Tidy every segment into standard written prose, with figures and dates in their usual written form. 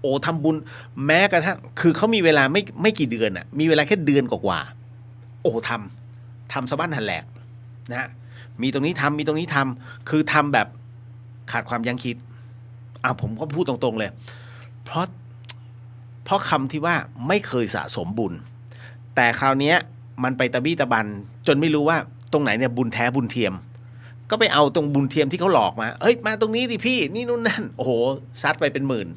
โอ้ทำบุญแม้กระทั่งคือเขามีเวลาไม่กี่เดือนอ่ะมีเวลาแค่เดือนกว่าๆโอ้ทำสะบั้นหันแหลกนะฮะมีตรงนี้ทำมีตรงนี้ทำคือทำแบบขาดความยั้งคิดผมก็พูดตรงๆเลยเพราะคำที่ว่าไม่เคยสะสมบุญแต่คราวนี้มันไปตะบี้ตะบันจนไม่รู้ว่าตรงไหนเนี่ยบุญแท้บุญเทียมก็ไปเอาตรงบุญเทียมที่เขาหลอกมาเอ้ยมาตรงนี้ดิพี่นี่นู่นนั่นโอ้โหซัดไปเป็นหมื่น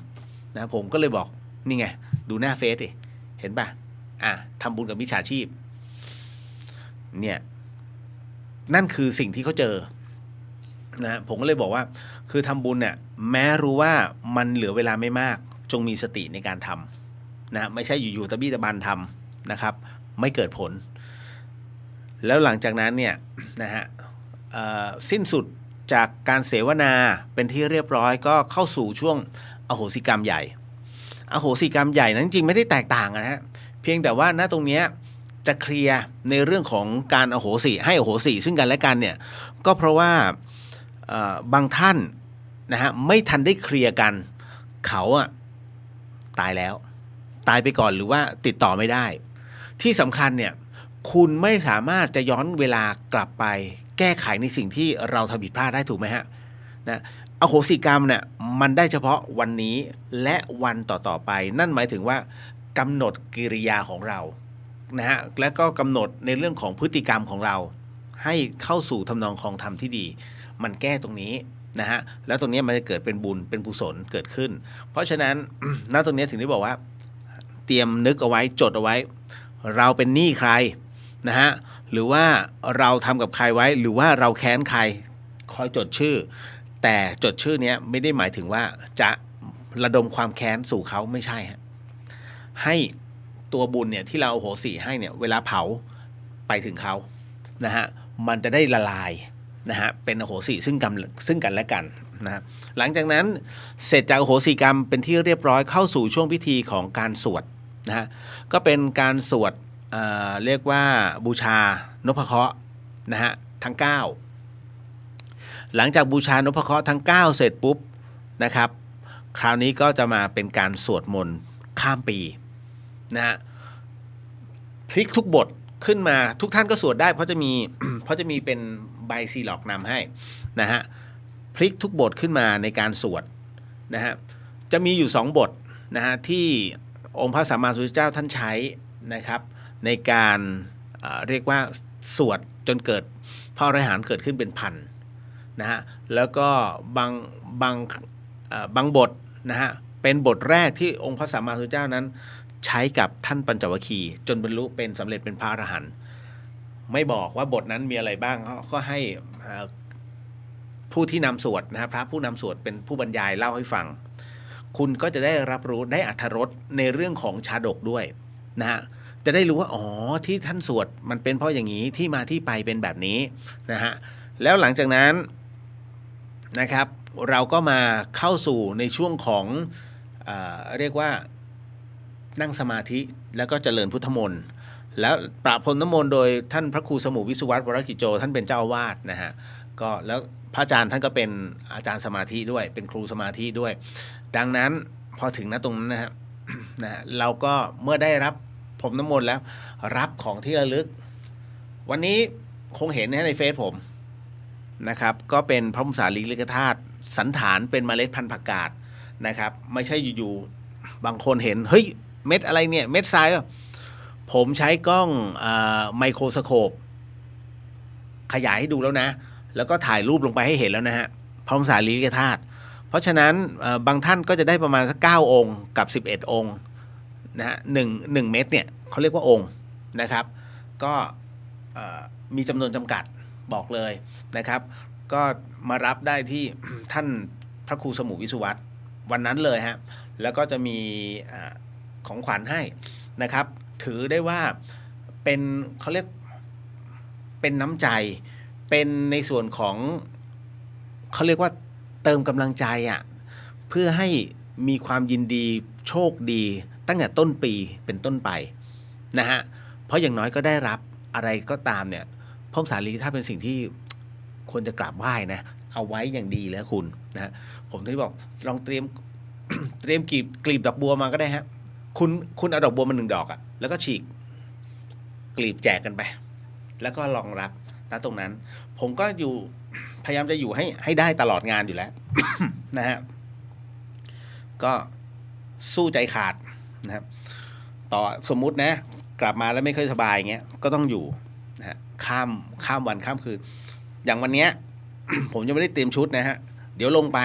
นะผมก็เลยบอกนี่ไงดูหน้าเฟซดิเห็นป่ะทำบุญกับมิจฉาชีพเนี่ยนั่นคือสิ่งที่เขาเจอนะผมก็เลยบอกว่าคือทำบุญเนี่ยแม้รู้ว่ามันเหลือเวลาไม่มากจงมีสติในการทำนะไม่ใช่อยู่ๆตะบี้ตะบันทำนะครับไม่เกิดผลแล้วหลังจากนั้นเนี่ยนะฮะสิ้นสุดจากการเสวนาเป็นที่เรียบร้อยก็เข้าสู่ช่วงอโหสิกรรมใหญ่อโหสิกรรมใหญ่นั้นจริงไม่ได้แตกต่างนะฮะเพียงแต่ว่าณตรงนี้จะเคลียร์ในเรื่องของการอโหสิให้อโหสิซึ่งกันและกันเนี่ยก็เพราะว่าบางท่านนะฮะไม่ทันได้เคลียร์กันเขาตายแล้วตายไปก่อนหรือว่าติดต่อไม่ได้ที่สำคัญเนี่ยคุณไม่สามารถจะย้อนเวลากลับไปแก้ไขในสิ่งที่เราทำผิดพลาดได้ถูกไหมฮะนะอโหสิกรรมเนี่ยมันได้เฉพาะวันนี้และวันต่อๆไปนั่นหมายถึงว่ากำหนดกิริยาของเรานะฮะและก็กำหนดในเรื่องของพฤติกรรมของเราให้เข้าสู่ทำนองครองธรรมที่ดีมันแก้ตรงนี้นะฮะแล้วตรงนี้มันจะเกิดเป็นบุญเป็นกุศลเกิดขึ้นเพราะฉะนั้น ณตรงนี้ถึงได้บอกว่าเตรียมนึกเอาไว้จดเอาไว้เราเป็นหนี้ใครนะฮะหรือว่าเราทำกับใครไว้หรือว่าเราแค้นใครคอยจดชื่อแต่จดชื่อนี้ไม่ได้หมายถึงว่าจะระดมความแค้นสู่เขาไม่ใช่ฮะให้ตัวบุญเนี่ยที่เราโอโหสิให้เนี่ยเวลาเผาไปถึงเขานะฮะมันจะได้ละลายนะฮะเป็นอโหสิซึ่งกันและกันนะหลังจากนั้นเสร็จจากอโหสิกรรมเป็นที่เรียบร้อยเข้าสู่ช่วงพิธีของการสวดนะฮะก็เป็นการสวดเรียกว่าบูชานพเคราะห์นะฮะทั้ง9หลังจากบูชานพเคราะห์ทั้ง9เสร็จปุ๊บนะครับคราวนี้ก็จะมาเป็นการสวดมนต์ข้ามปีนะฮะพลิกทุกบทขึ้นมาทุกท่านก็สวดได้เพราะจะมีเป็นใบซีล็อกนำให้นะฮะพลิกทุกบทขึ้นมาในการสวดนะฮะจะมีอยู่2บทนะฮะที่องค์พระสัมมาสัมพุทธเจ้าท่านใช้นะครับในการเรียกว่าสวดจนเกิดพระอรหันต์เกิดขึ้นเป็นพันนะฮะแล้วก็บางบทนะฮะเป็นบทแรกที่องค์พระสัมมาสัมพุทธเจ้านั้นใช้กับท่านปัญจวัคคีย์จนบรรลุเป็นสำเร็จเป็นพระอรหันต์ไม่บอกว่าบทนั้นมีอะไรบ้างก็ให้ผู้ที่นำสวดนะครับพระผู้นำสวดเป็นผู้บรรยายเล่าให้ฟังคุณก็จะได้รับรู้ได้อรรถรสในเรื่องของชาดกด้วยนะฮะจะได้รู้ว่าอ๋อที่ท่านสวดมันเป็นเพราะอย่างนี้ที่มาที่ไปเป็นแบบนี้นะฮะแล้วหลังจากนั้นนะครับเราก็มาเข้าสู่ในช่วงของเรียกว่านั่งสมาธิแล้วก็เจริญพุทธมนต์แล้วประพรมน้ำมนต์โดยท่านพระครูสมุวิสุวัตวรกิจโจท่านเป็นเจ้าอาวาสนะฮะก็แล้วพระอาจารย์ท่านก็เป็นอาจารย์สมาธิด้วยเป็นครูสมาธิด้วยดังนั้นพอถึงณตรงนั้นนะฮะเราก็เมื่อได้รับพรมน้ำมนต์แล้วรับของที่ระลึกวันนี้คงเห็นในเฟซผมนะครับก็เป็นพระบรมสารีริกธาตุสันฐานเป็นเมล็ดพันธุ์ผักกาดนะครับไม่ใช่อยู่ๆบางคนเห็นเฮ้ยเม็ดอะไรเนี่ยเม็ดทรายผมใช้กล้องไมโครสโคปขยายให้ดูแล้วนะแล้วก็ถ่ายรูปลงไปให้เห็นแล้วนะฮะพระบรมสารีริกธาตุเพราะฉะนั้นบางท่านก็จะได้ประมาณสัก9องค์กับ11องค์นะฮะ1เม็ดเนี่ยเขาเรียกว่าองค์นะครับก็มีจำนวนจำกัดบอกเลยนะครับก็มารับได้ที่ท่านพระครูสมุวิสุวัตวันนั้นเลยฮะแล้วก็จะมีของขวัญให้นะครับถือได้ว่าเป็นเขาเรียกเป็นน้ำใจเป็นในส่วนของเขาเรียกว่าเติมกำลังใจเพื่อให้มีความยินดีโชคดีตั้งแต่ต้นปีเป็นต้นไปนะฮะเพราะอย่างน้อยก็ได้รับอะไรก็ตามเนี่ยพรหมสารีถ้าเป็นสิ่งที่ควรจะกราบไหว้นะเอาไว้อย่างดีแล้วคุณนะผมที่บอกลองเตรียม เตรียมกลีบดอกบัวมาก็ได้ฮะคุณเอาดอกบัวมา1 ดอกอะแล้วก็ฉีกกลีบแจกกันไปแล้วก็รองรับณตรงนั้นผมก็อยู่พยายามจะอยู่ให้ได้ตลอดงานอยู่แล้ว นะฮะก็สู้ใจขาดนะครับต่อสมมุตินะกลับมาแล้วไม่ค่อยสบายเงี้ยก็ต้องอยู่นะฮะข้ามวันข้ามคืนอย่างวันเนี้ย ผมยังไม่ได้เตรียมชุดนะฮะเดี๋ยวลงไป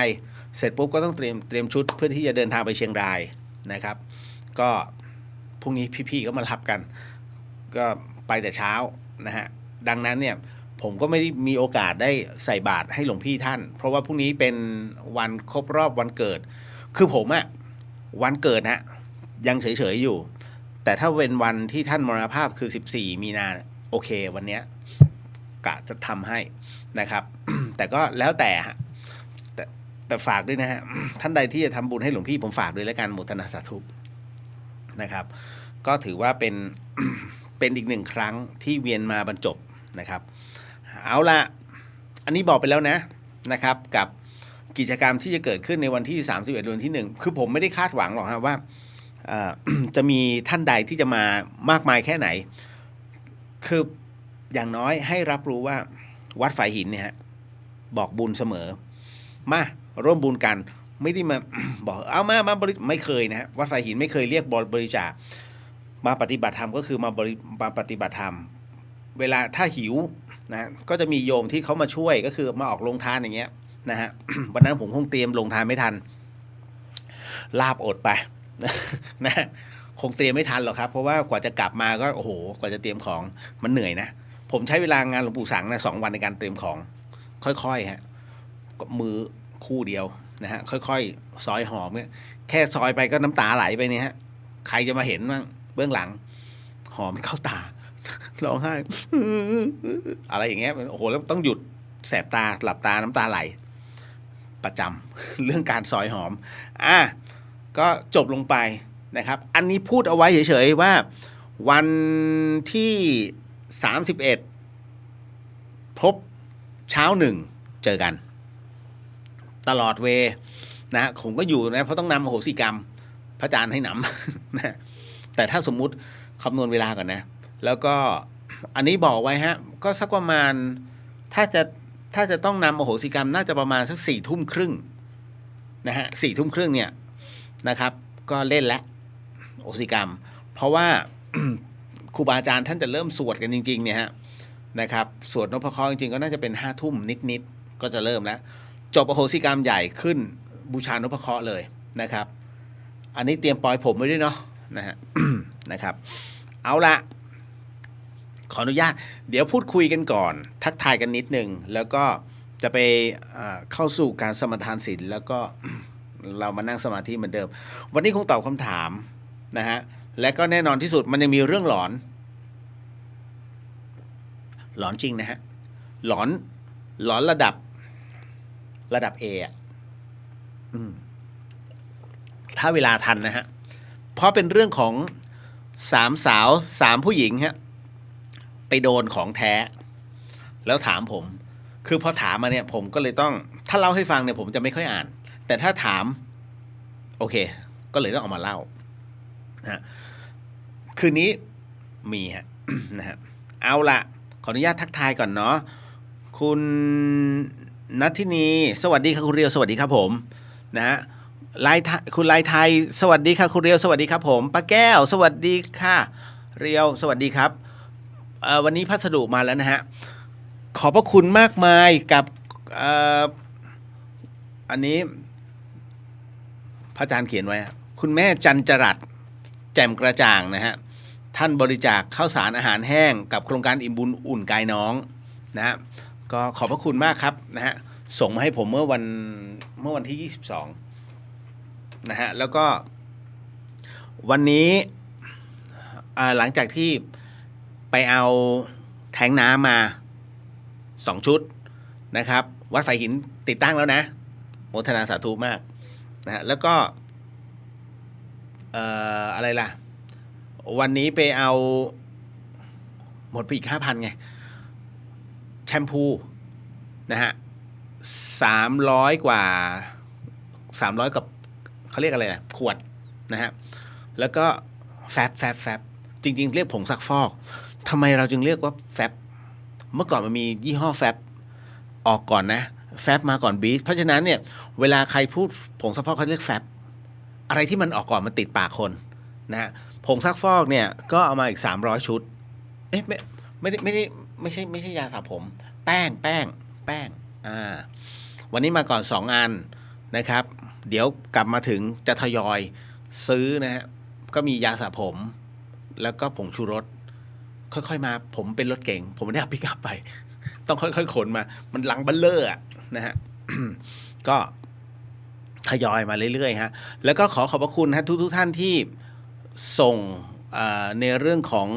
เสร็จปุ๊บก็ต้องเตรียมชุดเพื่อที่จะเดินทางไปเชียงรายนะครับก็พรุ่งนี้พี่ๆก็มารับกันก็ไปแต่เช้านะฮะดังนั้นเนี่ยผมก็ไม่ได้มีโอกาสได้ใส่บาตรให้หลวงพี่ท่านเพราะว่าพรุ่งนี้เป็นวันครบรอบวันเกิดคือผมอะวันเกิดฮะยังเฉยๆอยู่แต่ถ้าเป็นวันที่ท่านมรณภาพคือ14 มีนาโอเควันเนี้ยกะจะทำให้นะครับ แต่ก็แล้วแต่ฮะแต่ฝากด้วยนะฮะท่านใดที่จะทำบุญให้หลวงพี่ผมฝากด้วยแล้วกันโมทนาสาธุนะครับก็ถือว่าเป็น เป็นอีก1 ครั้งที่เวียนมาบรรจบนะครับเอาละอันนี้บอกไปแล้วนะครับกับกิจกรรมที่จะเกิดขึ้นในวันที่31เดือนที่1คือผมไม่ได้คาดหวังหรอกฮะว่า จะมีท่านใดที่จะมามากมายแค่ไหนคืออย่างน้อยให้รับรู้ว่าวัดฝายหินเนี่ยฮะบอกบุญเสมอมาร่วมบุญกันไม่ได้มา บอกเอามาบริไม่เคยนะฮะวัดฝายหินไม่เคยเรียกบริจาคมาปฏิบัติธรรมก็คือมาปฏิบัติธรรมเวลาถ้าหิวนะก็จะมีโยมที่เขามาช่วยก็คือมาออกโรงทานอย่างเงี้ยนะฮะ วันนั้นผมคงเตรียมโรงทานไม่ทันลาบอดไปนะคงเตรียมไม่ทันหรอกครับเพราะว่ากว่าจะกลับมาก็โอ้โหกว่าจะเตรียมของมันเหนื่อยนะผมใช้เวลางานหลวงปู่สังนะ2 วันในการเตรียมของค่อยๆฮะมือคู่เดียวนะฮะค่อยๆซอยหอมเนี่ยแค่ซอยไปก็น้ำตาไหลไปเนี่ยฮะใครจะมาเห็นบ้างเบื้องหลังหอมเข้าตาร้องไห้ อะไรอย่างเงี้ยโอ้โหแล้วต้องหยุดแสบตาหลับตาน้ำตาไหลประจำ เรื่องการซอยหอมก็จบลงไปนะครับอันนี้พูดเอาไว้เฉยๆว่าวันที่31พบเช้า1เจอกันตลอดเวนะผมก็อยู่นะเพราะต้องนำอโหสิกรรมพระอาจารย์ให้นำ นะแต่ถ้าสมมุติคำนวณเวลาก่อนนะแล้วก็อันนี้บอกไว้ฮะก็สักประมาณถ้าจะต้องนำอโหสิกรรมน่าจะประมาณสัก4 ทุ่มครึ่งนะฮะ4 ทุ่มครึ่งเนี่ยนะครับก็เล่นแล้วอโหสิกรรมเพราะว่า ครูบาอาจารย์ท่านจะเริ่มสวดกันจริงๆเนี่ยฮะนะครับสวดนพเคราะห์จริงๆก็น่าจะเป็น5 ทุ่มนิดๆก็จะเริ่มแล้วจบอโหสิกรรมใหญ่ขึ้นบูชานพเคราะห์เลยนะครับอันนี้เตรียมปล่อยผมไว้ด้วยเนาะนะฮะ นะครับเอาละขออนุญาตเดี๋ยวพูดคุยกันก่อนทักทายกันนิดนึงแล้วก็จะไปเข้าสู่การสมาทานศีลแล้วก็ เรามานั่งสมาธิเหมือนเดิมวันนี้คงตอบคำถามนะฮะและก็แน่นอนที่สุดมันยังมีเรื่องหลอนจริงนะฮะหลอนระดับA อ่ะถ้าเวลาทันนะฮะเพราะเป็นเรื่องของ3 สาว 3 ผู้หญิงฮะไปโดนของแท้แล้วถามผมคือพอถามมาเนี่ยผมก็เลยต้องถ้าเล่าให้ฟังเนี่ยผมจะไม่ค่อยอ่านแต่ถ้าถามโอเคก็เลยต้องเอามาเล่านะคืนนี้มีฮะ นะฮะเอาละขออนุญาตทักทายก่อนเนาะคุณนัทธินีสวัสดีค่ะคุณเรียวสวัสดีครับผมนะฮะคุณลายไทยสวัสดีค่ะคุณเรียวสวัสดีครับผมป้าแก้วสวัสดีค่ะเรียวสวัสดีครับวันนี้พัสดุมาแล้วนะฮะขอบพระคุณมากมายกับอันนี้พระอาจารย์เขียนไว้คุณแม่จันจรัสแจ่มกระจ่างนะฮะท่านบริจาคข้าวสารอาหารแห้งกับโครงการอิ่มบุญอุ่นกายน้องนะฮะก็ขอบพระคุณมากครับนะฮะส่งมาให้ผมเมื่อวันที่22นะฮะแล้วก็วันนี้หลังจากที่ไปเอาแทงน้ำมา2 ชุดนะครับวัดฝายหินติดตั้งแล้วนะโมทนาสาธุมากนะฮะแล้วก็อะไรล่ะวันนี้ไปเอาหมดไปอีก 5,000 ไงแชมพูนะฮะ300 กับ เขาเรียกอะไรนะขวดนะฮะแล้วก็แฟบจริงๆเรียกผงซักฟอกทำไมเราจึงเรียกว่าแฟบเมื่อก่อนมันมียี่ห้อแฟบออกก่อนนะแฟบมาก่อนบีชเพราะฉะนั้นเนี่ยเวลาใครพูดผงซักฟอกเขาเรียกแฟบอะไรที่มันออกก่อนมันติดปากคนนะฮะผงซักฟอกเนี่ยก็เอามาอีก300ชุดเอ๊ะไม่ใช่ยาสระผมแป้งวันนี้มาก่อน2อันนะครับเดี๋ยวกลับมาถึงจะทยอยซื้อนะฮะก็มียาสระผมแล้วก็ผงชูรสค่อยๆมาผมเป็นรถเก๋งผมไม่ได้เอาปิกอัพไปต้องค่อยๆขนมามันลังเบัลเลอร์นะฮะ ก็ทยอยมาเรื่อยๆฮะแล้วก็ขอบพระคุณฮะทุกท่านที่ส่งในเรื่องของ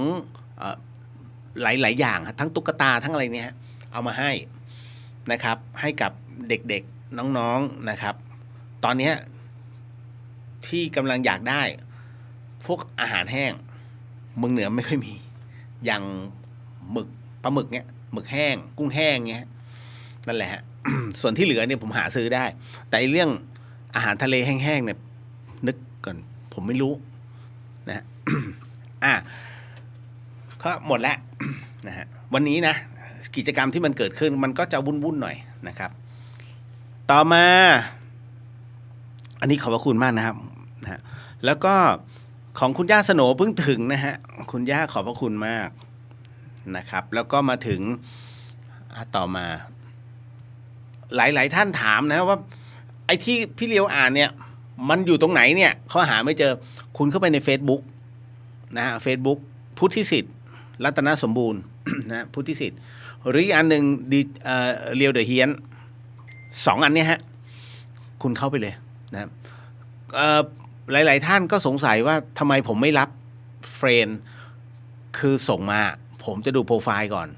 หลายๆอย่างทั้งตุ๊กตาทั้งอะไรเนี่ยเอามาให้นะครับให้กับเด็กๆน้องๆนะครับตอนนี้ที่กำลังอยากได้พวกอาหารแห้งเมืองเหนือไม่ค่อยมีอย่างหมึกปลาหมึกเนี้ยหมึกแห้งกุ้งแห้งเงี้ยนั่นแหละฮะ ส่วนที่เหลือเนี่ยผมหาซื้อได้แต่เรื่องอาหารทะเลแห้งๆเนี่ยนึกก่อนผมไม่รู้นะฮะ ก็หมดแล้ว นะฮะวันนี้นะกิจกรรมที่มันเกิดขึ้นมันก็จะวุ่นๆหน่อยนะครับต่อมาอันนี้ขอบพระคุณมากนะครับนะฮะแล้วก็ของคุณย่าสโหนเพิ่งถึงนะฮะคุณย่าขอบพระคุณมากนะครับแล้วก็มาถึงต่อมาหลายๆท่านถามนะว่าไอ้ที่พี่เลียวอ่านเนี่ยมันอยู่ตรงไหนเนี่ยเขาหาไม่เจอคุณเข้าไปใน Facebook นะฮะ Facebook พุทธิสิทธิ์รัตนสมบูรณ์ นะพุทธิสิทธิ์หรืออีกอันหนึ่งเลียวเดอะเฮียน2อันเนี้ยฮะคุณเข้าไปเลยนะครับหลายๆท่านก็สงสัยว่าทำไมผมไม่รับเฟรนด์คือส่งมาผมจะดูโปรไฟล์ก่อน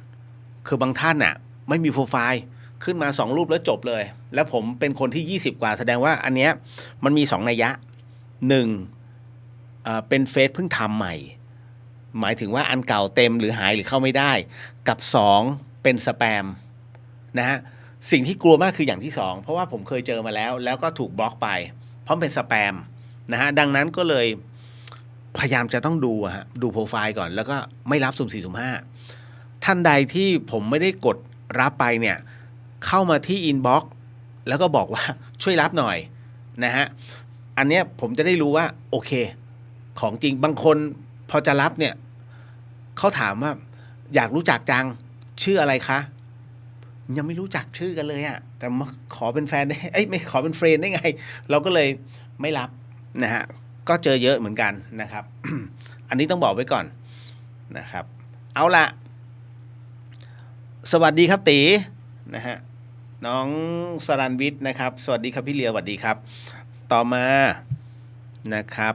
คือบางท่านน่ะไม่มีโปรไฟล์ขึ้นมา2รูปแล้วจบเลยแล้วผมเป็นคนที่20กว่าแสดงว่าอันเนี้ยมันมี2นัยยะ1เป็นเฟซเพิ่งทำใหม่หมายถึงว่าอันเก่าเต็มหรือหายหรือเข้าไม่ได้กับ2เป็นสแปมนะฮะสิ่งที่กลัวมากคืออย่างที่2เพราะว่าผมเคยเจอมาแล้วก็ถูกบล็อกไปเพราะเป็นสแปมนะฮะดังนั้นก็เลยพยายามจะต้องดูโปรไฟล์ก่อนแล้วก็ไม่รับสุ่ม4สุ่ม5ท่านใดที่ผมไม่ได้กดรับไปเนี่ยเข้ามาที่อินบ็อกซ์แล้วก็บอกว่าช่วยรับหน่อยนะฮะอันเนี้ยผมจะได้รู้ว่าโอเคของจริงบางคนพอจะรับเนี่ยเขาถามว่าอยากรู้จักจังชื่ออะไรคะยังไม่รู้จักชื่อกันเลยอะแต่มาขอเป็นแฟนได้ไม่ขอเป็นเฟรนด์ได้ไงเราก็เลยไม่รับนะฮะก็เจอเยอะเหมือนกันนะครับ อันนี้ต้องบอกไว้ก่อนนะครับเอาละสวัสดีครับตีนะฮะน้องสรันวิทย์นะครับสวัสดีครับพี่เลียวสวัสดีครับต่อมานะครับ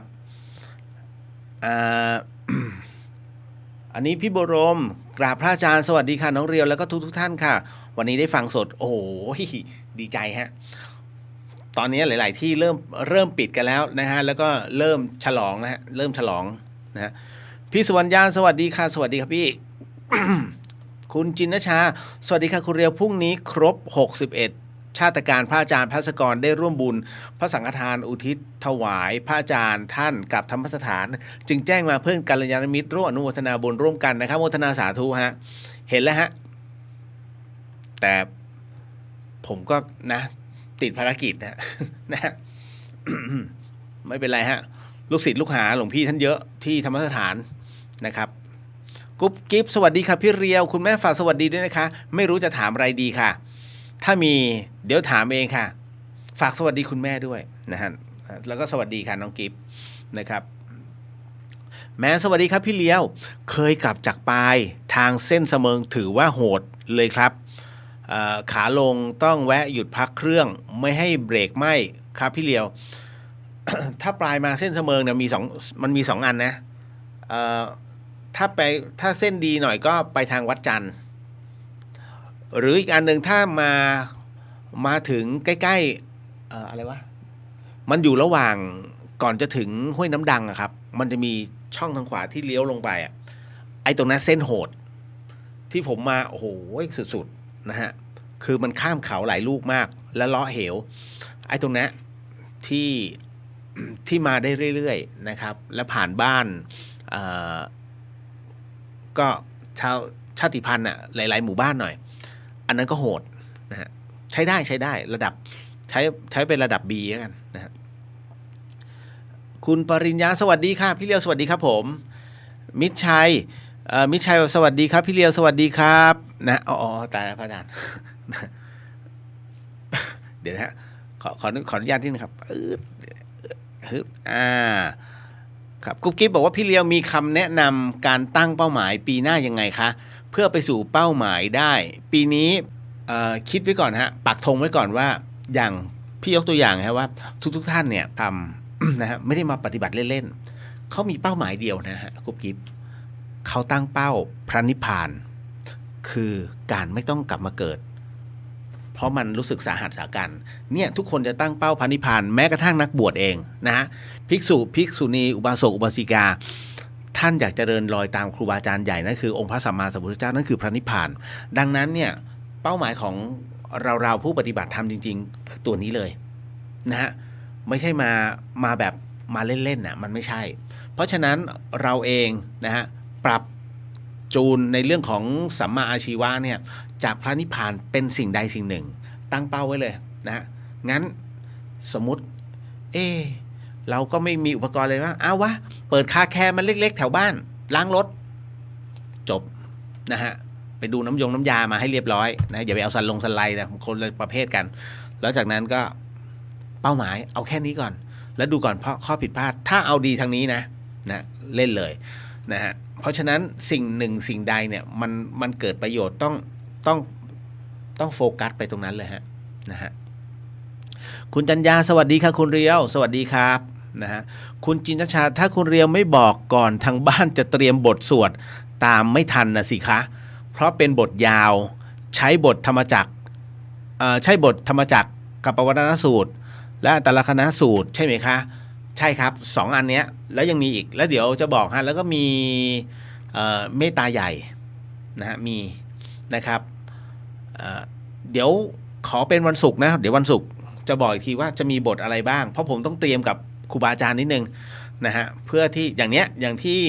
อันนี้พี่บรมกราบพระอาจารย์สวัสดีค่ะน้องเรียวแล้วก็ทุกท่านค่ะวันนี้ได้ฟังสดโอ้โหดีใจฮะตอนนี้หลายๆที่เริ่มปิดกันแล้วนะฮะแล้วก็เริ่มฉลองนะฮะเริ่มฉลองนะฮะพี่สุวรรณญาสวัสดีค่ะสวัสดีครับพี่ คุณจินนชาสวัสดีค่ะคุณเรียวพรุ่งนี้ครบ61ชาติการพระอาจารย์ภัสกรได้ร่วมบุญพระสังฆทานอุทิศถวายพระอาจารย์ท่านกับธรรมสถานจึงแจ้งมาเพื่อกัลยาณมิตรร่วมอนุโมทนาบุญร่วมกันนะครับโมทนาสาธุฮะเห็นแล้วฮะแต่ผมก็นะติดภารกิจนะ ไม่เป็นไรฮะลูกศิษย์ลูกหาหลวงพี่ท่านเยอะที่ธรรมสถานนะครับกุ๊บกิ๊บสวัสดีค่ะพี่เรียวคุณแม่ฝากสวัสดีด้วยนะคะไม่รู้จะถามอะไรดีค่ะถ้ามีเดี๋ยวถามเองค่ะฝากสวัสดีคุณแม่ด้วยนะฮะแล้วก็สวัสดีค่ะน้องกิ๊บนะครับแม่สวัสดีครับพี่เลี้ยวเคยกลับจากปายทางเส้นเสมิงถือว่าโหดเลยครับขาลงต้องแวะหยุดพักเครื่องไม่ให้เบรกไหมครับพี่เลี้ยว ถ้าปลายมาเส้นเสมิงเนี่ยมันมี2อันนะถ้าเส้นดีหน่อยก็ไปทางวัดจันทร์หรืออีกอันหนึ่งถ้ามาถึงใกล้ๆอะไรวะมันอยู่ระหว่างก่อนจะถึงห้วยน้ำดังอะครับมันจะมีช่องทางขวาที่เลี้ยวลงไปอะไอ้ตรงนั้นเส้นโหดที่ผมมาโอ้โหสุดๆนะฮะคือมันข้ามเขาหลายลูกมากแล้วเลาะเหวไอ้ตรงนั้นที่ ที่มาได้เรื่อยๆนะครับและผ่านบ้านก็ชาติพันธุ์อ่ะหลายๆหมู่บ้านหน่อยอันนั้นก็โหดนะฮะใช้ได้ระดับใช้เป็นระดับ B แล้วกันนะฮะคุณปริญญาสวัสดีค่ะพี่เลียวสวัสดีครับผมมิตรชัยสวัสดีครับพี่เลียวสวัสดีครับนะอ๋อตายแล้วพระอาจารย์ เดี๋ยวนะฮะขออนุญาตที่นะครับครับกุ๊บกิ๊บบอกว่าพี่เลียวมีคำแนะนำการตั้งเป้าหมายปีหน้ายังไงคะเพื่อไปสู่เป้าหมายได้ปีนี้คิดไว้ก่อนฮะปักธงไว้ก่อนว่าอย่างพี่ยกตัวอย่างฮะว่าทุกท่านเนี่ยทำ นะฮะไม่ได้มาปฏิบัติเล่นๆเขามีเป้าหมายเดียวนะฮะกุ๊บกิ๊บเขาตั้งเป้าพระนิพพานคือการไม่ต้องกลับมาเกิดเพราะมันรู้สึกสาหัสสากันเนี่ยทุกคนจะตั้งเป้าพระนิพพานแม้กระทั่งนักบวชเองนะฮะภิกษุณีอุบาสกอุบาสิกาท่านอยากจะเดินรอยตามครูบาอาจารย์ใหญ่นั่นคือองค์พระสัมมาสัมพุทธเจ้านั่นคือพระนิพพานดังนั้นเนี่ยเป้าหมายของเราผู้ปฏิบัติธรรมจริงๆคือตัวนี้เลยนะฮะไม่ใช่มาแบบมาเล่นๆน่ะมันไม่ใช่เพราะฉะนั้นเราเองนะฮะปรับจูนในเรื่องของสัมมาอาชีวะเนี่ยจากพระนิพพานเป็นสิ่งใดสิ่งหนึ่งตั้งเป้าไว้เลยนะฮะงั้นสมมุติเราก็ไม่มีอุปกรณ์เลยว่าเอาวะเปิดคาแคร์มันเล็กๆแถวบ้านล้างรถจบนะฮะไปดูน้ำยามาให้เรียบร้อยนะอย่าไปเอาสไลด์นะคนละประเภทกันแล้วจากนั้นก็เป้าหมายเอาแค่นี้ก่อนแล้วดูก่อนเพราะข้อผิดพลาดถ้าเอาดีทางนี้นะเล่นเลยนะฮะเพราะฉะนั้นสิ่งหนึ่งสิ่งใดเนี่ยมันเกิดประโยชน์ต้องโฟกัสไปตรงนั้นเลยฮะนะฮะคุณจัญญาสวัสดีค่ะคุณเรียวสวัสดีครับนะฮะคุณจินตชาถ้าคุณเรียวไม่บอกก่อนทางบ้านจะเตรียมบทสวดตามไม่ทันนะสิคะเพราะเป็นบทยาวใช้บทธรรมจักรกับปวัตนสูตรและอัตตลกนสูตรใช่ไหมคะใช่ครับ2อันเนี้ยแล้วยังมีอีกแล้วเดี๋ยวจะบอกฮะแล้วก็มีเมตตาใหญ่นะฮะมีนะครับเดี๋ยวขอเป็นวันศุกร์นะเดี๋ยววันศุกร์จะบอกอีกทีว่าจะมีบทอะไรบ้างเพราะผมต้องเตรียมกับครูบาอาจารย์นิดนึงนะฮะเพื่อที่อย่างที่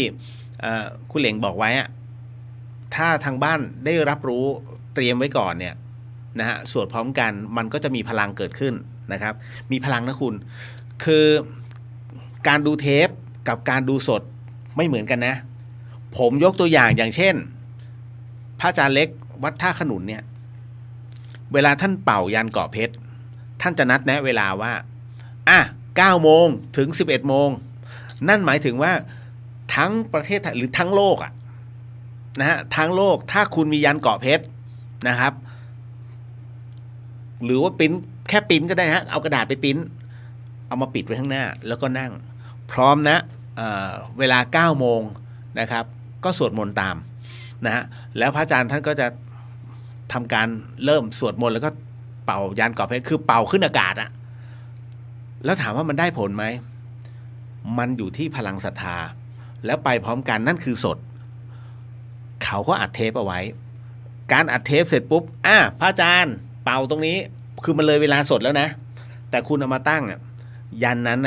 คุณเหล่งบอกไว้อะถ้าทางบ้านได้รับรู้เตรียมไว้ก่อนเนี่ยนะฮะสวดพร้อมกันมันก็จะมีพลังเกิดขึ้นนะครับมีพลังนะคุณคือการดูเทปกับการดูสดไม่เหมือนกันนะผมยกตัวอย่างเช่นพระอาจารย์เล็กวัดท่าขนุนเนี่ยเวลาท่านเป่ายันเกาะเพชรท่านจะนัดแนะเวลาว่า9 โมงถึง 11 โมงนั่นหมายถึงว่าทั้งประเทศไทยหรือทั้งโลกนะฮะทั้งโลกถ้าคุณมียันเกาะเพชรนะครับหรือว่าแค่ปิ้นก็ได้ฮะเอากระดาษไปปิ้นเอามาปิดไว้ข้างหน้าแล้วก็นั่งพร้อมนะเวลา 9 โมงนะครับก็สวดมนต์ตามนะฮะแล้วพระอาจารย์ท่านก็จะทำการเริ่มสวดมนต์แล้วก็เป่ายันเกาะเพชรคือเป่าขึ้นอากาศแล้วถามว่ามันได้ผลไหมมันอยู่ที่พลังศรัทธาแล้วไปพร้อมกันนั่นคือสดเขาก็อัดเทปเอาไว้การอัดเทปเสร็จปุ๊บพระอาจารย์เป่าตรงนี้คือมันเลยเวลาสดแล้วนะแต่คุณเอามาตั้งยันนั้น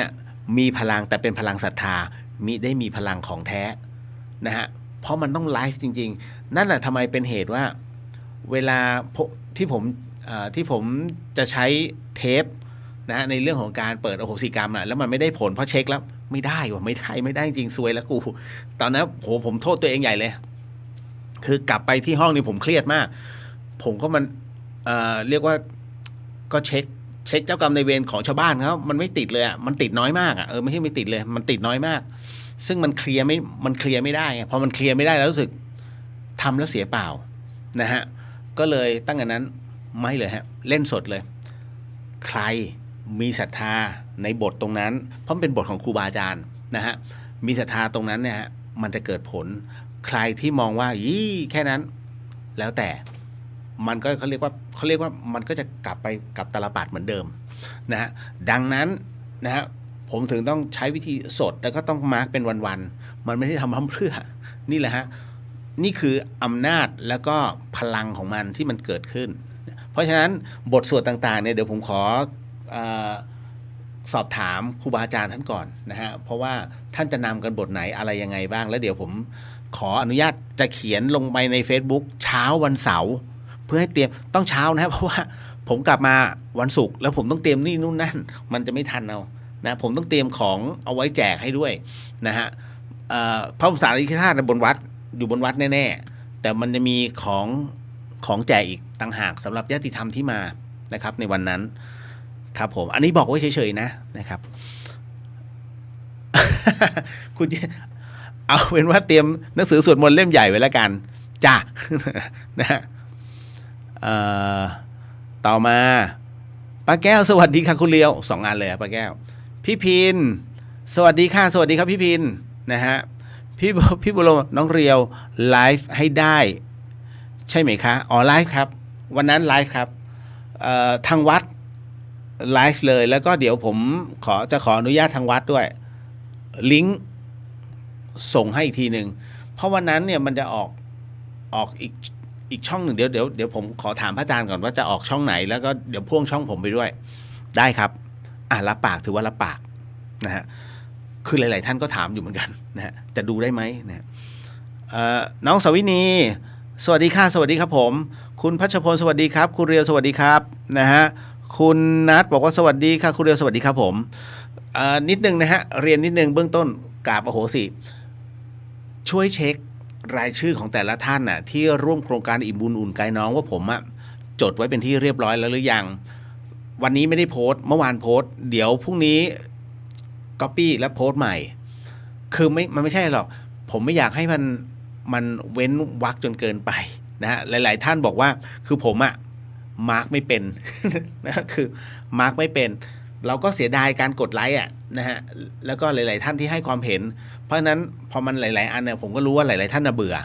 มีพลังแต่เป็นพลังศรัทธาได้มีพลังของแท้นะฮะเพราะมันต้องไลฟ์จริงๆนั่นแหละทำไมเป็นเหตุว่าเวลาที่ผมจะใช้เทปนะฮะในเรื่องของการเปิดอโหสิกรรมแล้วมันไม่ได้ผลเพราะเช็คแล้วไม่ได้จริงซวยแล้วกูตอนนั้นผมโทษตัวเองใหญ่เลยคือกลับไปที่ห้องนี่ผมเครียดมากผมก็เรียกว่าก็เช็คเจ้ากรรมในเวรของชาวบ้านเขามันไม่ติดเลยมันติดน้อยมากไม่ใช่ไม่ติดเลยมันติดน้อยมากซึ่งมันเคลียร์ไม่ได้พอมันเคลียร์ไม่ได้แล้วรู้สึกทำแล้วเสียเปล่านะฮะก็เลยตั้งแต่นั้นไม่เลยฮะเล่นสดเลยใครมีศรัทธาในบทตรงนั้นเพราะเป็นบทของครูบาอาจารย์นะฮะมีศรัทธาตรงนั้นเนี่ยฮะมันจะเกิดผลใครที่มองว่าแค่นั้นแล้วแต่มันก็เขาเรียกว่ามันก็จะกลับไปกับตาลปัดเหมือนเดิมนะฮะดังนั้นนะฮะผมถึงต้องใช้วิธีสดแล้วก็ต้องมาร์กเป็นวันๆมันไม่ได้ทำเพื่อนี่แหละฮะนี่คืออำนาจแล้วก็พลังของมันที่มันเกิดขึ้นเพราะฉะนั้นบทสวดต่างๆเนี่ยเดี๋ยวผมขอ สอบถามครูบาอาจารย์ท่านก่อนนะฮะเพราะว่าท่านจะนำกันบทไหนอะไรยังไงบ้างแล้วเดี๋ยวผมขออนุญาตจะเขียนลงไปใน Facebook เช้าวันเสาร์เพื่อให้เตรียมต้องเช้านะเพราะว่าผมกลับมาวันศุกร์แล้วผมต้องเตรียมนี่นู่นนั่นมันจะไม่ทันเอานะผมต้องเตรียมของเอาไว้แจกให้ด้วยนะฮะพระบรมสารีริกธาตุบนวัดอยู่บนวัดแน่ๆแต่มันจะมีของแจกอีกต่างหากสำหรับญาติธรรมที่มานะครับในวันนั้นครับผมอันนี้บอกไว้เฉยๆนะครับ คุณเอาเป็นว่าเตรียมหนังสือสวดมนต์เล่มใหญ่ไว้แล้วกันจ้า นะฮะต่อมาป้าแก้วสวัสดีค่ะคุณเลียว2 อันเลยป้าแก้วพี่พินสวัสดีค่ะสวัสดีครับพี่พินนะฮะพี่บุโรน้องเรียวไลฟ์ให้ได้ใช่ไหมคะอ๋อไลฟ์ครับวันนั้นไลฟ์ครับทางวัดไลฟ์เลยแล้วก็เดี๋ยวผมจะขออนุญาตทางวัดด้วยลิงก์ส่งให้อีกทีหนึ่งเพราะวันนั้นเนี่ยมันจะออกอีกช่องหนึ่งเดี๋ยวผมขอถามพระอาจารย์ก่อนว่าจะออกช่องไหนแล้วก็เดี๋ยวพ่วงช่องผมไปด้วยได้ครับรับปากถือว่ารับปากนะฮะคือหลายๆท่านก็ถามอยู่เหมือนกันนะฮะจะดูได้ไหมนะน้องสวินีสวัสดีค่ะสวัสดีครับผมคุณพัชพลสวัสดีครับคุณเรียวสวัสดีครับนะฮะคุณนัทบอกว่าสวัสดีค่ะคุณเรียวสวัสดีครับผมนิดนึงนะฮะเรียนนิดนึงเบื้องต้นกราบอโหสิช่วยเช็ครายชื่อของแต่ละท่านน่ะที่ร่วมโครงการอิ่มบุญอุ่นกายน้องว่าผมจดไว้เป็นที่เรียบร้อยแล้วหรือยังวันนี้ไม่ได้โพสต์เมื่อวานโพสต์เดี๋ยวพรุ่งนี้ก๊อปปี้และโพสต์ใหม่คือมันไม่ใช่หรอกผมไม่อยากให้มันเว้นวรรคจนเกินไปนะฮะหลายๆท่านบอกว่าคือผมมาร์กไม่เป็น นะคือมาร์กไม่เป็นเราก็เสียดายการกดไลค์นะฮะแล้วก็หลายๆท่านที่ให้ความเห็นเพราะฉะนั้นพอมันหลายๆอันเนี่ยผมก็รู้ว่าหลายๆท่านเบื่อ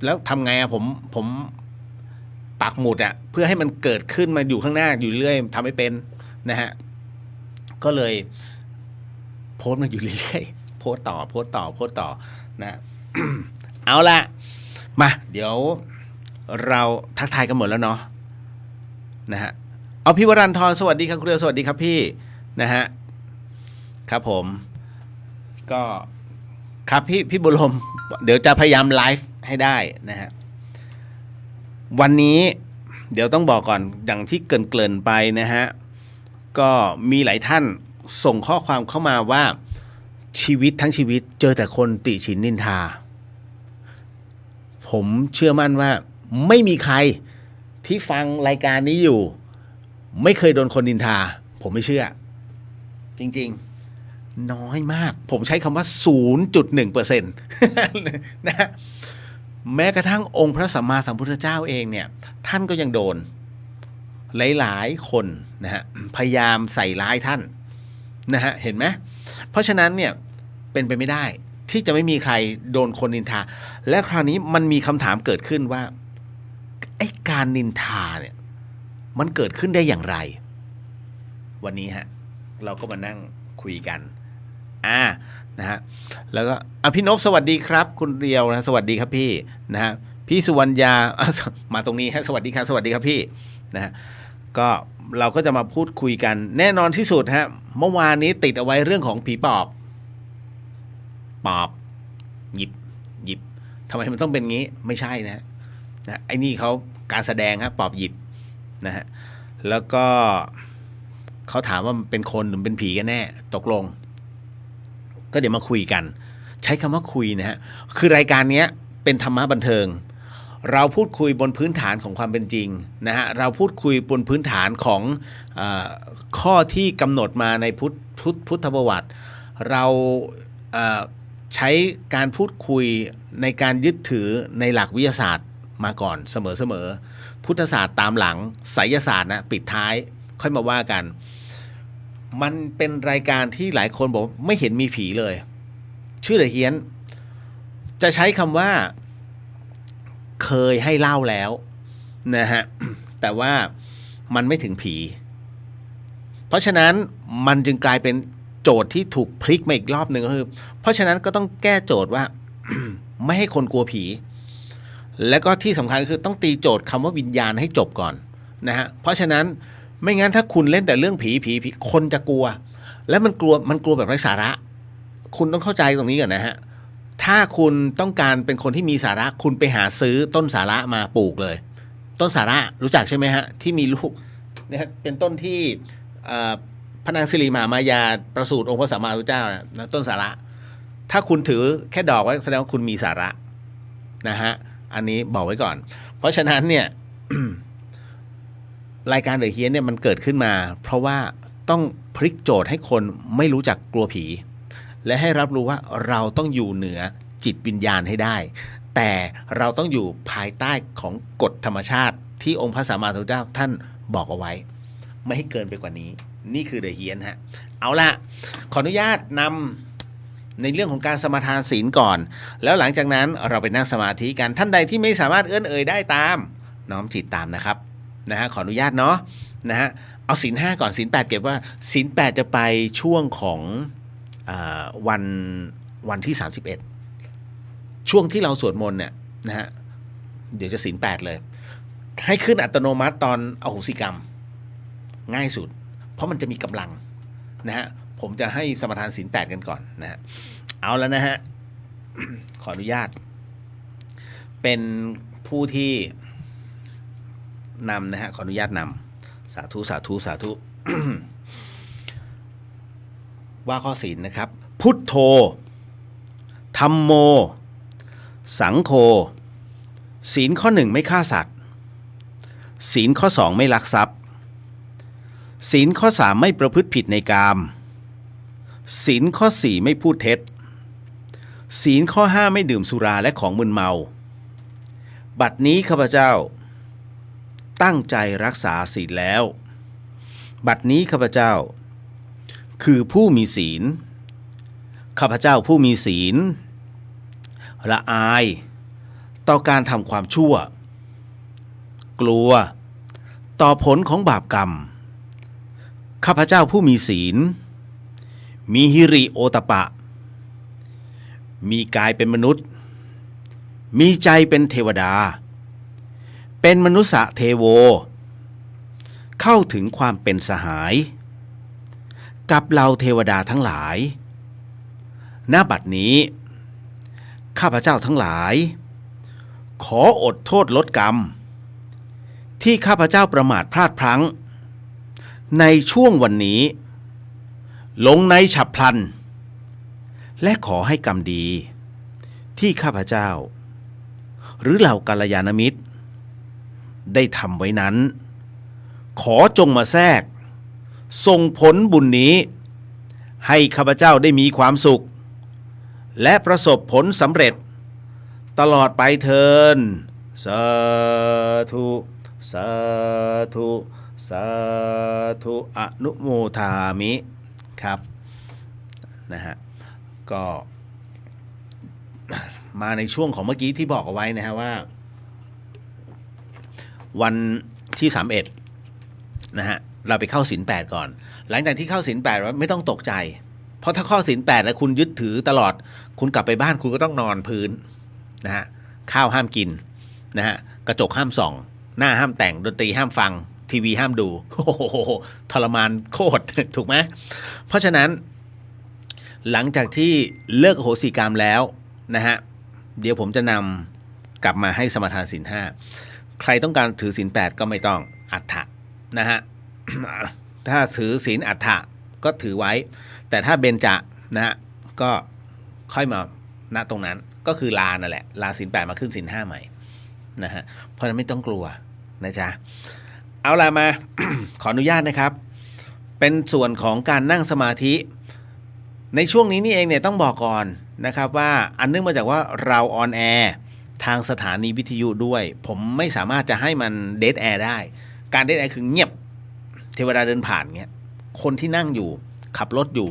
แล้วทำไงผมปักหมุดเพื่อให้มันเกิดขึ้นมาอยู่ข้างหน้าอยู่เรื่อยทำให้เป็นนะฮะก็เลยโพสต์มันอยู่เรื่อยโพสต์ต่อนะ เอาละมาเดี๋ยวเราทักทายกันหมดแล้วเนาะนะฮะเอาพี่วรันทรสวัสดีครับคุณเรียวสวัสดีครับพี่นะฮะครับผมก็ครับพี่บุญลมเดี๋ยวจะพยายามไลฟ์ให้ได้นะฮะวันนี้เดี๋ยวต้องบอกก่อนอย่างที่เกริ่นไปนะฮะก็มีหลายท่านส่งข้อความเข้ามาว่าชีวิตทั้งชีวิตเจอแต่คนติฉินนินทาผมเชื่อมั่นว่าไม่มีใครที่ฟังรายการนี้อยู่ไม่เคยโดนคนนินทาผมไม่เชื่อจริงๆน้อยมากผมใช้คำว่า 0.1% นะแม้กระทั่งองค์พระสัมมาสัมพุทธเจ้าเองเนี่ยท่านก็ยังโดนหลายๆคนนะฮะพยายามใส่ร้ายท่านนะฮะเห็นไหมเพราะฉะนั้นเนี่ยเป็นไปไม่ได้ที่จะไม่มีใครโดนคนนินทาและคราวนี้มันมีคำถามเกิดขึ้นว่าไอ้การนินทาเนี่ยมันเกิดขึ้นได้อย่างไรวันนี้ฮะเราก็มานั่งคุยกันนะฮะแล้วก็พี่นพสวัสดีครับคุณเรียวนะสวัสดีครับพี่นะฮะพี่สุวรรณยามาตรงนี้ฮะสวัสดีครับสวัสดีครับพี่นะฮะก็เราก็จะมาพูดคุยกันแน่นอนที่สุดฮะเมื่อวานนี้ติดเอาไว้เรื่องของผีปอบหยิบทำไมมันต้องเป็นงี้ไม่ใช่นะไอ้นี่เขาการแสดงครับปอบหยิบนะฮะแล้วก็เขาถามว่ามันเป็นคนหรือเป็นผีกันแน่ตกลงก็เดี๋ยวมาคุยกันใช้คำว่าคุยนะฮะคือรายการนี้เป็นธรรมะบันเทิงเราพูดคุยบนพื้นฐานของความเป็นจริงนะฮะเราพูดคุยบนพื้นฐานของข้อที่กำหนดมาในพุทธประวัติเราใช้การพูดคุยในการยึดถือในหลักวิทยาศาสตร์มาก่อนเสมอพุทธศาสตร์ตามหลังไสยศาสตร์นะปิดท้ายค่อยมาว่ากันมันเป็นรายการที่หลายคนบอกไม่เห็นมีผีเลยชื่อเฮี้ยนจะใช้คำว่าเคยให้เล่าแล้วนะฮะแต่ว่ามันไม่ถึงผีเพราะฉะนั้นมันจึงกลายเป็นโจทย์ที่ถูกพลิกมาอีกรอบหนึ่งก็คือเพราะฉะนั้นก็ต้องแก้โจทย์ว่า ไม่ให้คนกลัวผีแล้วก็ที่สำคัญคือต้องตีโจทย์คำว่าวิญญาณให้จบก่อนนะฮะเพราะฉะนั้น ไม่งั้นถ้าคุณเล่นแต่เรื่องผีคนจะกลัว และมันกลัวแบบไร้สาระ คุณต้องเข้าใจตรงนี้ก่อนนะฮะถ้าคุณต้องการเป็นคนที่มีสาระ คุณไปหาซื้อต้นสาระมาปลูกเลย ต้นสาระรู้จักใช่ไหมฮะที่มีลูกเนี่ยเป็นต้นที่พระนางสิริมหามายาประสูติองค์พระสัมมาสัมพุทธเจ้านะต้นสาระถ้าคุณถือแค่ดอกไว้แสดงว่าคุณมีสาระนะฮะอันนี้บอกไว้ก่อน เพราะฉะนั้นเนี่ย รายการเดอะเฮียนเนี่ยมันเกิดขึ้นมาเพราะว่าต้องพลิกโจทย์ให้คนไม่รู้จักกลัวผีและให้รับรู้ว่าเราต้องอยู่เหนือจิตวิญญาณให้ได้แต่เราต้องอยู่ภายใต้ของกฎธรรมชาติที่องค์พระสัมมาสัมพุทธเจ้าท่านบอกเอาไว้ไม่ให้เกินไปกว่านี้นี่คือเดอะเฮียนฮะเอาละขออนุญาตนำในเรื่องของการสมาทานศีลก่อนแล้วหลังจากนั้นเราไปนั่งสมาธิกันท่านใดที่ไม่สามารถเอื้อนเอ่ยได้ตามน้อมจิตตามนะครับนะฮะขออนุญาตเนาะนะฮะเอาศีล5ก่อนศีล8เก็บว่าศีล8จะไปช่วงของวันที่31ช่วงที่เราสวดมนต์เนี่ยนะฮะเดี๋ยวจะศีล8เลยให้ขึ้นอัตโนมัติตอนอโหสิกรรมง่ายสุดเพราะมันจะมีกำลังนะฮะผมจะให้สมาทานศีล8กันก่อนนะฮะเอาแล้วนะฮะ ขออนุญาตเป็นผู้ที่นำนะฮะขออนุญาตนำสาธุสาธุสาธุ ว่าข้อศีลนะครับพุทโธธัมโมสังโฆศีลข้อ1ไม่ฆ่าสัตว์ศีลข้อ2ไม่ลักทรัพย์ศีลข้อ3ไม่ประพฤติผิดในกามศีลข้อ4ไม่พูดเท็จศีลข้อ5ไม่ดื่มสุราและของมึนเมาบัดนี้ข้าพเจ้าตั้งใจรักษาศีลแล้วบัดนี้ข้าพเจ้าคือผู้มีศีลข้าพเจ้าผู้มีศีลละอายต่อการทำความชั่วกลัวต่อผลของบาปกรรมข้าพเจ้าผู้มีศีลมีหิริโอตปะมีกายเป็นมนุษย์มีใจเป็นเทวดาเป็นมนุษย์เทโวเข้าถึงความเป็นสหายกับเราเทวดาทั้งหลายณบัดนี้ข้าพเจ้าทั้งหลายขออดโทษลดกรรมที่ข้าพเจ้าประมาทพลาดพลั้งในช่วงวันนี้ลงในฉับพลันและขอให้กรรมดีที่ข้าพเจ้าหรือเหล่ากัลยาณมิตรได้ทำไว้นั้นขอจงมาแทรกส่งผลบุญนี้ให้ข้าพเจ้าได้มีความสุขและประสบผลสำเร็จตลอดไปเทินสาธุสาธุสาธุอนุโมทามิครับนะฮะก็มาในช่วงของเมื่อกี้ที่บอกเอาไว้นะฮะว่าวันที่31นะฮะเราไปเข้าศีล8ก่อนหลังจากที่เข้าศีล8ว่าไม่ต้องตกใจเพราะถ้าเข้าศีล8แล้วคุณยึดถือตลอดคุณกลับไปบ้านคุณก็ต้องนอนพื้นนะฮะข้าวห้ามกินนะฮะกระจกห้ามส่องหน้าห้ามแต่งดนตรีห้ามฟังทีวีห้ามดูโอ้โหทรมานโคตรถูกไหมเพราะฉะนั้นหลังจากที่เลิกอโหสิกรรมแล้วนะฮะเดี๋ยวผมจะนำกลับมาให้สมาทานศีล5ใครต้องการถือศีล8ก็ไม่ต้องอัฏฐะนะฮะ ถ้าถือศีลอัฏฐะก็ถือไว้แต่ถ้าเบญจนะฮะก็ค่อยมาณตรงนั้นก็คือลานั่นแหละลาศีล8มาขึ้นศีล5ใหม่นะฮะเพราะฉะนั้นไม่ต้องกลัวนะจ๊ะเอาล่ะมา ขออนุญาตนะครับเป็นส่วนของการนั่งสมาธิในช่วงนี้นี่เองเนี่ยต้องบอกก่อนนะครับว่าอันเนื่องมาจากว่าเราออนแอร์ทางสถานีวิทยุด้วยผมไม่สามารถจะให้มันเดดแอร์ได้การเดดแอร์คือเงียบเทวดาเดินผ่านเงี้ยคนที่นั่งอยู่ขับรถอยู่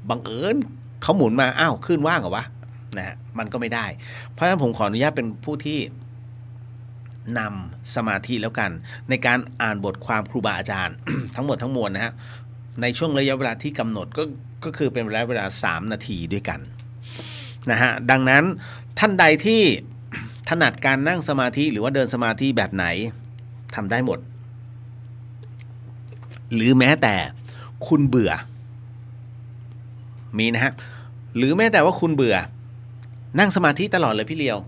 บังเอิญเขาหมุนมาอ้าวขึ้นว่างเหรอวะนะฮะมันก็ไม่ได้เพราะฉะนั้นผมขออนุญาตเป็นผู้ที่นำสมาธิแล้วกันในการอ่านบทความครูบาอาจารย์ ทั้งหมดทั้งมวลนะฮะในช่วงระยะเวลาที่กำหนดก็คือเป็นระยะเวลา3 นาทีด้วยกันนะฮะดังนั้นท่านใดที่ถนัดการนั่งสมาธิหรือว่าเดินสมาธิแบบไหนทำได้หมด หรือแม้แต่คุณเบื่อมีนะฮะหรือแม้แต่ว่าคุณเบื่อนั่งสมาธิตลอดเลยพี่เลียว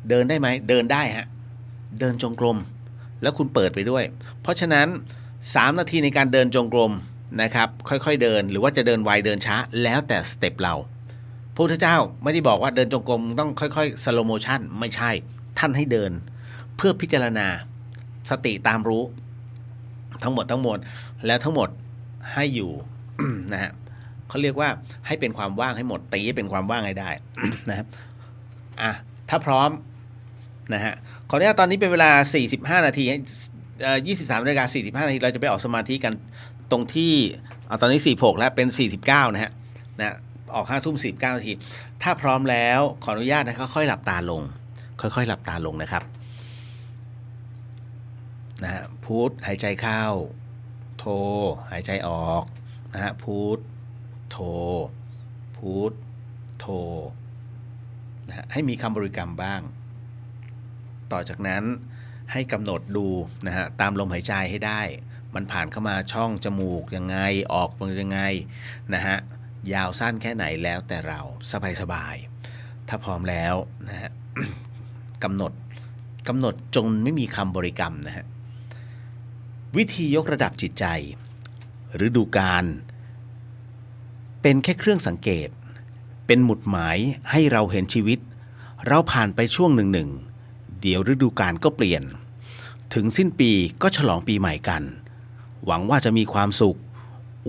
เดินได้ไหมเดินได้ฮะเดินจงกรมแล้วคุณเปิดไปด้วยเพราะฉะนั้น3 นาทีในการเดินจงกรมนะครับค่อยๆเดินหรือว่าจะเดินไวเดินช้าแล้วแต่สเต็ปเราพระพุทธเจ้าไม่ได้บอกว่าเดินจงกรมต้องค่อยๆสโลโมชันไม่ใช่ท่านให้เดินเพื่อพิจารณาสติตามรู้ทั้งหมดแล้วทั้งหมดให้อยู่ นะฮะเขาเรียกว่าให้เป็นความว่างให้หมดตีให้เป็นความว่างให้ได้ นะครับถ้าพร้อมนะฮะขออนุญาตตอนนี้เป็นเวลา45 นาที23:45 นาทีเราจะไปออกสมาธิกันตรงที่ตอนนี้46แล้วเป็น49นะฮะออก5:49 นาทีถ้าพร้อมแล้วขออนุญาตนะครับค่อยหลับตาลงค่อยๆหลับตาลงนะครับนะฮะพุทหายใจเข้าโทหายใจออกนะฮะพุทโทพุทโทนะฮะให้มีคำบริกรรมบ้างต่อจากนั้นให้กำหนดดูนะฮะตามลมหายใจให้ได้มันผ่านเข้ามาช่องจมูกยังไงออกมันยังไงนะฮะยาวสั้นแค่ไหนแล้วแต่เราสบายๆถ้าพร้อมแล้วนะฮะ กำหนดจนไม่มีคำบริกรรมนะฮะวิธียกระดับจิตใจฤดูกาลเป็นแค่เครื่องสังเกตเป็นหมุดหมายให้เราเห็นชีวิตเราผ่านไปช่วงหนึ่งเดี๋ยวฤดูกาลก็เปลี่ยนถึงสิ้นปีก็ฉลองปีใหม่กันหวังว่าจะมีความสุข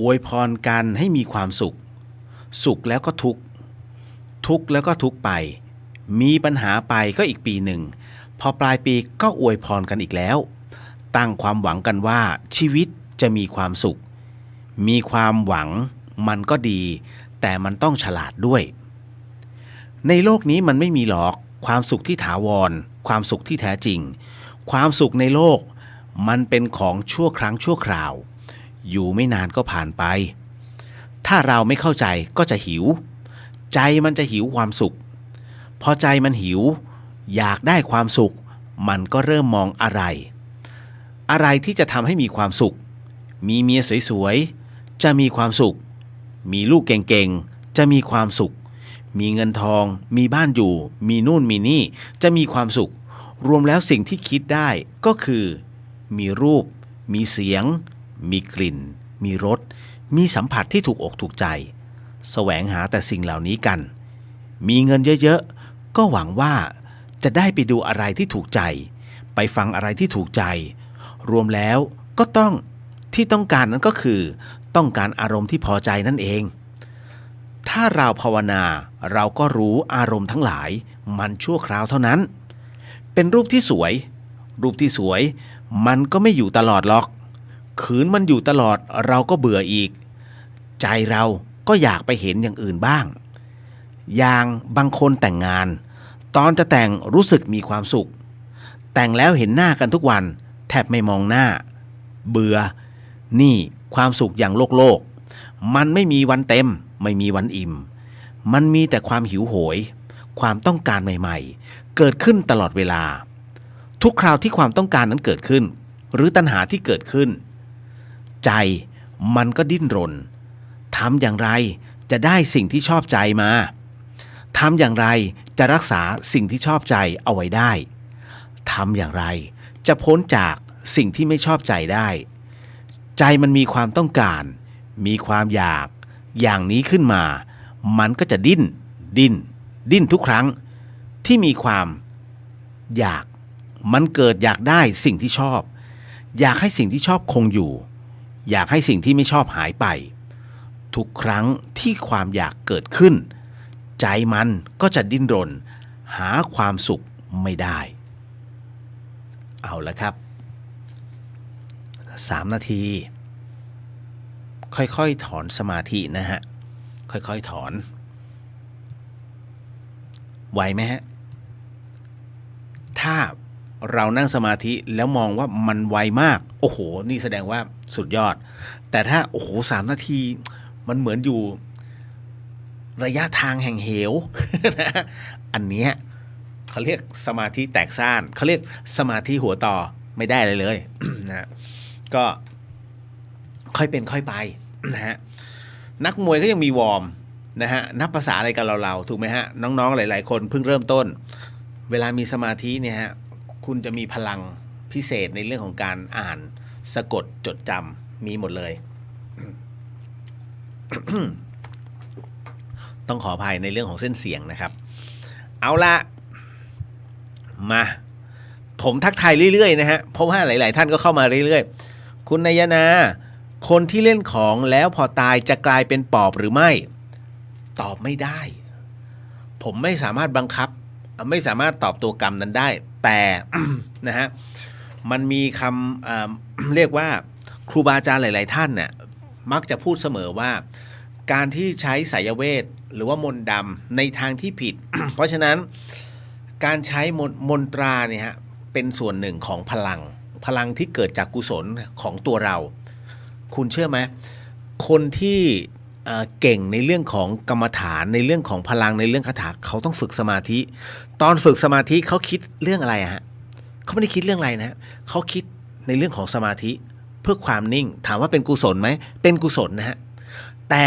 อวยพรกันให้มีความสุขสุขแล้วก็ทุกข์ทุกข์แล้วก็ทุกข์ไปมีปัญหาไปก็อีกปีหนึ่งพอปลายปีก็อวยพรกันอีกแล้วตั้งความหวังกันว่าชีวิตจะมีความสุขมีความหวังมันก็ดีแต่มันต้องฉลาดด้วยในโลกนี้มันไม่มีหรอกความสุขที่ถาวรความสุขที่แท้จริงความสุขในโลกมันเป็นของชั่วครั้งชั่วคราวอยู่ไม่นานก็ผ่านไปถ้าเราไม่เข้าใจก็จะหิวใจมันจะหิวความสุขพอใจมันหิวอยากได้ความสุขมันก็เริ่มมองอะไรที่จะทำให้มีความสุขมีเมียสวยๆจะมีความสุขมีลูกเก่งๆจะมีความสุขมีเงินทองมีบ้านอยู่มีนู่นมีนี่จะมีความสุขรวมแล้วสิ่งที่คิดได้ก็คือมีรูปมีเสียงมีกลิ่นมีรสมีสัมผัสที่ถูกอกถูกใจแสวงหาแต่สิ่งเหล่านี้กันมีเงินเยอะๆก็หวังว่าจะได้ไปดูอะไรที่ถูกใจไปฟังอะไรที่ถูกใจรวมแล้วก็ต้องการนั้นก็คือต้องการอารมณ์ที่พอใจนั่นเองถ้าเราภาวนาเราก็รู้อารมณ์ทั้งหลายมันชั่วคราวเท่านั้นเป็นรูปที่สวยมันก็ไม่อยู่ตลอดหรอกขืนมันอยู่ตลอดเราก็เบื่ออีกใจเราก็อยากไปเห็นอย่างอื่นบ้างอย่างบางคนแต่งงานตอนจะแต่งรู้สึกมีความสุขแต่งแล้วเห็นหน้ากันทุกวันแทบไม่มองหน้าเบื่อนี่ความสุขอย่างโลกมันไม่มีวันเต็มไม่มีวันอิ่มมันมีแต่ความหิวโหยความต้องการใหม่ๆเกิดขึ้นตลอดเวลาทุกคราวที่ความต้องการนั้นเกิดขึ้นหรือตัณหาที่เกิดขึ้นใจมันก็ดิ้นรนทำอย่างไรจะได้สิ่งที่ชอบใจมาทำอย่างไรจะรักษาสิ่งที่ชอบใจเอาไว้ได้ทำอย่างไรจะพ้นจากสิ่งที่ไม่ชอบใจได้ใจมันมีความต้องการมีความอยากอย่างนี้ขึ้นมามันก็จะดิ้นทุกครั้งที่มีความอยากมันเกิดอยากได้สิ่งที่ชอบอยากให้สิ่งที่ชอบคงอยู่อยากให้สิ่งที่ไม่ชอบหายไปทุกครั้งที่ความอยากเกิดขึ้นใจมันก็จะดิ้นรนหาความสุขไม่ได้เอาละครับ3 นาทีค่อยๆถอนสมาธินะฮะค่อยๆถอนไหวไหมฮะถ้าเรานั่งสมาธิแล้วมองว่ามันไวมากโอ้โหนี่แสดงว่าสุดยอดแต่ถ้าโอ้โห3 นาทีมันเหมือนอยู่ระยะทางแห่งเหว นะอันเนี้ยเขาเรียกสมาธิแตกซ่านเขาเรียกสมาธิหัวต่อไม่ได้เลย นะก็ ค่อยเป็นค่อยไปนะฮะนักมวยก็ยังมีวอร์มนะฮะนับภาษาอะไรกันเราถูกไหมฮะน้องๆหลายๆคนเพิ่งเริ่มต้นเวลามีสมาธิเนี่ยฮะคุณจะมีพลังพิเศษในเรื่องของการอ่านสะกดจดจำมีหมดเลย ต้องขออภัยในเรื่องของเส้นเสียงนะครับเอาละมาผมทักทายเรื่อยๆนะฮะเพราะว่าหลายๆท่านก็เข้ามาเรื่อยๆคุณนายนาคนที่เล่นของแล้วพอตายจะกลายเป็นปอบหรือไม่ตอบไม่ได้ผมไม่สามารถบังคับไม่สามารถตอบตัวกรรมนั้นได้แต่ นะฮะมันมีคำ เรียกว่าครูบาอาจารย์หลายๆท่านเนี่ยมักจะพูดเสมอว่าการที่ใช้ไสยเวทหรือว่ามนต์ดำในทางที่ผิด เพราะฉะนั้นการใช้มนตราเนี่ยฮะเป็นส่วนหนึ่งของพลังที่เกิดจากกุศลของตัวเราคุณเชื่อไหมคนที่เก่งในเรื่องของกรรมฐานในเรื่องของพลังในเรื่องคาถาเขาต้องฝึกสมาธิตอนฝึกสมาธิเขาคิดเรื่องอะไรฮะเขาไม่ได้คิดเรื่องอะไรนะเขาคิดในเรื่องของสมาธิเพื่อความนิ่งถามว่าเป็นกุศลไหมเป็นกุศลนะฮะแต่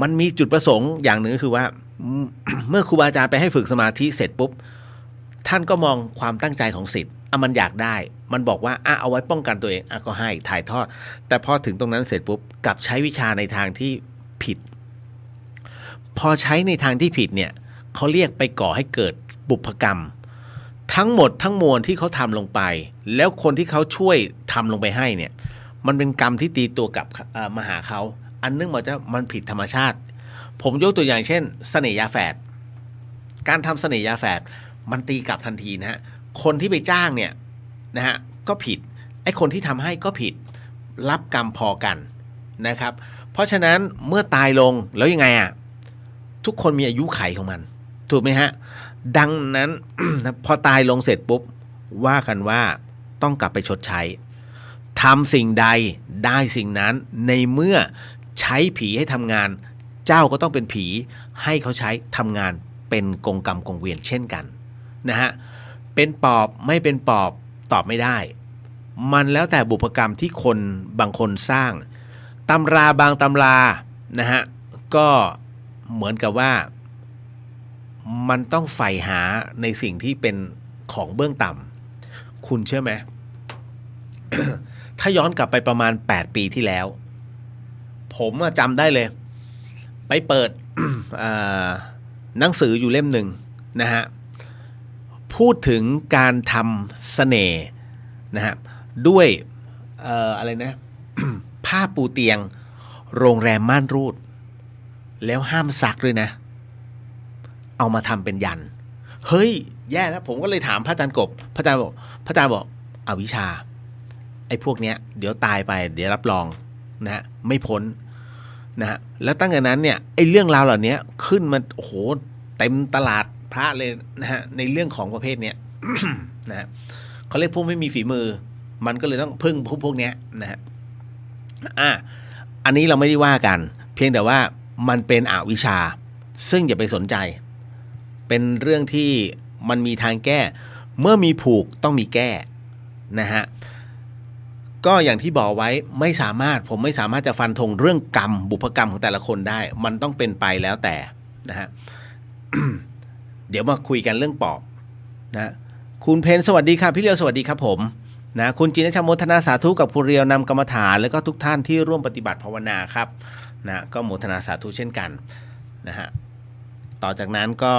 มันมีจุดประสงค์อย่างหนึ่งคือว่า เมื่อครูบาอาจารย์ไปให้ฝึกสมาธิเสร็จปุ๊บท่านก็มองความตั้งใจของศิษย์มันอยากได้มันบอกว่าเอาไว้ป้องกันตัวเองก็ให้ถ่ายทอดแต่พอถึงตรงนั้นเสร็จปุ๊บกลับใช้วิชาในทางที่ผิดพอใช้ในทางที่ผิดเนี่ยเขาเรียกไปก่อให้เกิดบุพกรรมทั้งหมดทั้งมวลที่เขาทำลงไปแล้วคนที่เขาช่วยทำลงไปให้เนี่ยมันเป็นกรรมที่ตีตัวกลับมาหาเขาอันนึงมันผิดธรรมชาติผมยกตัวอย่างเช่นเสน่หยาแฝดการทำเสน่หยาแฝดมันตีกลับทันทีนะฮะคนที่ไปจ้างเนี่ยนะฮะก็ผิดไอ้คนที่ทำให้ก็ผิดรับกรรมพอกันนะครับเพราะฉะนั้นเมื่อตายลงแล้วยังไงทุกคนมีอายุไขของมันถูกไหมฮะดังนั้น พอตายลงเสร็จปุ๊บว่ากันว่าต้องกลับไปชดใช้ทำสิ่งใดได้สิ่งนั้นในเมื่อใช้ผีให้ทำงานเจ้าก็ต้องเป็นผีให้เขาใช้ทำงานเป็นกงกรรมกงเวียนเช่นกันนะฮะเป็นปอบไม่เป็นปอบตอบไม่ได้มันแล้วแต่บุพกรรมที่คนบางคนสร้างตำราบางตำรานะฮะก็เหมือนกับว่ามันต้องใฝ่หาในสิ่งที่เป็นของเบื้องต่ำคุณเชื่อไหม ถ้าย้อนกลับไปประมาณ8 ปีที่แล้วผมจำได้เลยไปเปิด หนังสืออยู่เล่มหนึ่งนะฮะพูดถึงการทำเสน่ห์นะฮะด้วยอะไรนะ ผ้าปูเตียงโรงแรมม่านรูดแล้วห้ามซักด้วยนะเอามาทำเป็นยันเฮ้ยแย่แล้วผมก็เลยถามพระอาจารย์กบพระอาจารย์บอกอวิชชาไอ้พวกเนี้ยเดี๋ยวตายไปเดี๋ยวรับรองนะฮะไม่พ้นนะฮะแล้วตั้งแต่นั้นเนี่ยไอ้เรื่องราวเหล่านี้ขึ้นมาโอ้โหเต็มตลาดพระเลยนะฮะในเรื่องของประเภทเนี้ย นะฮะเขาเรียกพวกไม่มีฝีมือมันก็เลยต้องพึ่งพวกเนี้ยนะฮะอันนี้เราไม่ได้ว่ากันเพียงแต่ว่ามันเป็นอวิชชาซึ่งอย่าไปสนใจเป็นเรื่องที่มันมีทางแก้เมื่อมีผูกต้องมีแก้นะฮะก็อย่างที่บอกไว้ผมไม่สามารถจะฟันธงเรื่องกรรมบุพกรรมของแต่ละคนได้มันต้องเป็นไปแล้วแต่นะฮะ เดี๋ยวมาคุยกันเรื่องปอบนะคุณเพนสวัสดีครับพี่เรียวสวัสดีครับผมนะคุณจินชโมทนาสาธุกับคุณเรียวนำกรรมฐานแล้วก็ทุกท่านที่ร่วมปฏิบัติภาวนาครับนะก็โมทนาสาธุเช่นกันนะฮะต่อจากนั้นก็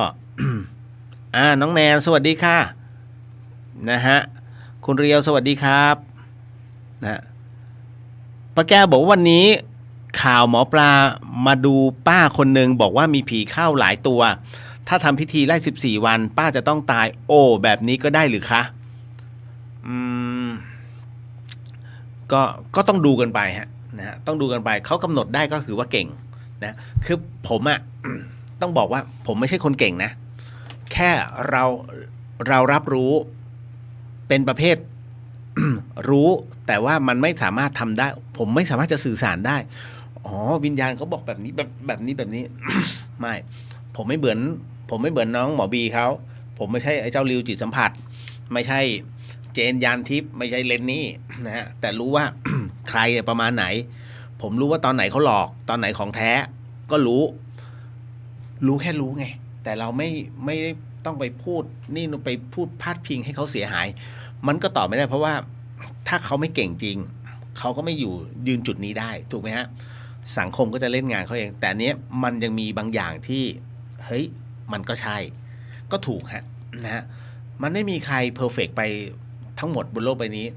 น้องแนนสวัสดีค่ะนะฮะคุณเรียวสวัสดีครับนะป้าแก้วบอกว่าวันนี้ข่าวหมอปลามาดูป้าคนหนึ่งบอกว่ามีผีเข้าหลายตัวถ้าทำพิธีไล่14 วันป้าจะต้องตายโอ้แบบนี้ก็ได้หรือคะก็ต้องดูกันไปฮะนะฮะต้องดูกันไปเขากำหนดได้ก็คือว่าเก่งนะคือผมต้องบอกว่าผมไม่ใช่คนเก่งนะแค่เรารับรู้เป็นประเภท รู้แต่ว่ามันไม่สามารถทำได้ผมไม่สามารถจะสื่อสารได้วิญญาณเขาบอกแบบนี้แบบนี้ ไม่ผมไม่เหมือนน้องหมอบีเขาผมไม่ใช่ไอ้เจ้าริวจิตสัมผัสไม่ใช่เจนยานทิพย์ไม่ใช่เลนนี่นะฮะแต่รู้ว่า ใครประมาณไหน ผมรู้ว่าตอนไหนเขาหลอกตอนไหนของแท้ก็รู้แค่รู้ไงแต่เราไม่ได้ต้องไปพูดนี่ไปพูดพาดพิงให้เขาเสียหายมันก็ตอบไม่ได้เพราะว่าถ้าเขาไม่เก่งจริงเขาก็ไม่อยู่ยืนจุดนี้ได้ถูกไหมฮะสังคมก็จะเล่นงานเขาเองแต่เนี้ยมันยังมีบางอย่างที่เฮ้ยมันก็ใช่ก็ถูกฮะนะฮะมันไม่มีใครเพอร์เฟกต์ไปทั้งหมดบนโลกใบนี้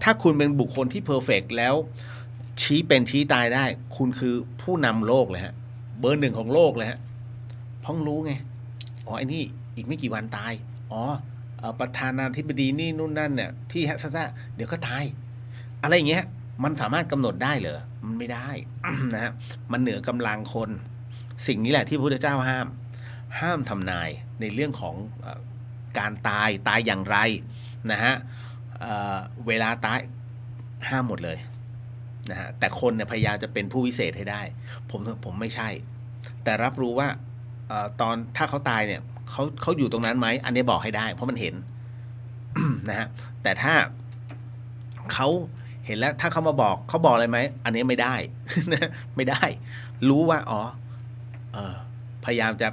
ถ้าคุณเป็นบุคคลที่เพอร์เฟกต์แล้วชี้เป็นชี้ตายได้คุณคือผู้นำโลกเลยฮะเบอร์ 1ของโลกเลยฮะเพิ่งรู้ไงอ๋อไอ้นี่อีกไม่กี่วันตายอ๋อประธานาธิบดีนี่นู่นนั่นเนี่ยที่ฮะซ่าเดี๋ยวก็ตายอะไรอย่างเงี้ยมันสามารถกำหนดได้เหรอมันไม่ได้ นะฮะมันเหนือกำลังคนสิ่งนี้แหละที่พระพุทธเจ้าห้ามทำนายในเรื่องของการตายอย่างไรนะฮะเวลาตายห้ามหมดเลยนะฮะแต่คนเนี่ยพยายามจะเป็นผู้วิเศษให้ได้ผมไม่ใช่แต่รับรู้ว่าตอนถ้าเขาตายเนี่ยเขาอยู่ตรงนั้นไหมอันนี้บอกให้ได้เพราะมันเห็น นะฮะแต่ถ้าเขาเห็นแล้วถ้าเขามาบอกเขาบอกอะไรไหมอันนี้ไม่ได้ นะไม่ได้รู้ว่าอ๋อพยายามจะ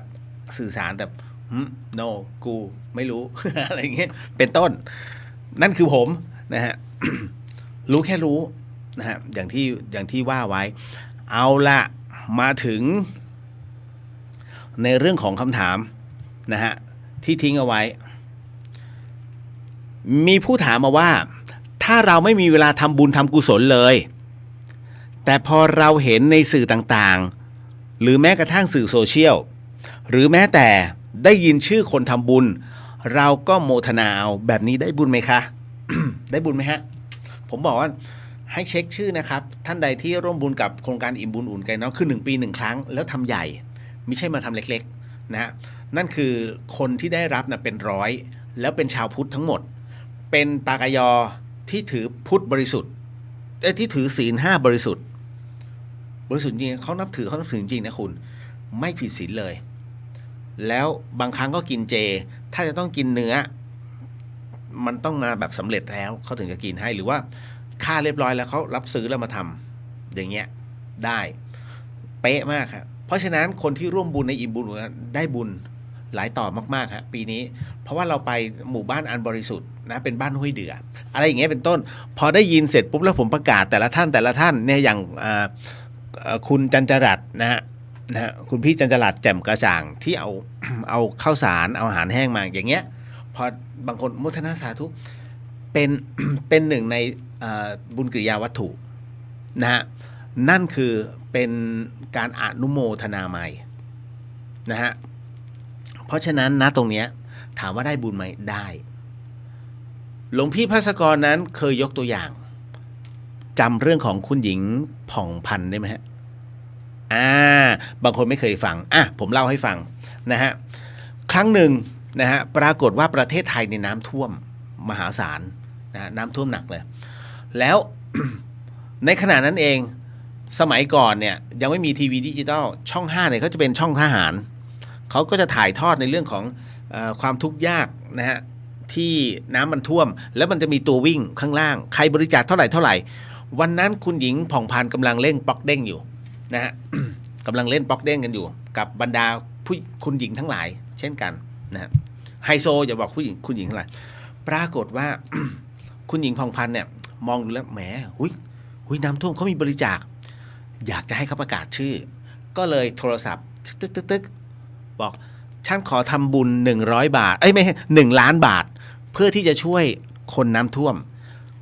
สื่อสารแบบno กูไม่รู้ อะไรอย่างเงี้ยเป็นต้นนั่นคือผมนะฮะ รู้แค่รู้นะฮะอย่างที่ว่าไว้เอาละมาถึงในเรื่องของคำถามนะฮะที่ทิ้งเอาไว้มีผู้ถามมาว่าถ้าเราไม่มีเวลาทำบุญทำกุศลเลยแต่พอเราเห็นในสื่อต่างๆหรือแม้กระทั่งสื่อโซเชียลหรือแม้แต่ได้ยินชื่อคนทำบุญเราก็โมทนาเอาแบบนี้ได้บุญไหมคะ ได้บุญไหมฮะผมบอกว่าให้เช็คชื่อนะครับท่านใดที่ร่วมบุญกับโครงการอิ่มบุญอุ่นใจเนาะคือ1 ปี 1 ครั้งแล้วทำใหญ่ไม่ใช่มาทำเล็กๆนะนั่นคือคนที่ได้รับนะเป็นร้อยแล้วเป็นชาวพุทธทั้งหมดเป็นปากยอที่ถือพุทธบริสุทธิ์ที่ถือศีล5บริสุทธิ์จริงเขานับถือจริงนะคุณไม่ผิดศีลเลยแล้วบางครั้งก็กินเจถ้าจะต้องกินเนื้อมันต้องมาแบบสำเร็จแล้วเขาถึงจะกินให้หรือว่าค่าเรียบร้อยแล้วเขารับซื้อแล้วมาทำอย่างเงี้ยได้เป๊ะมากครับเพราะฉะนั้นคนที่ร่วมบุญในอิ่มบุญได้บุญหลายต่อมากๆครับปีนี้เพราะว่าเราไปหมู่บ้านอันบริสุทธิ์นะเป็นบ้านห้วยเดืออะไรอย่างเงี้ยเป็นต้นพอได้ยินเสร็จปุ๊บแล้วผมประกาศแต่ละท่านเนี่ยอย่างคุณจันจรัตน์นะฮะคุณพี่จันจรัตน์แจ่มกระจ่างที่เอา เอาข้าวสารเอาอาหารแห้งมาอย่างเงี้ยพอบางคนมุทนาสาธุเป็น เป็นหนึ่งในบุญกิริยาวัตถุนะฮะนั่นคือเป็นการอนุโมทนาใหม่นะฮะเพราะฉะนั้นนะตรงเนี้ยถามว่าได้บุญไหมได้หลวงพี่ภัสกรนั้นเคยยกตัวอย่างจำเรื่องของคุณหญิงผ่องพันธุ์ได้ไหมฮะบางคนไม่เคยฟังผมเล่าให้ฟังนะฮะครั้งหนึ่งนะฮะปรากฏว่าประเทศไทยในน้ำท่วมมหาศาลนะน้ำท่วมหนักเลยแล้ว ในขณะนั้นเองสมัยก่อนเนี่ยยังไม่มีทีวีดิจิตอลช่อง5เนี่ยเขาจะเป็นช่องทหารเขาก็จะถ่ายทอดในเรื่องของความทุกข์ยากนะฮะที่น้ำมันท่วมแล้วมันจะมีตัววิ่งข้างล่างใครบริจาคเท่าไหร่วันนั้นคุณหญิงผ่องพันธุ์กำลังเล่นป๊อกเด้งอยู่นะฮะ กำลังเล่นป๊อกเด้งกันอยู่กับบรรดาคุณหญิงทั้งหลายเช่นกันนะฮะไฮโซอย่าบอกคุณหญิงทั้งหลายปรากฏว่า คุณหญิงผ่องพันธุ์เนี่ยมองดูแล้วแหมหุยน้ำท่วมเขามีบริจาคอยากจะให้เขาประกาศชื่อก็เลยโทรศัพท์ตึกบอกฉันขอทำบุญ100 บาทไม่ใช่1 ล้านบาทเพื่อที่จะช่วยคนน้ำท่วม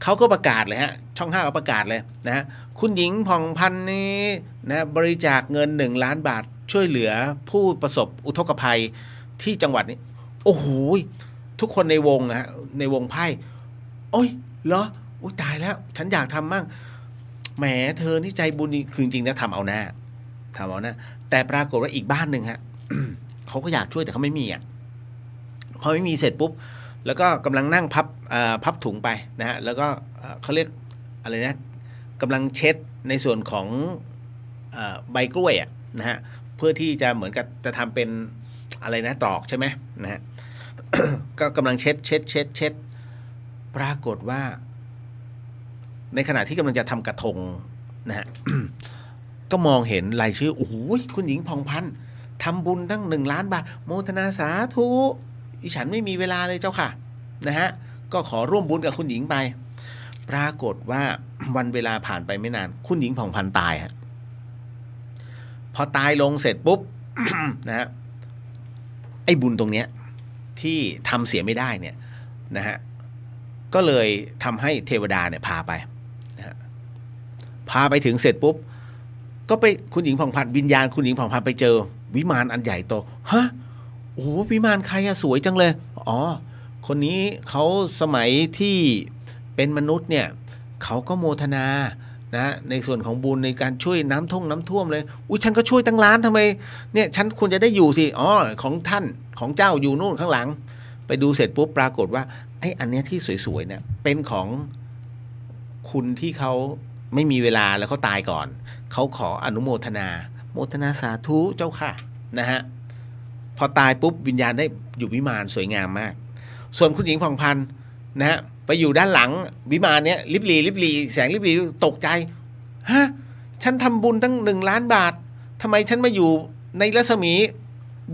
เขาก็ประกาศเลยฮะช่อง5ก็ประกาศเลยนะฮะคุณหญิงผ่องพันธุ์นี้นะบริจาคเงิน1 ล้านบาทช่วยเหลือผู้ประสบอุทกภัยที่จังหวัดนี้โอ้โหทุกคนในวงฮะในวงไพ่โอ้ยเหรออุ้ยตายแล้วฉันอยากทำมั่งแหมเธอนี่ใจบุญคือจริงๆนะทำเอาหน้าแต่ปรากฏว่าอีกบ้านหนึ่งฮะ เขาก็อยากช่วยแต่เขาไม่มีพอไม่มีเสร็จปุ๊บแล้วก็กำลังนั่งพับถุงไปนะฮะแล้วก็เขาเรียกอะไรนะกำลังเช็ดในส่วนของใบกล้วยนะฮะเพื่อที่จะเหมือนกับจะทำเป็นอะไรนะตรอกใช่ไหมนะฮะ ก็กำลังเช็ดปรากฏว่าในขณะที่กำลังจะทำกระทงนะฮะ ก็มองเห็นรายชื่อโอ้โหคุณหญิงผ่องพันธ์ทำบุญตั้ง1 ล้านบาทโมทนาสาธุอีฉันไม่มีเวลาเลยเจ้าค่ะนะฮะก็ขอร่วมบุญกับคุณหญิงไปปรากฏว่า วันเวลาผ่านไปไม่นานคุณหญิงผ่องพันธ์ตายฮะพอตายลงเสร็จปุ๊บ นะฮะไอ้บุญตรงเนี้ยที่ทำเสียไม่ได้เนี่ยนะฮะก็เลยทำให้เทวดาเนี่ยพาไปนะฮะพาไปถึงเสร็จปุ๊บก็ไปคุณหญิงผ่องพันธ์วิญญาณคุณหญิงผ่องพันธ์ไปเจอวิมานอันใหญ่โตฮะโอ้วิมานใครอะสวยจังเลยอ๋อคนนี้เขาสมัยที่เป็นมนุษย์เนี่ยเขาก็โมทนานะในส่วนของบุญในการช่วยน้ำท่วมเลยอุ้ยฉันก็ช่วยตั้งล้านทำไมเนี่ยฉันควรจะได้อยู่สิอ๋อของท่านของเจ้าอยู่นู่นข้างหลังไปดูเสร็จปุ๊บปรากฏว่าไอ้อันเนี้ยที่สวยๆเนี่ยเป็นของคุณที่เขาไม่มีเวลาแล้วเขาตายก่อนเขาขออนุโมทนาสาธุเจ้าค่ะนะฮะพอตายปุ๊บวิญญาณได้อยู่วิมานสวยงามมากส่วนคุณหญิงผ่องพันธ์นะฮะไปอยู่ด้านหลังวิมานเนี้ยลิบลีแสงลิบลีตกใจฮะฉันทำบุญตั้ง1 ล้านบาททำไมฉันมาอยู่ในรัศมี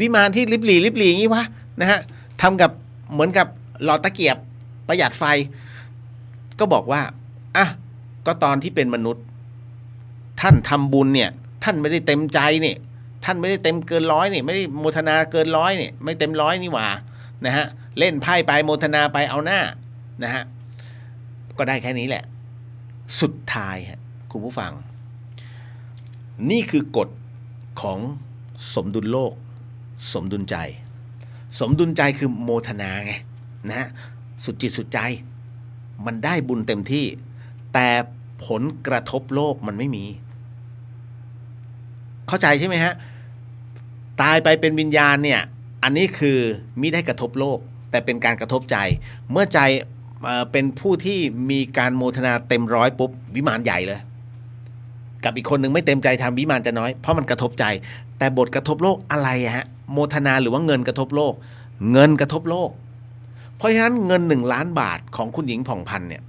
วิมานที่ลิบลีอย่างนี้วะนะฮะทำกับเหมือนกับหลอดตะเกียบประหยัดไฟก็บอกว่าอ่ะก็ตอนที่เป็นมนุษย์ท่านทำบุญเนี่ยท่านไม่ได้เต็มใจเนี่ยท่านไม่ได้เต็มเกิน100เนี่ยไม่ได้โมทนาเกิน100เนี่ยไม่เต็ม100นี่หว่านะฮะเล่นไพ่ไปโมทนาไปเอาหน้านะฮะก็ได้แค่นี้แหละสุดท้ายฮะคุณผู้ฟังนี่คือกฎของสมดุลโลกสมดุลใจคือโมทนาไงนะฮะสุดจิตสุดใจมันได้บุญเต็มที่แต่ผลกระทบโลกมันไม่มีเข้าใจใช่ไหมฮะตายไปเป็นวิญญาณเนี่ยอันนี้คือมิได้กระทบโลกแต่เป็นการกระทบใจเมื่อใจเป็นผู้ที่มีการโมทนาเต็ม100ปุ๊บวิมานใหญ่เลยกับอีกคนหนึ่งไม่เต็มใจทำวิมานจะน้อยเพราะมันกระทบใจแต่บทกระทบโลกอะไรฮะโมทนาหรือว่าเงินกระทบโลกเงินกระทบโลกเพราะฉะนั้นเงิน1 ล้านบาทของคุณหญิงผ่องพันธ์เนี่ย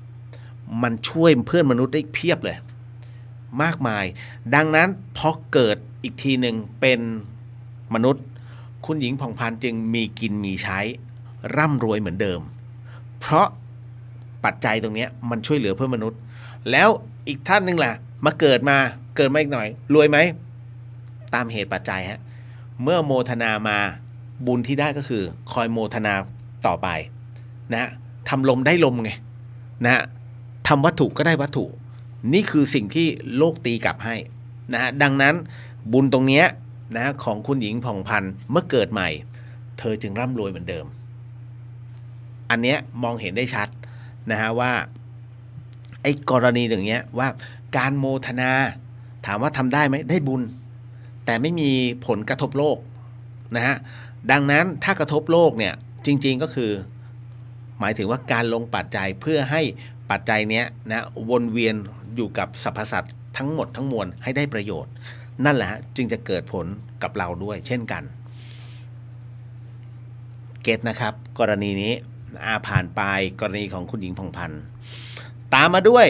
มันช่วยเพื่อนมนุษย์ได้เพียบเลยมากมายดังนั้นพอเกิดอีกทีหนึ่งเป็นมนุษย์คุณหญิงผ่องพันธ์จึงมีกินมีใช้ร่ำรวยเหมือนเดิมเพราะปัจจัยตรงนี้มันช่วยเหลือเพื่อนมนุษย์แล้วอีกท่านหนึ่งล่ะมาเกิดมาอีกหน่อยรวยไหมตามเหตุปัจจัยฮะเมื่อโมทนามาบุญที่ได้ก็คือคอยโมทนาต่อไปนะทำลมได้ลมไงนะทำวัตถุก็ได้วัตถุนี่คือสิ่งที่โลกตีกลับให้นะดังนั้นบุญตรงนี้นะของคุณหญิงผ่องพันธ์เมื่อเกิดใหม่เธอจึงร่ำรวยเหมือนเดิมอันเนี้ยมองเห็นได้ชัดนะฮะว่าไอ้กรณีอย่างเงี้ยว่าการโมทนาถามว่าทำได้ไหมได้บุญแต่ไม่มีผลกระทบโลกนะฮะดังนั้นถ้ากระทบโลกเนี่ยจริงๆก็คือหมายถึงว่าการลงปัจจัยเพื่อให้ปัจจัยเนี้ยนะวนเวียนอยู่กับสรรพสัตว์ทั้งหมดทั้งมวลให้ได้ประโยชน์นั่นแหละฮะจึงจะเกิดผลกับเราด้วยเช่นกันเก็ตนะครับกรณีนี้ผ่านไปกรณีของคุณหญิงผ่องพันธ์ตามมาด้วย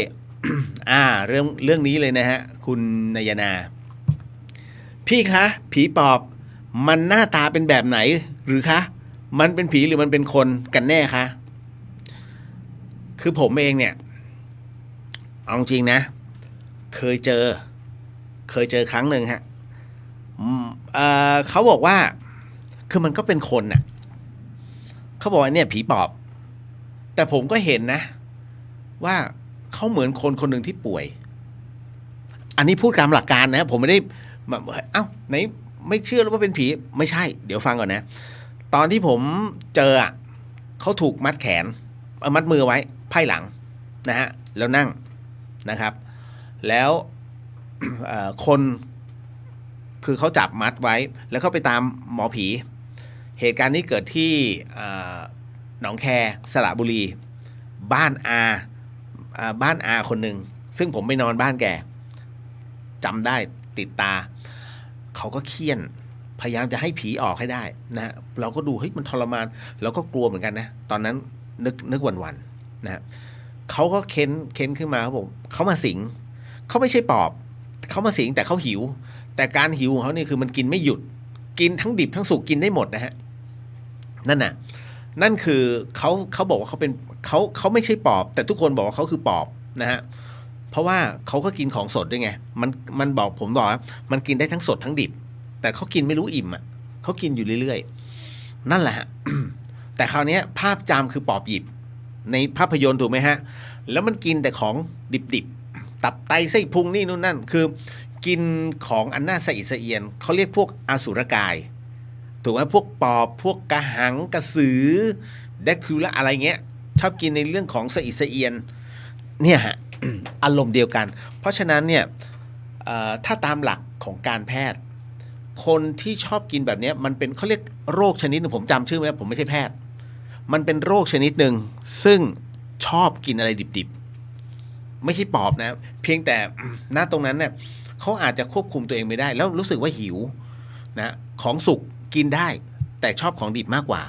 เรื่องนี้เลยนะฮะคุณนายนาพี่คะผีปอบมันหน้าตาเป็นแบบไหนหรือคะมันเป็นผีหรือมันเป็นคนกันแน่คะคือผมเองเนี่ยเอาจริงนะเคยเจอครั้งหนึ่งฮะเขาบอกว่าคือมันก็เป็นคนน่ะเขาบอกว่าเนี่ยผีปอบแต่ผมก็เห็นนะว่าเขาเหมือนคนคนหนึ่งที่ป่วยอันนี้พูดตามหลักการนะผมไม่ได้เอ้าไหนไม่เชื่อหรือว่าเป็นผีไม่ใช่เดี๋ยวฟังก่อนนะตอนที่ผมเจอเขาถูกมัดแขนมัดมือไว้ไพ่หลังนะฮะแล้วนั่งนะครับแล้วคนคือเขาจับมัดไว้แล้วเขาไปตามหมอผีเหตุการณ์นี้เกิดที่หนองแคสระบุรีบ้านอาคนหนึ่งซึ่งผมไปนอนบ้านแกจำได้ติดตาเขาก็เคี่ยนพยายามจะให้ผีออกให้ได้นะเราก็ดูเฮ้ยมันทรมานเราก็กลัวเหมือนกันนะตอนนั้นนึกวันนะเขาก็เค้นขึ้นมาครับผมเขามาสิงเขาไม่ใช่ปอบ เขามาสิงแต่เขาหิว แต่การหิวของเขาเนี่ยคือมันกินไม่หยุด กินทั้งดิบทั้งสุกกินได้หมดนะฮะนั่นน่ะนั่นคือเขาบอกว่าเขาเป็นเขาไม่ใช่ปอบแต่ทุกคนบอกว่าเขาคือปอบนะฮะเพราะว่าเขาก็กินของสดด้วยไงมันบอกผมบอกว่ามันกินได้ทั้งสดทั้งดิบแต่เขากินไม่รู้อิ่มอ่ะเขากินอยู่เรื่อยๆนั่นแหละฮะ แต่คราวนี้ภาพจำคือปอบหยิบในภาพยนตร์ถูกไหมฮะแล้วมันกินแต่ของดิบๆตับไตไส้พุงนี่นู่นนั่นคือกินของอันน่าสะอิดสะเอียนเขาเรียกพวกอสุรกายถูกไหมพวกปอบพวกกระหังกระสือแดกคิวละอะไรเงี้ยชอบกินในเรื่องของสะอิดสะเอียนเนี่ยฮะ อารมณ์เดียวกันเพราะฉะนั้นเนี่ยถ้าตามหลักของการแพทย์คนที่ชอบกินแบบนี้มันเป็นเขาเรียกโรคชนิดหนึ่งผมจำชื่อไม่ได้ผมไม่ใช่แพทย์มันเป็นโรคชนิดหนึ่งซึ่งชอบกินอะไรดิบๆไม่ใช่ปอบนะเพียงแต่ณตรงนั้นเนี่ยเขาอาจจะควบคุมตัวเองไม่ได้แล้วรู้สึกว่าหิวนะของสุกกินได้แต่ชอบของดิบมากกว่า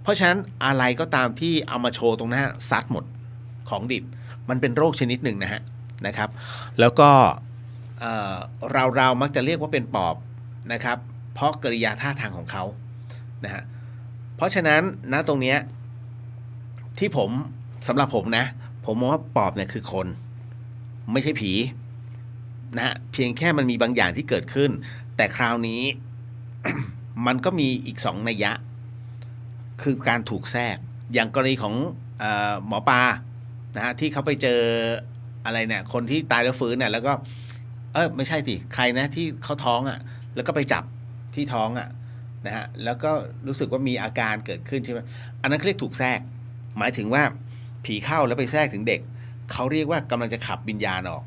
เพราะฉะนั้นอะไรก็ตามที่เอามาโชว์ตรงหน้าซัดหมดของดิบมันเป็นโรคชนิดหนึ่งนะครับแล้วก็เรามักจะเรียกว่าเป็นปอบนะครับเพราะกริยาท่าทางของเขานะฮะเพราะฉะนั้นณตรงเนี้ยที่ผมสำหรับผมนะผมมองว่าปอบเนี่ยคือคนไม่ใช่ผีนะฮะเพียงแค่มันมีบางอย่างที่เกิดขึ้นแต่คราวนี้ มันก็มีอีก2 นัยยะคือการถูกแทรกอย่างกรณีของหมอปลานะฮะที่เขาไปเจออะไรเนี่ยคนที่ตายแล้วฟื้นเนี่ยแล้วก็ไม่ใช่สิใครนะที่เขาท้องอ่ะแล้วก็ไปจับที่ท้องอ่ะนะฮะแล้วก็รู้สึกว่ามีอาการเกิดขึ้นใช่ไหมอันนั้นเรียกถูกแทรกหมายถึงว่าผีเข้าแล้วไปแทรกถึงเด็กเขาเรียกว่ากำลังจะขับวิญญาณออก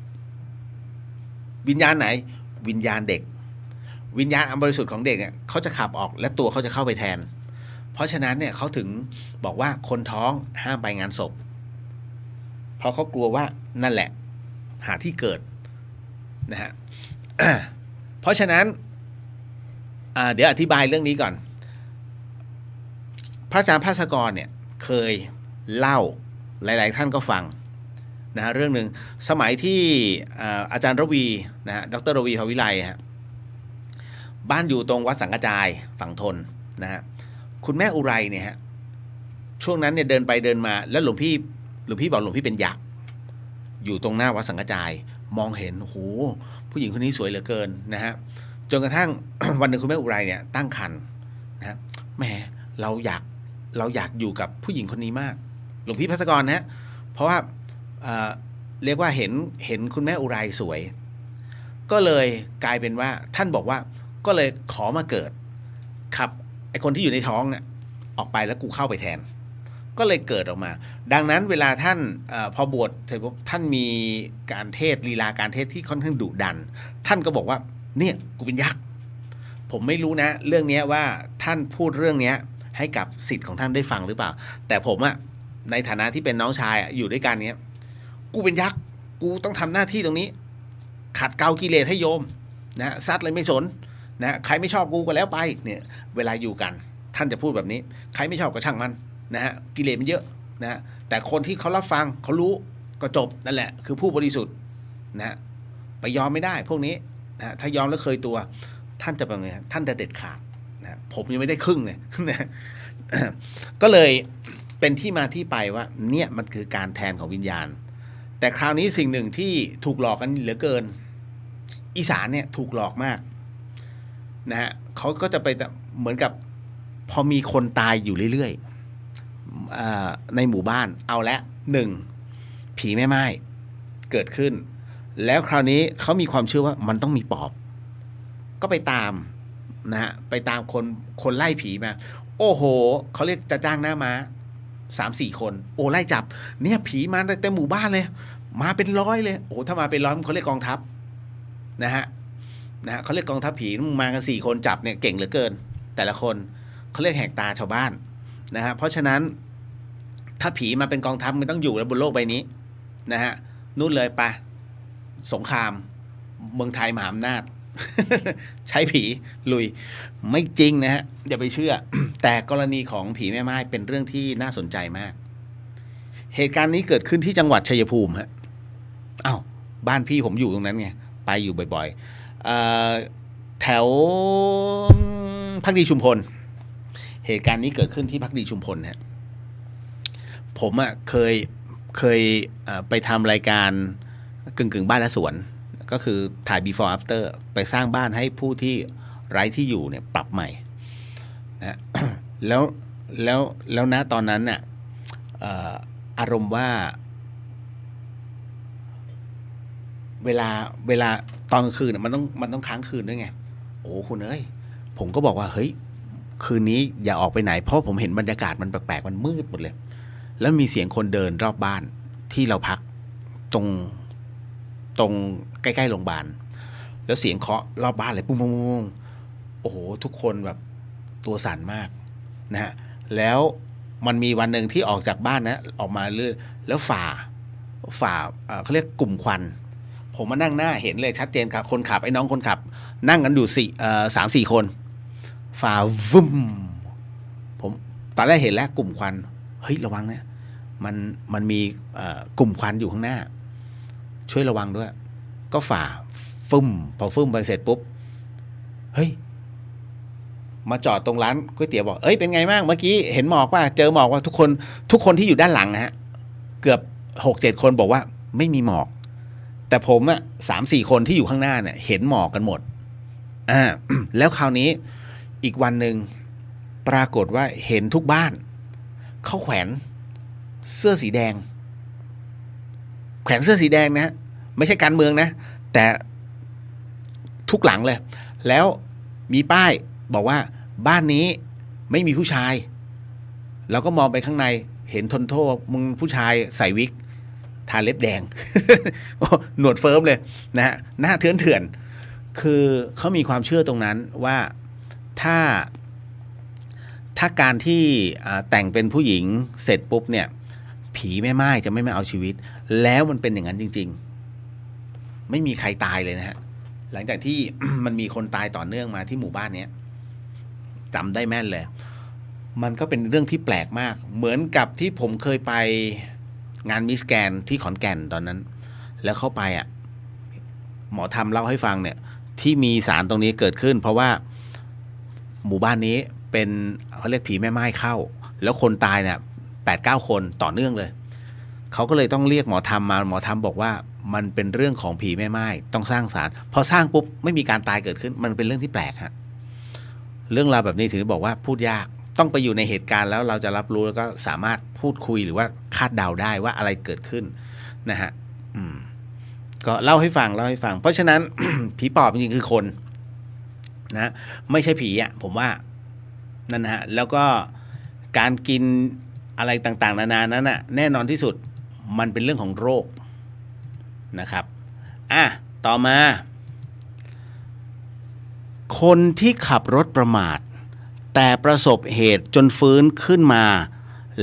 วิญญาณไหนวิญญาณเด็กวิญญาณอันบริสุทธิ์ของเด็กเนี่ยเขาจะขับออกและตัวเขาจะเข้าไปแทนเพราะฉะนั้นเนี่ยเขาถึงบอกว่าคนท้องห้ามไปงานศพเพราะเขากลัวว่านั่นแหละหาที่เกิดนะฮะ เพราะฉะนั้นเดี๋ยวอธิบายเรื่องนี้ก่อนพระอาจารย์ภาสกรเนี่ยเคยเล่าหลายๆท่านก็ฟังนะฮะเรื่องหนึ่งสมัยที่อาจารย์ระวีนะฮะดรระวีภวิไลฮะบ้านอยู่ตรงวัดสังกจายฝั่งทนนะฮะคุณแม่อุไรเนี่ยฮะช่วงนั้นเนี่ยเดินไปเดินมาแล้วหลวงพี่บอกหลวงพี่เป็นยักษ์อยู่ตรงหน้าวัดสังกจายมองเห็นโอ้โหผู้หญิงคนนี้สวยเหลือเกินนะฮะจนกระทั่ง วันหนึ่งคุณแม่อุไรเนี่ยตั้งครรภ์นะฮะแหมเราอยากอยู่กับผู้หญิงคนนี้มากหลวงพี่ภาสกรนะฮะเพราะว่าเรียกว่าเห็นคุณแม่อุไรสวยก็เลยกลายเป็นว่าท่านบอกว่าก็เลยขอมาเกิดขับไอคนที่อยู่ในท้องเนี่ยออกไปแล้วกูเข้าไปแทนก็เลยเกิดออกมาดังนั้นเวลาท่านพอบวชเสร็จปุ๊บท่านมีการเทศลีลาการเทศที่ค่อนข้างดุดันท่านก็บอกว่าเนี่ยกูเป็นยักษ์ผมไม่รู้นะเรื่องนี้ว่าท่านพูดเรื่องนี้ให้กับศิษย์ของท่านได้ฟังหรือเปล่าแต่ผมอะในฐานะที่เป็นน้องชายอยู่ด้วยกันเนี้ยกูเป็นยักษ์กูต้องทำหน้าที่ตรงนี้ขัดเกลากิเลสให้โยมนะซัดเลยไม่สนนะใครไม่ชอบกูก็แล้วไปเนี่ยเวลาอยู่กันท่านจะพูดแบบนี้ใครไม่ชอบก็ช่างมันนะฮะกิเลสมันเยอะนะฮะแต่คนที่เขารับฟังเขารู้ก็จบนั่นแหละคือผู้บริสุทธิ์นะฮะไปยอมไม่ได้พวกนี้นะฮะถ้ายอมแล้วเคยตัวท่านจะเป็นไงท่านจะเด็ดขาดนะผมยังไม่ได้ครึ่งเลยนะก็เลยเป็นที่มาที่ไปว่าเนี่ยมันคือการแทนของวิญญาณแต่คราวนี้สิ่งหนึ่งที่ถูกหลอกกันเหลือเกินอีสานเนี่ยถูกหลอกมากนะฮะเขาก็จะไปเหมือนกับพอมีคนตายอยู่เรื่อยๆในหมู่บ้านเอาละ1ผีแม่ไม้เกิดขึ้นแล้วคราวนี้เขามีความเชื่อว่ามันต้องมีปอบก็ไปตามนะฮะไปตามคนไล่ผีมาโอ้โหเขาเรียกจะจ้างหน้าม้า3-4 คนโอ้ไล่จับเนี่ยผีมาเต็มหมู่บ้านเลยมาเป็นร้อยเลยโอ้ถ้ามาเป็นร้อยเขาเรียกกองทัพนะฮะเขาเรียกกองทัพผีมากัน4 คนจับเนี่ยเก่งเหลือเกินแต่ละคนเขาเรียกแหกตาชาวบ้านนะฮะเพราะฉะนั้นถ้าผีมาเป็นกองทัพมันต้องอยู่แล้วบนโลกใบนี้นะฮะนู่นเลยไปสงครามเมืองไทยมหาอำนาจ ใช้ผีลุยไม่จริงนะฮะอย่าไปเชื่อ แต่กรณีของผีแม่ไม้เป็นเรื่องที่น่าสนใจมากเหตุการณ์นี้เกิดขึ้นที่จังหวัดชัยภูมิฮะอ้าวบ้านพี่ผมอยู่ตรงนั้นไง ไปอยู่บ่อยๆแถวภักดีชุมพลเหตุการณ์นี้เกิดขึ้นที่ภักดีชุมพลฮะผมเคยไปทำรายการกึ่งบ้านและสวนก็คือถ่าย before after ไปสร้างบ้านให้ผู้ที่ไร้ที่อยู่เนี่ยปรับใหม่นะ แล้วณตอนนั้นน่ะอารมณ์ว่าเวลาตอนกลางคืนมันต้องค้างคืนด้วยไงโอ้คุณเอ้ยผมก็บอกว่าเฮ้ยคืนนี้อย่าออกไปไหนเพราะผมเห็นบรรยากาศมันแปลกๆมันมืดหมดเลยแล้วมีเสียงคนเดินรอบบ้านที่เราพักตรงใกล้ๆโรงพยาบาลแล้วเสียงเคาะรอบบ้านเลยปุ้งโอ้โหทุกคนแบบตัวสั่นมากนะฮะแล้วมันมีวันหนึ่งที่ออกจากบ้านนะออกมาเรื่อยแล้วฝ่าเขาเรียกกลุ่มควันผมมานั่งหน้าเห็นเลยชัดเจนครับคนขับไอ้น้องคนขับนั่งกันอยู่3-4 คนฝ่าวุ้มผมตอนแรกเห็นแล้วกลุ่มควันเฮ้ยระวังนะมันมีกลุ่มควันอยู่ข้างหน้าช่วยระวังด้วยก็ฝ่าฟึ่มพอฟึ่มไปเสร็จปุ๊บเฮ้ยมาจอดตรงร้านก๋วยเตี๋ยวบอกเอ้ยเป็นไงบ้างเมื่อกี้เห็นหมอกป่ะเจอหมอกว่าทุกคนที่อยู่ด้านหลังฮะเกือบ 6-7 คนบอกว่าไม่มีหมอกแต่ผมอะ3-4 คนที่อยู่ข้างหน้าเนี่ยเห็นหมอกกันหมดแล้วคราวนี้อีกวันหนึ่งปรากฏว่าเห็นทุกบ้านเขาแขวนเสื้อสีแดงแขวนเสื้อสีแดงนะไม่ใช่การเมืองนะแต่ทุกหลังเลยแล้วมีป้ายบอกว่าบ้านนี้ไม่มีผู้ชายเราก็มองไปข้างในเห็นทนโทษมึงผู้ชายใส่วิกทาเล็บแดง หนวดเฟิร์มเลยนะฮะหน้าเถื่อนคือเขามีความเชื่อตรงนั้นว่าถ้าการที่แต่งเป็นผู้หญิงเสร็จปุ๊บเนี่ยผีแม่ไม้จะไม่มาเอาชีวิตแล้วมันเป็นอย่างนั้นจริงๆไม่มีใครตายเลยนะฮะหลังจากที่ มันมีคนตายต่อเนื่องมาที่หมู่บ้านนี้จำได้แม่นเลยมันก็เป็นเรื่องที่แปลกมากเหมือนกับที่ผมเคยไปงานมิสแกรนด์ที่ขอนแก่นตอนนั้นแล้วเข้าไปหมอธรรมเล่าให้ฟังเนี่ยที่มีสารตรงนี้เกิดขึ้นเพราะว่าหมู่บ้านนี้เป็นเขาเรียกผีแม่ไม้เข้าแล้วคนตายเนี่ย8-9 คนต่อเนื่องเลยเขาก็เลยต้องเรียกหมอธรรมมาหมอธรรมบอกว่ามันเป็นเรื่องของผีแม่ไม้ต้องสร้างศาลพอสร้างปุ๊บไม่มีการตายเกิดขึ้นมันเป็นเรื่องที่แปลกฮะเรื่องราวแบบนี้ถึงบอกว่าพูดยากต้องไปอยู่ในเหตุการณ์แล้วเราจะรับรู้แล้วก็สามารถพูดคุยหรือว่าคาดเดาได้ว่าอะไรเกิดขึ้นนะฮะก็เล่าให้ฟังเพราะฉะนั้น ผีปอบจริงๆคือคนนะไม่ใช่ผีผมว่านั่นนะฮะแล้วก็การกินอะไรต่างๆนานานั้นแน่นอนที่สุดมันเป็นเรื่องของโรคนะครับต่อมาคนที่ขับรถประมาทแต่ประสบเหตุจนฟื้นขึ้นมา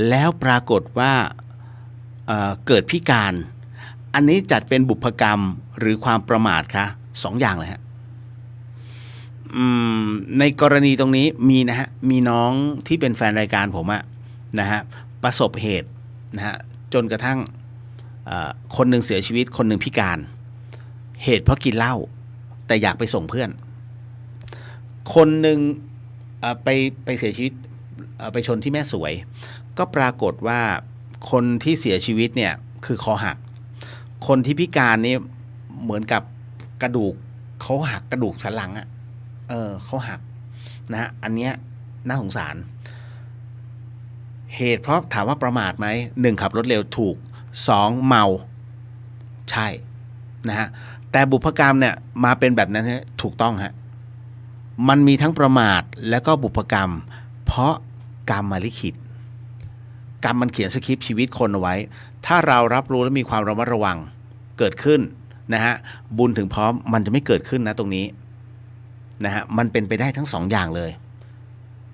แล้วปรากฏว่าเกิดพิการอันนี้จัดเป็นบุพกรรมหรือความประมาทคะ2 อย่างเลยฮะในกรณีตรงนี้มีนะฮะมีน้องที่เป็นแฟนรายการผมนะฮะประสบเหตุนะฮะจนกระทั่งคนหนึ่งเสียชีวิตคนหนึ่งพิการเหตุเพราะกินเหล้าแต่อยากไปส่งเพื่อนคนหนึ่งไปเสียชีวิตไปชนที่แม่สวยก็ปรากฏว่าคนที่เสียชีวิตเนี่ยคือคอหักคนที่พิการนี่เหมือนกับกระดูกเขาหักกระดูกสันหลังเขาหักนะฮะอันเนี้ยน่าสงสารเหตุเพราะถามว่าประมาทไหม1ขับรถเร็วถูก2เมาใช่นะฮะแต่บุพกรรมเนี่ยมาเป็นแบบนั้นถูกต้องฮะมันมีทั้งประมาทและก็บุพกรรมเพราะกรรมมาลิขิตกรรมมันเขียนสคริปต์ชีวิตคนเอาไว้ถ้าเรารับรู้และมีความระมัดระวังเกิดขึ้นนะฮะบุญถึงพร้อมมันจะไม่เกิดขึ้นนะตรงนี้นะฮะมันเป็นไปได้ทั้ง2 อย่างเลย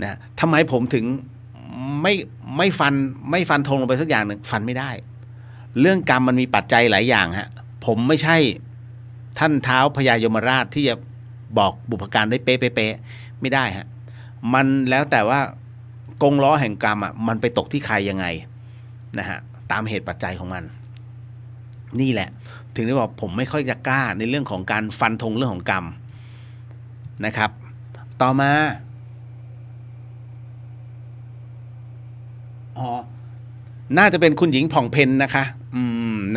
นะทำไมผมถึงไม่ฟันธงลงไปสักอย่างหนึ่งฟันไม่ได้เรื่องกรรมมันมีปัจจัยหลายอย่างฮะผมไม่ใช่ท่านเท้าพญายมราชที่จะบอกบุพการได้เป๊ะไม่ได้ฮะมันแล้วแต่ว่ากงล้อแห่งกรรมมันไปตกที่ใครยังไงนะฮะตามเหตุปัจจัยของมัน นี่แหละถึงได้บอกผมไม่ค่อยจะกล้าในเรื่องของการฟันธงเรื่องของกรรมนะครับ ต่อมาอ๋อน่าจะเป็นคุณหญิงผ่องเพ็ญนะคะ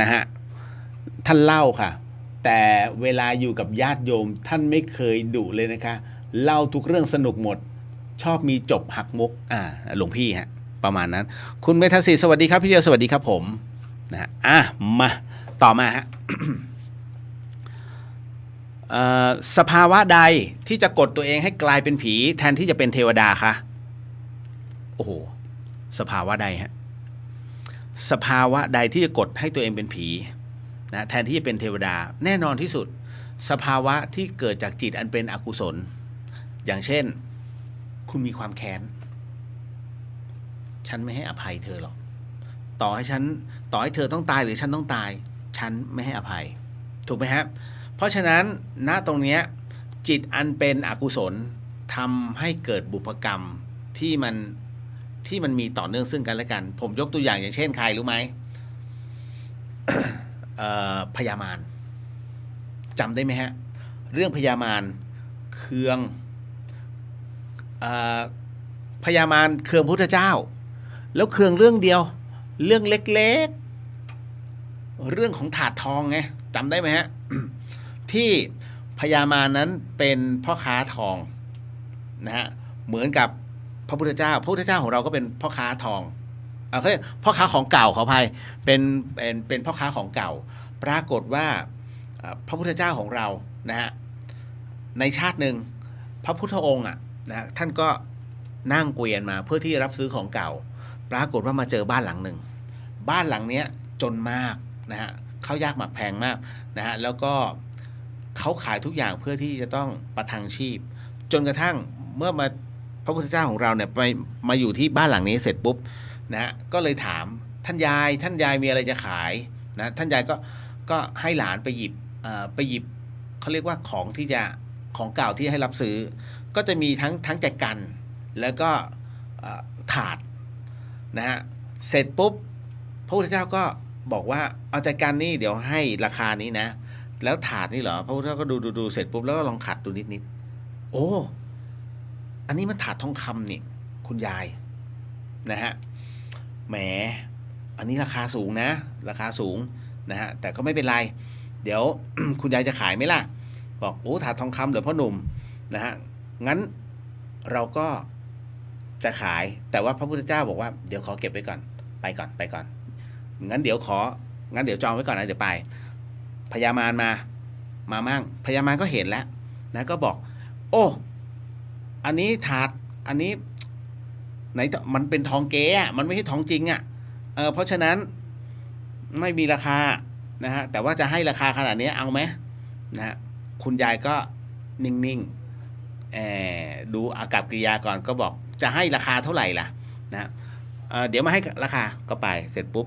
นะฮะท่านเล่าค่ะแต่เวลาอยู่กับญาติโยมท่านไม่เคยดุเลยนะคะเล่าทุกเรื่องสนุกหมดชอบมีจบหักมุกหลวงพี่ฮะประมาณนั้นคุณเมธาศรีสวัสดีครับพี่เดียวสวัสดีครับผมนะฮะมาต่อมาฮะ สภาวะใดที่จะกดตัวเองให้กลายเป็นผีแทนที่จะเป็นเทวดาคะโอ้โหสภาวะใดฮะสภาวะใดที่จะกดให้ตัวเองเป็นผีนะแทนที่จะเป็นเทวดาแน่นอนที่สุดสภาวะที่เกิดจากจิตอันเป็นอกุศลอย่างเช่นคุณมีความแค้นฉันไม่ให้อภัยเธอหรอกต่อให้เธอต้องตายหรือฉันต้องตายฉันไม่ให้อภัยถูกไหมครับเพราะฉะนั้นณตรงนี้จิตอันเป็นอกุศลทำให้เกิดบุพกรรมที่มันมีต่อเนื่องซึ่งกันและกันผมยกตัวอย่างเช่นใครรู้ไหม พญามารจำได้ไหมฮะเรื่องพญามารเคืองพญามารเคืองพุทธเจ้าแล้วเคืองเรื่องเดียวเรื่องเล็กๆเรื่องของถาดทองไงจำได้ไหมฮะ ที่พญามารนั้นเป็นพ่อค้าทองนะฮะเหมือนกับพระพุทธเจ้าของเราก็เป็นพ่อค้าทองเขาเรียกพ่อค้าของเก่าขออภัยเป็นพ่อค้าของเก่าปรากฏว่าพระพุทธเจ้าของเรานะฮะในชาติหนึ่งพระพุทธองค์นะท่านก็นั่งเกวียนมาเพื่อที่รับซื้อของเก่าปรากฏว่ามาเจอบ้านหลังหนึ่งบ้านหลังนี้จนมากนะฮะข้าวยากหมากแพงมากนะฮะแล้วก็เขาขายทุกอย่างเพื่อที่จะต้องประทังชีพจนกระทั่งเมื่อมาพระพุทธเจ้าของเราเนี่ยมาอยู่ที่บ้านหลังนี้เสร็จปุ๊บนะฮะก็เลยถามท่านยายมีอะไรจะขายนะท่านยายก็ให้หลานไปหยิบเขาเรียกว่าของเก่าที่ให้รับซื้อก็จะมีทั้งแจกันแล้วก็ถาดนะฮะเสร็จปุ๊บพระพุทธเจ้าก็บอกว่าเอาแจกันนี่เดี๋ยวให้ราคานี้นะแล้วถาดนี่เหรอพระพุทธเจ้าก็ดูเสร็จปุ๊บแล้วก็ลองขัดดูนิดโอ้อันนี้มันถาดทองคำนี่คุณยายนะฮะแหมอันนี้ราคาสูงนะนะฮะแต่ก็ไม่เป็นไรเดี๋ยว คุณยายจะขายไหมล่ะบอกโอ้ถาดทองคำเหรอพ่อหนุ่มนะฮะงั้นเราก็จะขายแต่ว่าพระพุทธเจ้าบอกว่าเดี๋ยวขอเก็บไว้ก่อนไปก่อนงั้นเดี๋ยวจองไว้ก่อนนะเดี๋ยวไปพญามารมามั่งพญามารก็เห็นแล้วนะก็บอกโอ้อันนี้ถาดอันนี้ไหนมันเป็นทองเก๊อะมันไม่ใช่ทองจริงอะเพราะฉะนั้นไม่มีราคานะฮะแต่ว่าจะให้ราคาขนาดนี้เอาไหมนะฮะคุณยายก็นิ่งๆดูอากับกิริยาก่อนก็บอกจะให้ราคาเท่าไหร่ล่ะนะเดี๋ยวมาให้ราคาก็ไปเสร็จปุ๊บ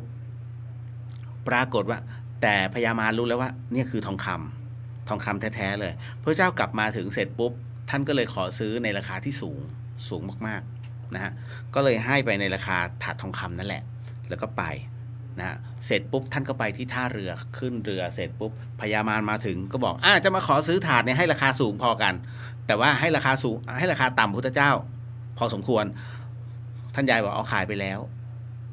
ปรากฏว่าแต่พญามารรู้แล้วว่านี่คือทองคำแท้ๆเลยพระเจ้ากลับมาถึงเสร็จปุ๊บท่านก็เลยขอซื้อในราคาที่สูงมากๆนะฮะก็เลยให้ไปในราคาถาดทองคำนั่นแหละแล้วก็ไปนะเสร็จปุ๊บท่านก็ไปที่ท่าเรือขึ้นเรือเสร็จปุ๊บพญามารมาถึงก็บอกจะมาขอซื้อถาดเนี่ยให้ราคาสูงพอกันแต่ว่าให้ราคาสูงให้ราคาต่ำพุทธเจ้าพอสมควรท่านยายบอกเอาขายไปแล้ว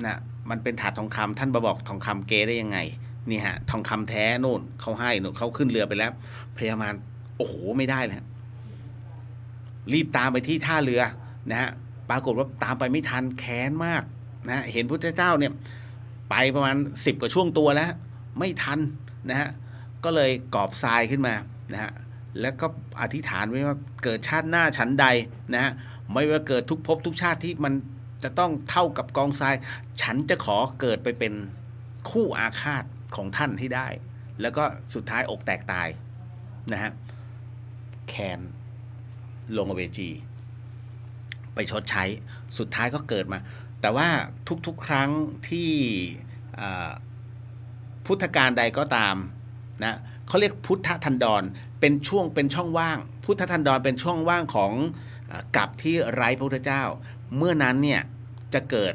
นะมันเป็นถาดทองคำท่านบอกทองคำเก๊ได้ยังไงนี่ฮะทองคำแท้นู่นเขาให้นู่นเขาขึ้นเรือไปแล้วพญามารโอ้โหไม่ได้แล้วรีบตามไปที่ท่าเรือนะฮะปรากฏว่าตามไปไม่ทันแค้นมากนะเห็นพุทธเจ้าเนี่ยไปประมาณ10 กว่าช่วงตัวแล้วไม่ทันนะฮะก็เลยกอบทรายขึ้นมานะฮะแล้วก็อธิษฐานไว้ว่าเกิดชาติหน้าฉันใดนะฮะไม่ว่าเกิดทุกภพทุกชาติที่มันจะต้องเท่ากับกองทรายฉันจะขอเกิดไปเป็นคู่อาฆาตของท่านให้ได้แล้วก็สุดท้ายอกแตกตายนะฮะแคนลงอเวจีไปชดใช้สุดท้ายก็เกิดมาแต่ว่าทุกครั้งที่พุทธกาลใดก็ตามนะเขาเรียกพุทธทันดรเป็นช่องว่างพุทธทันดรเป็นช่องว่างของกับที่ไร้พระพุทธเจ้าเมื่อนั้นเนี่ยจะเกิด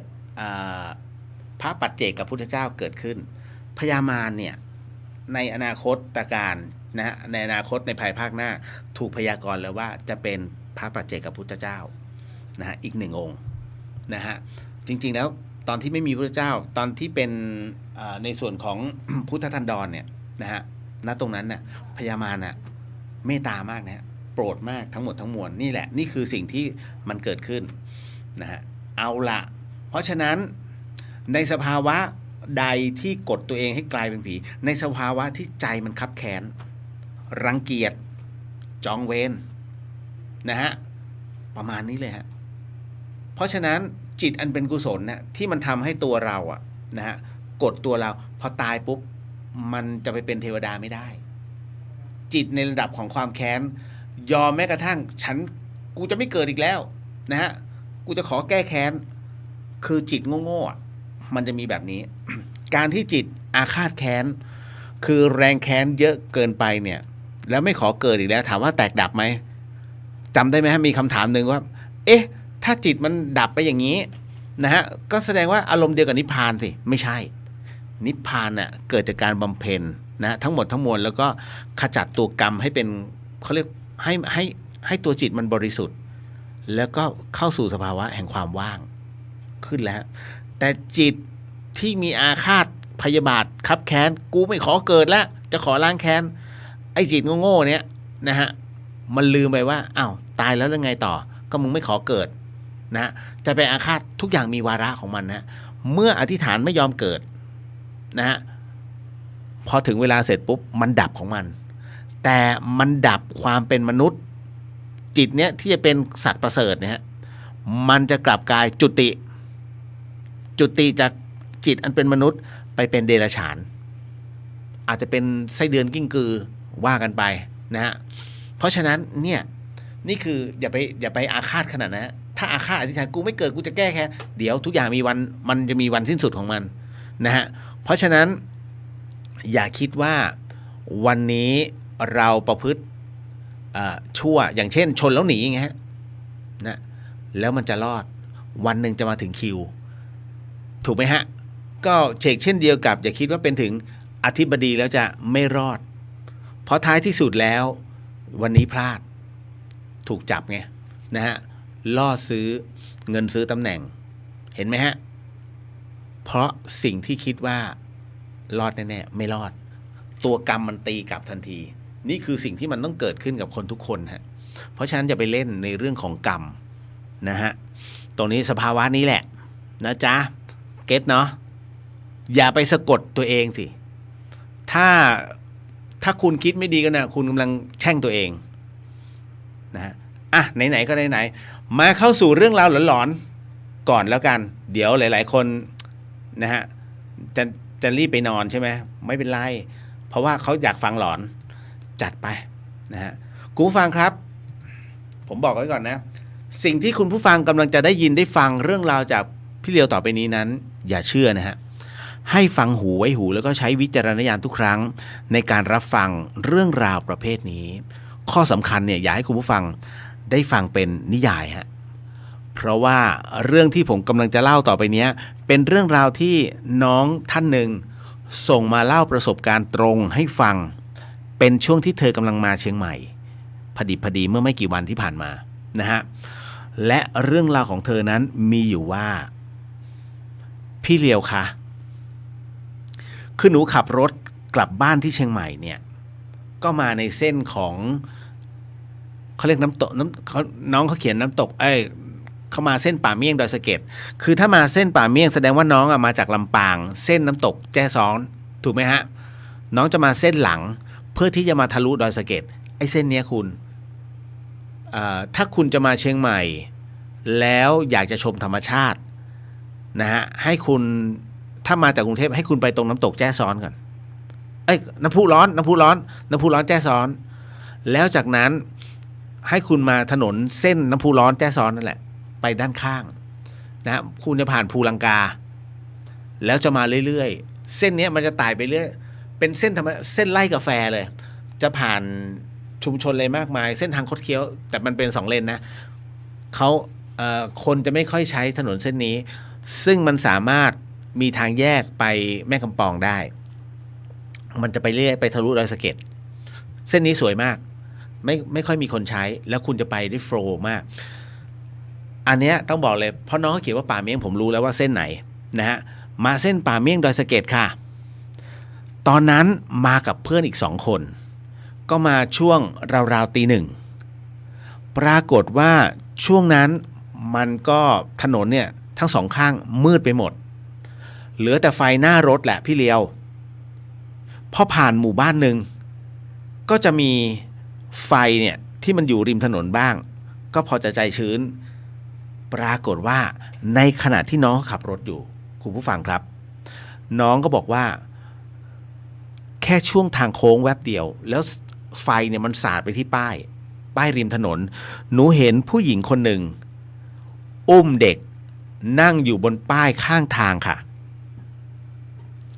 พระปัจเจกกับพุทธเจ้าเกิดขึ้นพญามารเนี่ย ในอนาคตการนะฮะในอนาคตในภายภาคหน้าถูกพยากรณ์แล้วว่าจะเป็นพระปัจเจกพุทธเจ้านะฮะอีกหนึ่งองค์นะฮะจริงๆแล้วตอนที่ไม่มีพระเจ้าตอนที่เป็นในส่วนของ พุทธทันดรเนี่ยนะฮะณตรงนั้นน่ะพญามารน่ะเมตตามากนะฮะโปรดมากทั้งหมดทั้งมวลนี่แหละนี่คือสิ่งที่มันเกิดขึ้นนะฮะเอาละเพราะฉะนั้นในสภาวะใดที่กดตัวเองให้กลายเป็นผีในสภาวะที่ใจมันคับแค้นรังเกียจจองเวรนะฮะประมาณนี้เลยฮะเพราะฉะนั้นจิตอันเป็นกุศลเนี่ยที่มันทำให้ตัวเราอะนะฮะกดตัวเราพอตายปุ๊บมันจะไปเป็นเทวดาไม่ได้จิตในระดับของความแค้นยอมแม้กระทั่งกูจะไม่เกิดอีกแล้วนะฮะกูจะขอแก้แค้นคือจิตโง่ๆมันจะมีแบบนี้ การที่จิตอาฆาตแค้นคือแรงแค้นเยอะเกินไปเนี่ยแล้วไม่ขอเกิดอีกแล้วถามว่าแตกดับไหมจำได้ไหมฮะมีคำถามหนึ่งว่าเอ๊ะถ้าจิตมันดับไปอย่างนี้นะฮะก็แสดงว่าอารมณ์เดียวกับนิพพานสิไม่ใช่นิพพานน่ะเกิดจากการบำเพ็ญนะทั้งหมดทั้งมวลแล้วก็ขจัดตัวกรรมให้เป็นเขาเรียกให้ตัวจิตมันบริสุทธิ์แล้วก็เข้าสู่สภาวะแห่งความว่างขึ้นแล้วแต่จิตที่มีอาฆาตพยาบาทคับแค้นกูไม่ขอเกิดแล้วจะขอล้างแค้นไอ้จิตโง่ๆเนี้ยนะฮะมันลืมไปว่าอ้าวตายแล้วยังไงต่อก็มึงไม่ขอเกิดนะจะไปอาฆาตทุกอย่างมีวาระของมันนะเมื่ออธิษฐานไม่ยอมเกิดนะฮะพอถึงเวลาเสร็จปุ๊บมันดับของมันแต่มันดับความเป็นมนุษย์จิตเนี้ยที่จะเป็นสัตว์ประเสริฐเนี่ยฮะมันจะกลับกลายจุติจากจิตอันเป็นมนุษย์ไปเป็นเดรัจฉานอาจจะเป็นไส้เดือนกิ้งกือว่ากันไปนะฮะเพราะฉะนั้นเนี่ยนี่คืออย่าไปอาฆาตขนาดนั้นถ้าอาฆาตอธิษฐานกูไม่เกิดกูจะแก้แค้นเดี๋ยวทุกอย่างมีวันมันจะมีวันสิ้นสุดของมันนะฮะเพราะฉะนั้นอย่าคิดว่าวันนี้เราประพฤติชั่วอย่างเช่นชนแล้วหนีอย่างเงี้ยนะแล้วมันจะรอดวันหนึ่งจะมาถึงคิวถูกไหมฮะก็เช่นเดียวกับอย่าคิดว่าเป็นถึงอธิบดีแล้วจะไม่รอดเพราะท้ายที่สุดแล้ววันนี้พลาดถูกจับไงนะฮะล่อซื้อเงินซื้อตำแหน่งเห็นไหมฮะเพราะสิ่งที่คิดว่ารอดแน่ๆไม่รอดตัวกรรมมันตีกลับทันทีนี่คือสิ่งที่มันต้องเกิดขึ้นกับคนทุกคนฮะเพราะฉะนั้นอย่าไปเล่นในเรื่องของกรรมนะฮะตรงนี้สภาวะนี้แหละนะจ๊ะเก็ตเนาะอย่าไปสะกดตัวเองสิถ้าคุณคิดไม่ดีกันนะคุณกำลังแช่งตัวเองนะฮะอ่ะไหนๆก็ไหนๆมาเข้าสู่เรื่องราวหลอนๆก่อนแล้วกันเดี๋ยวหลายๆคนนะฮะจะรีบไปนอนใช่ไหมไม่เป็นไรเพราะว่าเขาอยากฟังหลอนจัดไปนะฮะคุณผู้ฟังครับผมบอกไว้ก่อนนะสิ่งที่คุณผู้ฟังกำลังจะได้ยินได้ฟังเรื่องราวจากพี่เลียวต่อไปนี้นั้นอย่าเชื่อนะฮะให้ฟังหูไว้หูแล้วก็ใช้วิจารณญาณทุกครั้งในการรับฟังเรื่องราวประเภทนี้ข้อสำคัญเนี่ยอยากให้คุณผู้ฟังได้ฟังเป็นนิยายฮะเพราะว่าเรื่องที่ผมกำลังจะเล่าต่อไปนี้เป็นเรื่องราวที่น้องท่านหนึ่งส่งมาเล่าประสบการณ์ตรงให้ฟังเป็นช่วงที่เธอกำลังมาเชียงใหม่พอดีเมื่อไม่กี่วันที่ผ่านมานะฮะและเรื่องราวของเธอนั้นมีอยู่ว่าพี่เลียวคะคือหนูขับรถกลับบ้านที่เชียงใหม่เนี่ยก็มาในเส้นของเขาเรียกน้ำตกน้องเขาเขียนน้ำตกเขามาเส้นป่าเมี่ยงดอยสะเก็ดคือถ้ามาเส้นป่าเมี่ยงแสดงว่าน้องมาจากลำปางเส้นน้ำตกแจ้ซ้อนถูกไหมฮะน้องจะมาเส้นหลังเพื่อที่จะมาทะลุดอยสะเก็ดไอ้เส้นเนี้ยคุณถ้าคุณจะมาเชียงใหม่แล้วอยากจะชมธรรมชาตินะฮะให้คุณถ้ามาจากกรุงเทพให้คุณไปตรงน้ำตกแจ้ซ้อนก่อนน้ำพุร้อนแจ้ซ้อนแล้วจากนั้นให้คุณมาถนนเส้นน้ำพุร้อนแจ้ซ้อนนั่นแหละไปด้านข้างนะคุณจะผ่านภูลังกาแล้วจะมาเรื่อยๆเส้นนี้มันจะไต่ไปเรื่อยเป็นเส้นไร่กาแฟเลยจะผ่านชุมชนเลยมากมายเส้นทางคดเคี้ยวแต่มันเป็น2 เลนนะเขาคนจะไม่ค่อยใช้ถนนเส้นนี้ซึ่งมันสามารถมีทางแยกไปแม่กำปองได้ มันจะไปเรื่อยไปทะลุดอยสะเก็ดเส้นนี้สวยมากไม่ค่อยมีคนใช้แล้วคุณจะไปได้โฟล์มากอันเนี้ยต้องบอกเลยเพราะน้องเขาเขียนว่าป่าเมี่ยงผมรู้แล้วว่าเส้นไหนนะฮะมาเส้นป่าเมี่ยงดอยสะเก็ดค่ะตอนนั้นมากับเพื่อนอีก2 คนก็มาช่วงราวๆตี 1ปรากฏว่าช่วงนั้นมันก็ถนนเนี่ยทั้ง2 ข้างมืดไปหมดเหลือแต่ไฟหน้ารถแหละพี่เลียวพอผ่านหมู่บ้านหนึ่งก็จะมีไฟเนี่ยที่มันอยู่ริมถนนบ้างก็พอจะใจชื้นปรากฏว่าในขณะที่น้องขับรถอยู่คุณผู้ฟังครับน้องก็บอกว่าแค่ช่วงทางโค้งแวบเดียวแล้วไฟเนี่ยมันสาดไปที่ป้ายริมถนนหนูเห็นผู้หญิงคนหนึ่งอุ้มเด็กนั่งอยู่บนป้ายข้างทางค่ะ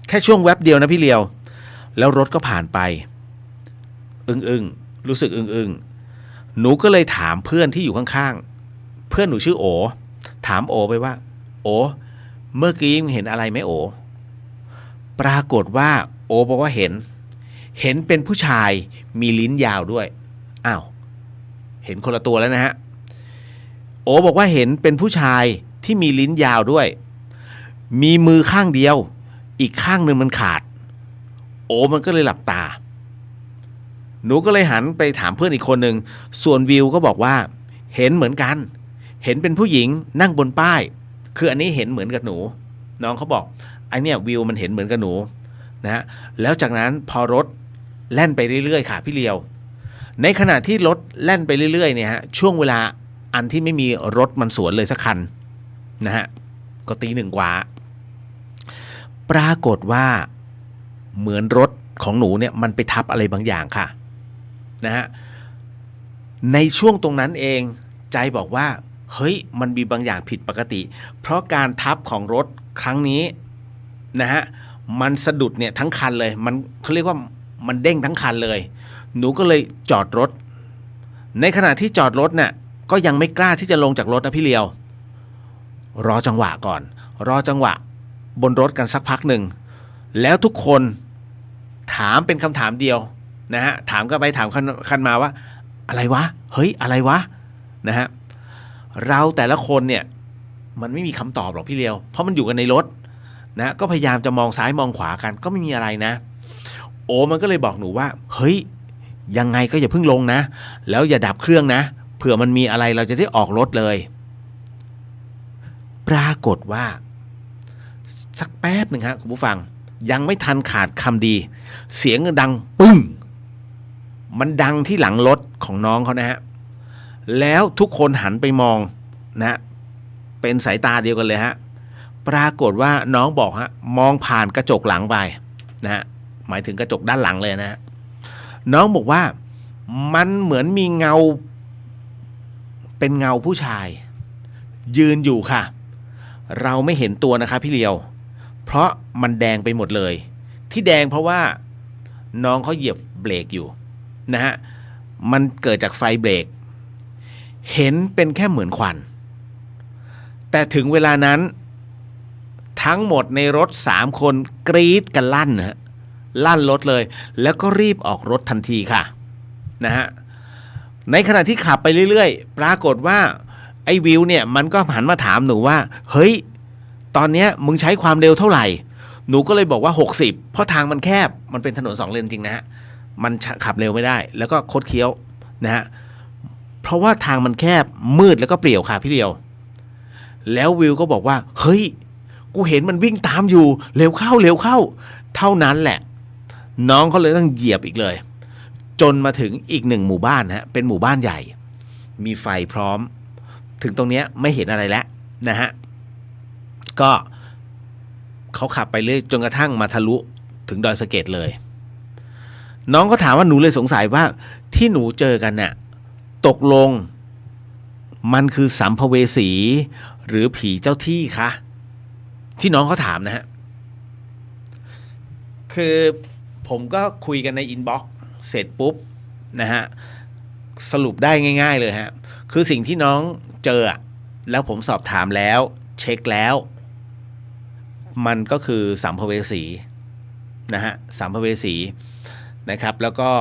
แค่ช่วงแวบเดียวนะพี่เลียวแล้วรถก็ผ่านไปรู้สึกหนูก็เลยถามเพื่อนที่อยู่ข้างๆเพื่อนหนูชื่อโอถามโอไปว่าโอเมื่อกี้เห็นอะไรไหมโอปรากฏว่าโอบอกว่าเห็นเป็นผู้ชายมีลิ้นยาวด้วยอ้าวเห็นคนละตัวแล้วนะฮะโอบอกว่าเห็นเป็นผู้ชายที่มีลิ้นยาวด้วยมีมือข้างเดียวอีกข้างหนึ่งมันขาดโอมันก็เลยหลับตาหนูก็เลยหันไปถามเพื่อนอีกคนหนึ่งส่วนวิวก็บอกว่าเห็นเหมือนกันเห็นเป็นผู้หญิงนั่งบนป้ายคืออันนี้เห็นเหมือนกับหนูน้องเขาบอกไอเนี่ยวิวมันเห็นเหมือนกับหนูนะฮะแล้วจากนั้นพอรถแล่นไปเรื่อยๆค่ะพี่เลียวในขณะที่รถแล่นไปเรื่อยๆเนี่ยฮะช่วงเวลาอันที่ไม่มีรถมันสวนเลยสักคันนะฮะก็ตี 1 กว่าปรากฏว่าเหมือนรถของหนูเนี่ยมันไปทับอะไรบางอย่างค่ะนะฮะในช่วงตรงนั้นเองใจบอกว่าเฮ้ยมันมีบางอย่างผิดปกติเพราะการทับของรถครั้งนี้นะฮะมันสะดุดเนี่ยทั้งคันเลยมันเขาเรียกว่ามันเด้งทั้งคันเลยหนูก็เลยจอดรถในขณะที่จอดรถเนี่ยก็ยังไม่กล้าที่จะลงจากรถนะพี่เลียวรอจังหวะก่อนรอจังหวะบนรถกันสักพักหนึ่งแล้วทุกคนถามเป็นคำถามเดียวนะฮะถามกันไปถามกันมาว่าอะไรวะเฮ้ยอะไรวะนะฮะเราแต่ละคนเนี่ยมันไม่มีคำตอบหรอกพี่เลียวเพราะมันอยู่กันในรถนะก็พยายามจะมองซ้ายมองขวากันก็ไม่มีอะไรนะโอ้มันก็เลยบอกหนูว่าเฮ้ยยังไงก็อย่าเพิ่งลงนะแล้วอย่าดับเครื่องนะเผื่อมันมีอะไรเราจะได้ออกรถเลยปรากฏว่าสักแป๊บหนึ่งฮะคุณผู้ฟังยังไม่ทันขาดคำดีเสียงดังปึ้งมันดังที่หลังรถของน้องเขานะฮะแล้วทุกคนหันไปมองนะเป็นสายตาเดียวกันเลยฮะปรากฏว่าน้องบอกฮะมองผ่านกระจกหลังไปนะฮะหมายถึงกระจกด้านหลังเลยนะฮะน้องบอกว่ามันเหมือนมีเงาเป็นเงาผู้ชายยืนอยู่ค่ะเราไม่เห็นตัวนะคะพี่เลียวเพราะมันแดงไปหมดเลยที่แดงเพราะว่าน้องเขาเหยียบเบรกอยู่นะฮะมันเกิดจากไฟเบรกเห็นเป็นแค่เหมือนควันแต่ถึงเวลานั้นทั้งหมดในรถ3 คนกรี๊ดกันลั่นนะฮะลั่นรถเลยแล้วก็รีบออกรถทันทีค่ะนะฮะในขณะที่ขับไปเรื่อยๆปรากฏว่าไอ้วิวเนี่ยมันก็หันมาถามหนูว่าเฮ้ยตอนเนี้ยมึงใช้ความเร็วเท่าไหร่หนูก็เลยบอกว่า60เพราะทางมันแคบมันเป็นถนน2 เลนจริงนะฮะมันขับเร็วไม่ได้แล้วก็คดเคี้ยวนะฮะเพราะว่าทางมันแคบมืดแล้วก็เปลี่ยวค่ะพี่เดียวแล้ววิวก็บอกว่าเฮ้ยกูเห็นมันวิ่งตามอยู่เร็วเข้าเท่านั้นแหละน้องเขาเลยต้องเหยียบอีกเลยจนมาถึงอีก1 หมู่บ้านฮะเป็นหมู่บ้านใหญ่มีไฟพร้อมถึงตรงเนี้ยไม่เห็นอะไรแล้วนะฮะก็เขาขับไปเรื่อยจนกระทั่งมาทะลุถึงดอยสะเก็ดเลยน้องก็ถามว่าหนูเลยสงสัยว่าที่หนูเจอกันน่ะตกลงมันคือสัมภเวสีหรือผีเจ้าที่คะที่น้องเขาถามนะฮะคือผมก็คุยกันในอินบ็อกซ์เสร็จปุ๊บนะฮะสรุปได้ง่ายๆเลยฮะคือสิ่งที่น้องเจอแล้วผมสอบถามแล้วเช็คแล้วมันก็คือสัมภเวสี นะฮะสัมภเวสีนะครับ แล้วก็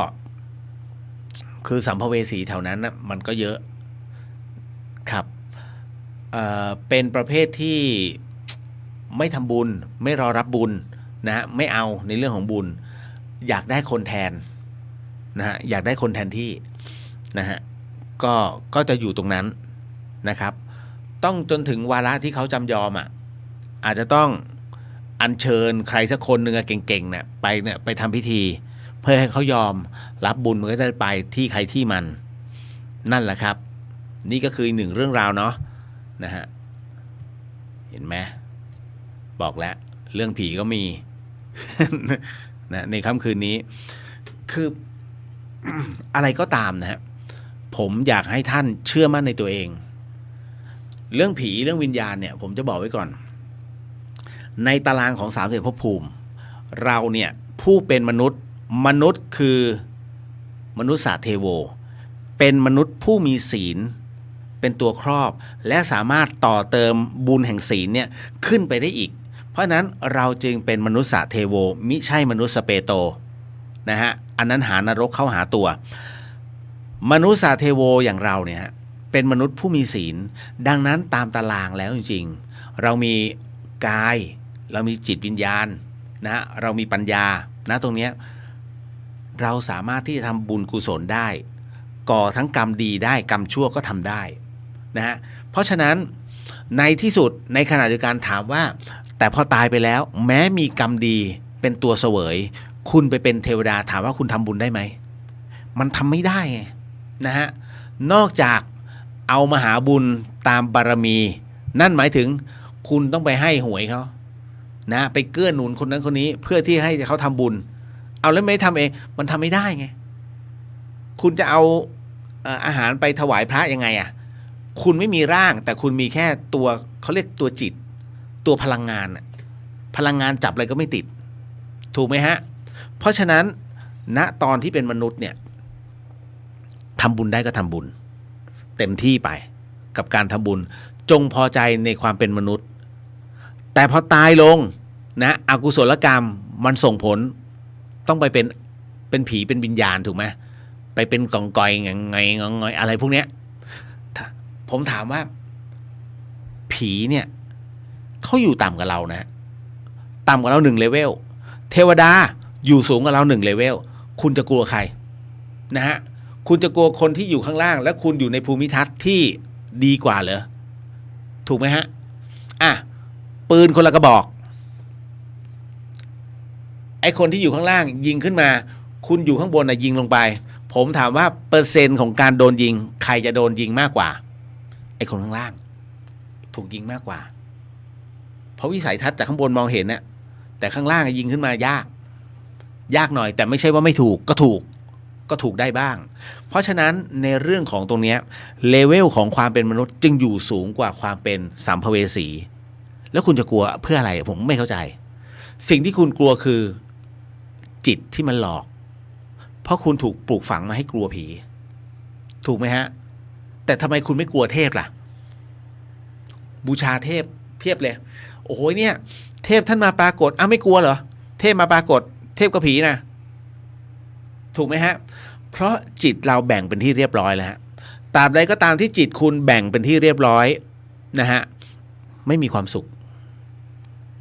คือสัมภเวสีแถวนั้นนะมันก็เยอะครับเป็นประเภทที่ไม่ทำบุญไม่รอรับบุญนะฮะไม่เอาในเรื่องของบุญอยากได้คนแทนนะฮะอยากได้คนแทนที่นะฮะก็จะอยู่ตรงนั้นนะครับต้องจนถึงวาระที่เขาจำยอมอาจจะต้องอัญเชิญใครสักคนหนึ่งเก่งๆเนี่ยไปทำพิธีเพื่อให้เขายอมรับบุญมันก็ได้ไปที่ใครที่มันนั่นแหละครับนี่ก็คือหนึ่งเรื่องราวเนาะนะฮะเห็นไหมบอกแล้วเรื่องผีก็มี นะในค่ำคืนนี้คือ อะไรก็ตามนะฮะผมอยากให้ท่านเชื่อมั่นในตัวเองเรื่องผีเรื่องวิญญาณเนี่ยผมจะบอกไว้ก่อนในตารางของ30ภพภูมิเราเนี่ยผู้เป็นมนุษย์คือมนุษย์สาเทโวเป็นมนุษย์ผู้มีศีลเป็นตัวครอบและสามารถต่อเติมบุญแห่งศีลเนี่ยขึ้นไปได้อีกเพราะนั้นเราจึงเป็นมนุษย์สาเทโวมิใช่มนุษย์สเปโตนะฮะอันนั้นหานรกเข้าหาตัวมนุษย์สาเทโวอย่างเราเนี่ยฮะเป็นมนุษย์ผู้มีศีลดังนั้นตามตารางแล้วจริงๆเรามีกายเรามีจิตวิญญาณนะฮะเรามีปัญญานะตรงเนี้ยเราสามารถที่จะทำบุญกุศลได้ก่อทั้งกรรมดีได้กรรมชั่วก็ทำได้นะฮะเพราะฉะนั้นในที่สุดในขณะเดียวกันถามว่าแต่พอตายไปแล้วแม้มีกรรมดีเป็นตัวเสวยคุณไปเป็นเทวดาถามว่าคุณทำบุญได้ไหมมันทำไม่ได้ไงนะฮะนอกจากเอามหาบุญตามบารมีนั่นหมายถึงคุณต้องไปให้หวยเขานะไปเกื้อหนุนคนนั้นคนนี้เพื่อที่ให้เขาทำบุญเอาแล้วไม่ทำเองมันทำไม่ได้ไงคุณจะเอาอาหารไปถวายพระยังไงคุณไม่มีร่างแต่คุณมีแค่ตัวเขาเรียกตัวจิตตัวพลังงานพลังงานจับอะไรก็ไม่ติดถูกไหมฮะเพราะฉะนั้นณตอนที่เป็นมนุษย์เนี่ยทำบุญได้ก็ทำบุญเต็มที่ไปกับการทำบุญจงพอใจในความเป็นมนุษย์แต่พอตายลงนะอกุศลกรรมมันส่งผลต้องไปเป็นผีเป็นวิญญาณถูกไหมไปเป็นกองกอยไงอะไรพวกเนี้ยผมถามว่าผีเนี่ยเขาอยู่ต่ำกว่าเรานะต่ำกว่าเรา1เลเวลเทวดาอยู่สูงกว่าเรา1เลเวลคุณจะกลัวใครนะฮะคุณจะกลัวคนที่อยู่ข้างล่างและคุณอยู่ในภูมิทัศน์ที่ดีกว่าเหรอถูกไหมฮะปืนคนละกระบอกไอ้คนที่อยู่ข้างล่างยิงขึ้นมาคุณอยู่ข้างบนยิงลงไปผมถามว่าเปอร์เซ็นต์ของการโดนยิงใครจะโดนยิงมากกว่าไอ้คนข้างล่างถูกยิงมากกว่าเพราะวิสัยทัศน์จากข้างบนมองเห็นแต่ข้างล่างยิงขึ้นมายากหน่อยแต่ไม่ใช่ว่าไม่ถูกก็ถูกได้บ้างเพราะฉะนั้นในเรื่องของตรงนี้เลเวลของความเป็นมนุษย์จึงอยู่สูงกว่าความเป็นสัมภเวสีแล้วคุณจะกลัวเพื่ออะไรผมไม่เข้าใจสิ่งที่คุณกลัวคือจิตที่มันหลอกเพราะคุณถูกปลูกฝังมาให้กลัวผีถูกไหมฮะแต่ทำไมคุณไม่กลัวเทพล่ะบูชาเทพเพียบเลยโอ้โหเนี่ยเทพท่านมาปรากฏไม่กลัวเหรอเทพมาปรากฏเทพกับผีนะถูกไหมฮะเพราะจิตเราแบ่งเป็นที่เรียบร้อยแล้วฮะตราบใดก็ตามที่จิตคุณแบ่งเป็นที่เรียบร้อยนะฮะไม่มีความสุข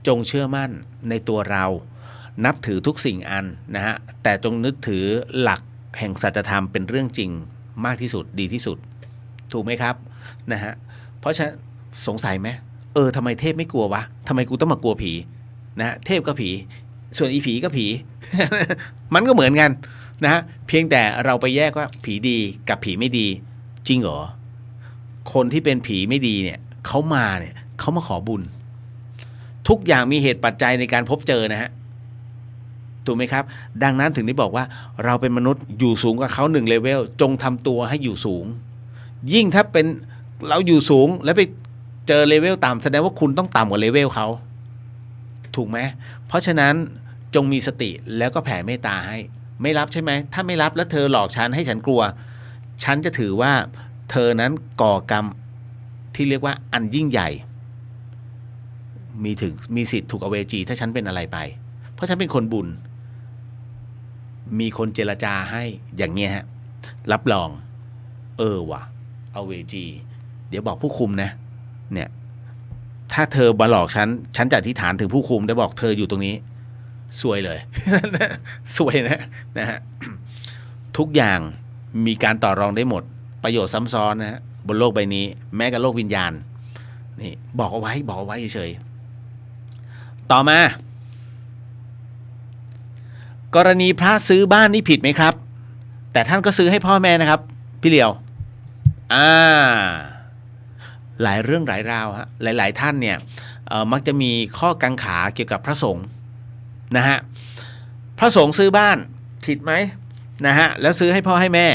จงเชื่อมั่นในตัวเรานับถือทุกสิ่งอันนะฮะแต่จงนึกถือหลักแห่งสัจธรรมเป็นเรื่องจริงมากที่สุดดีที่สุดถูกไหมครับนะฮะเพราะฉะนั้นสงสัยไหมทำไมเทพไม่กลัววะทำไมกูต้องมากลัวผีนะฮะเทพก็ผีส่วนอีผีก็ผี มันก็เหมือนกันนะฮะเพียงแต่เราไปแยกว่าผีดีกับผีไม่ดีจริงเหรอคนที่เป็นผีไม่ดีเนี่ยเขามาขอบุญทุกอย่างมีเหตุปัจจัยในการพบเจอนะฮะถูกไหมครับดังนั้นถึงได้บอกว่าเราเป็นมนุษย์อยู่สูงกว่าเขา1เลเวลจงทำตัวให้อยู่สูงยิ่งถ้าเป็นเราอยู่สูงแล้วไปเจอเลเวลต่ำแสดงว่าคุณต้องต่ำกว่าเลเวลเขาถูกไหมเพราะฉะนั้นจงมีสติแล้วก็แผ่เมตตาให้ไม่รับใช่ไหมถ้าไม่รับแล้วเธอหลอกฉันให้ฉันกลัวฉันจะถือว่าเธอนั้นก่อกรรมที่เรียกว่าอันยิ่งใหญ่มีสิทธิ์ถูกอเวจีถ้าฉันเป็นอะไรไปเพราะฉันเป็นคนบุญ มีคนเจรจาให้อย่างเงี้ยฮะรับรองว่ะเอาเวจีเดี๋ยวบอกผู้คุมนะเนี่ยถ้าเธอมาหลอกฉันจะอธิษฐานถึงผู้คุมได้บอกเธออยู่ตรงนี้ซวยเลย ซวยนะฮะ ทุกอย่างมีการต่อรองได้หมดประโยชน์ซ้ำซ้อนนะฮะบนโลกใบนี้แม้กับโลกวิญญาณนี่บอกเอาไว้เฉยๆต่อมากรณีพระซื้อบ้านนี่ผิดไหมครับแต่ท่านก็ซื้อให้พ่อแม่นะครับพี่เหลียวหลายเรื่องหลายราวฮะหลายๆท่านเนี่ยมักจะมีข้อกังขาเกี่ยวกับพระสงฆ์นะฮะพระสงฆ์ซื้อบ้านผิดไหมนะฮะแล้วซื้อให้พ่อให้แม่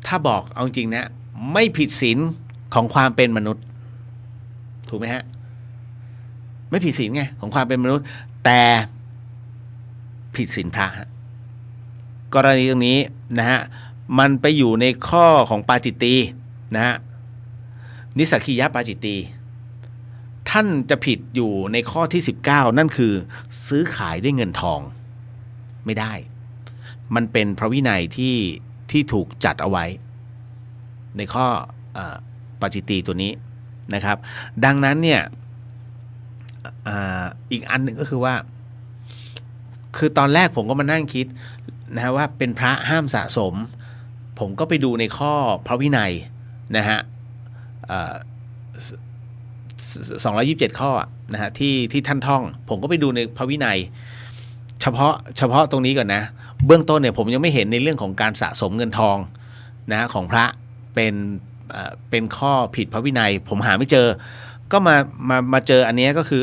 ถ้าบอกเอาจริงนะไม่ผิดศีลของความเป็นมนุษย์ถูกไหมฮะไม่ผิดศีลไงของความเป็นมนุษย์แต่ผิดศีลพระฮะกรณีตรงนี้นะฮะมันไปอยู่ในข้อของปาจิตตีนะฮะนิสสกิยปาจิตตีท่านจะผิดอยู่ในข้อที่19นั่นคือซื้อขายด้วยเงินทองไม่ได้มันเป็นพระวินัยที่ถูกจัดเอาไว้ในข้อปาจิตตีตัวนี้นะครับดังนั้นเนี่ยอีกอันหนึ่งก็คือว่าคือตอนแรกผมก็มานั่งคิดนะฮะว่าเป็นพระห้ามสะสมผมก็ไปดูในข้อพระวินัยนะฮะ227ข้อนะฮะที่ท่านท่องผมก็ไปดูในพระวินัยเฉพาะตรงนี้ก่อนนะเบื้องต้นเนี่ยผมยังไม่เห็นในเรื่องของการสะสมเงินทองนะของพระเป็นข้อผิดพระวินัยผมหาไม่เจอก็มาเจออันนี้ก็คือ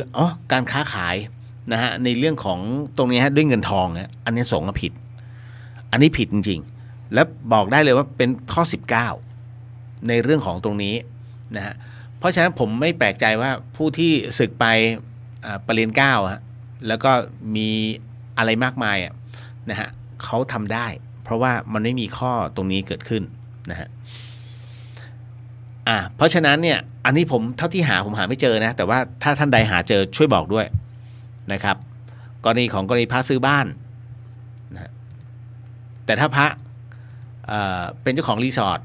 การค้าขายนะฮะในเรื่องของตรงนี้ฮะด้วยเงินทองเนี่ยอันนี้สงฆ์ผิดอันนี้ผิดจริงๆและบอกได้เลยว่าเป็นข้อ19ในเรื่องของตรงนี้นะฮะเพราะฉะนั้นผมไม่แปลกใจว่าผู้ที่ศึกไปปริญญา9ฮะแล้วก็มีอะไรมากมายนะฮะเขาทำได้เพราะว่ามันไม่มีข้อตรงนี้เกิดขึ้นนะฮะเพราะฉะนั้นเนี่ยอันนี้ผมเท่าที่ผมหาไม่เจอนะแต่ว่าถ้าท่านใดหาเจอช่วยบอกด้วยนะครับกรณีพระซื้อบ้านนะแต่ถ้าพระเป็นเจ้าของรีสอร์ท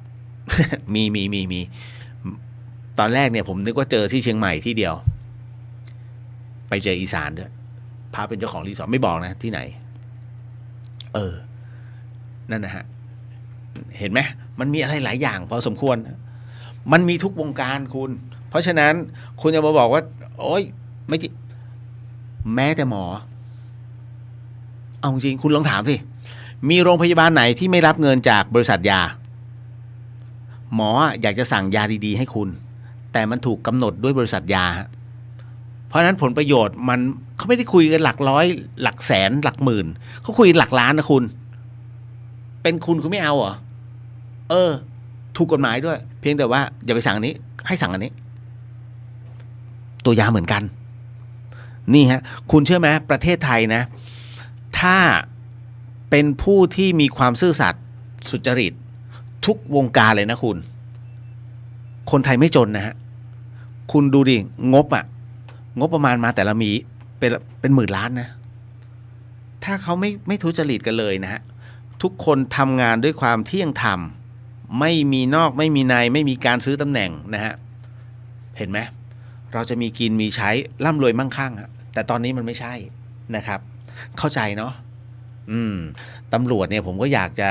มีตอนแรกเนี่ยผมนึกว่าเจอที่เชียงใหม่ที่เดียวไปเจออีสานด้วยพระเป็นเจ้าของรีสอร์ทไม่บอกนะที่ไหนนั่นนะฮะเห็นไหมมันมีอะไรหลายอย่างพอสมควรมันมีทุกวงการคุณเพราะฉะนั้นคุณจะมาบอกว่าโอ๊ยไม่จริงแม้แต่หมอเอาจริงคุณลองถามสิมีโรงพยาบาลไหนที่ไม่รับเงินจากบริษัทยาหมออยากจะสั่งยาดีๆให้คุณแต่มันถูกกำหนดด้วยบริษัทยาเพราะฉะนั้นผลประโยชน์มันเขาไม่ได้คุยกันหลักร้อยหลักแสนหลักหมื่นเขาคุยหลักล้านนะคุณเป็นคุณไม่เอาเหรอถูกกฎหมายด้วยเพียงแต่ว่าอย่าไปสั่งอันนี้ให้สั่งอันนี้ตัวยาเหมือนกันนี่ฮะคุณเชื่อไหมประเทศไทยนะถ้าเป็นผู้ที่มีความซื่อสัตย์สุจริตทุกวงการเลยนะคุณคนไทยไม่จนนะฮะคุณดูดิงบประมาณมาแต่ละมีเป็นหมื่นล้านนะถ้าเขาไม่ทุจริตกันเลยนะฮะทุกคนทำงานด้วยความเที่ยงธรรมไม่มีนอกไม่มีในไม่มีการซื้อตำแหน่งนะฮะเห็นไหมเราจะมีกินมีใช้ร่ำรวยมั่งคั่งฮะแต่ตอนนี้มันไม่ใช่นะครับเข้าใจเนาะตำรวจเนี่ยผมก็อยากจะ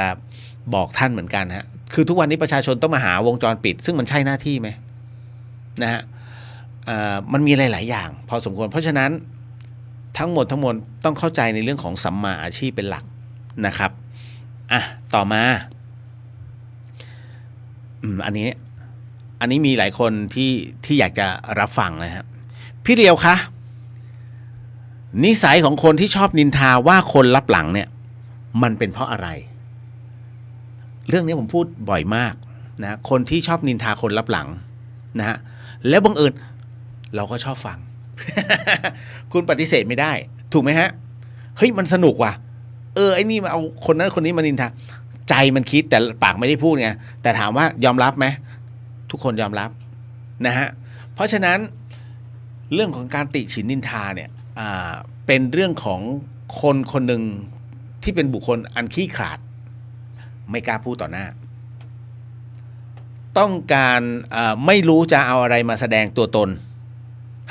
บอกท่านเหมือนกันฮะคือทุกวันนี้ประชาชนต้องมาหาวงจรปิดซึ่งมันใช่หน้าที่ไหมนะฮะมันมีหลายๆอย่างพอสมควรเพราะฉะนั้นทั้งหมดต้องเข้าใจในเรื่องของสัมมาอาชีพเป็นหลักนะครับต่อมาอันนี้มีหลายคนที่อยากจะรับฟังนะครับพี่เรียวคะนิสัยของคนที่ชอบนินทาว่าคนรับหลังเนี่ยมันเป็นเพราะอะไรเรื่องนี้ผมพูดบ่อยมากนะคนที่ชอบนินทาคนรับหลังนะฮะแล้วบังเอิญเราก็ชอบฟัง คุณปฏิเสธไม่ได้ถูกไหมฮะเฮ้ยมันสนุกว่ะไอ้นี่มาเอาคนนั้นคนนี้มานินทาใจมันคิดแต่ปากไม่ได้พูดไงแต่ถามว่ายอมรับไหมทุกคนยอมรับนะฮะเพราะฉะนั้นเรื่องของการติฉินนินทาเนี่ยเป็นเรื่องของ คนคนหนึ่งที่เป็นบุคคลอันขี้ขลาดไม่กล้าพูดต่อหน้าต้องการไม่รู้จะเอาอะไรมาแสดงตัวตน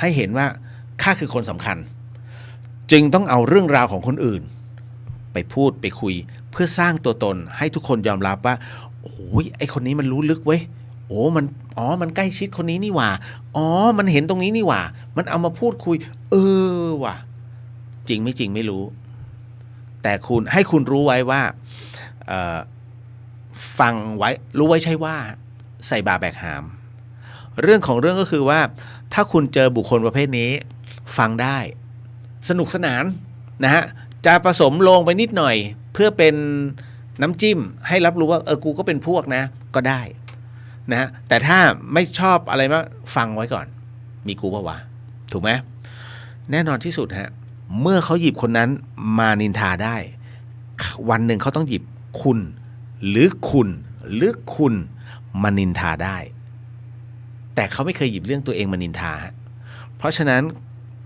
ให้เห็นว่าข้าคือคนสำคัญจึงต้องเอาเรื่องราวของคนอื่นไปพูดไปคุยเพื่อสร้างตัวตนให้ทุกคนยอมรับว่าโอ้ยไอคนนี้มันรู้ลึกเว้ยโอ้มันใกล้ชิดคนนี้นี่หว่ามันเห็นตรงนี้นี่หว่ามันเอามาพูดคุยว่ะจริงไม่จริงไม่รู้แต่คุณรู้ไว้ว่าฟังไว้รู้ไว้ใช่ว่าใส่บาแบกหามเรื่องของเรื่องก็คือว่าถ้าคุณเจอบุคคลประเภทนี้ฟังได้สนุกสนานนะฮะจะผสมลงไปนิดหน่อยเพื่อเป็นน้ำจิ้มให้รับรู้ว่ากูก็เป็นพวกนะก็ได้นะฮะแต่ถ้าไม่ชอบอะไรมากฟังไว้ก่อนมีกูปะวะถูกไหมแน่นอนที่สุดฮะเมื่อเขาหยิบคนนั้นมานินทาได้วันหนึ่งเขาต้องหยิบคุณหรือคุณมานินทาได้แต่เขาไม่เคยหยิบเรื่องตัวเองมานินทาเพราะฉะนั้น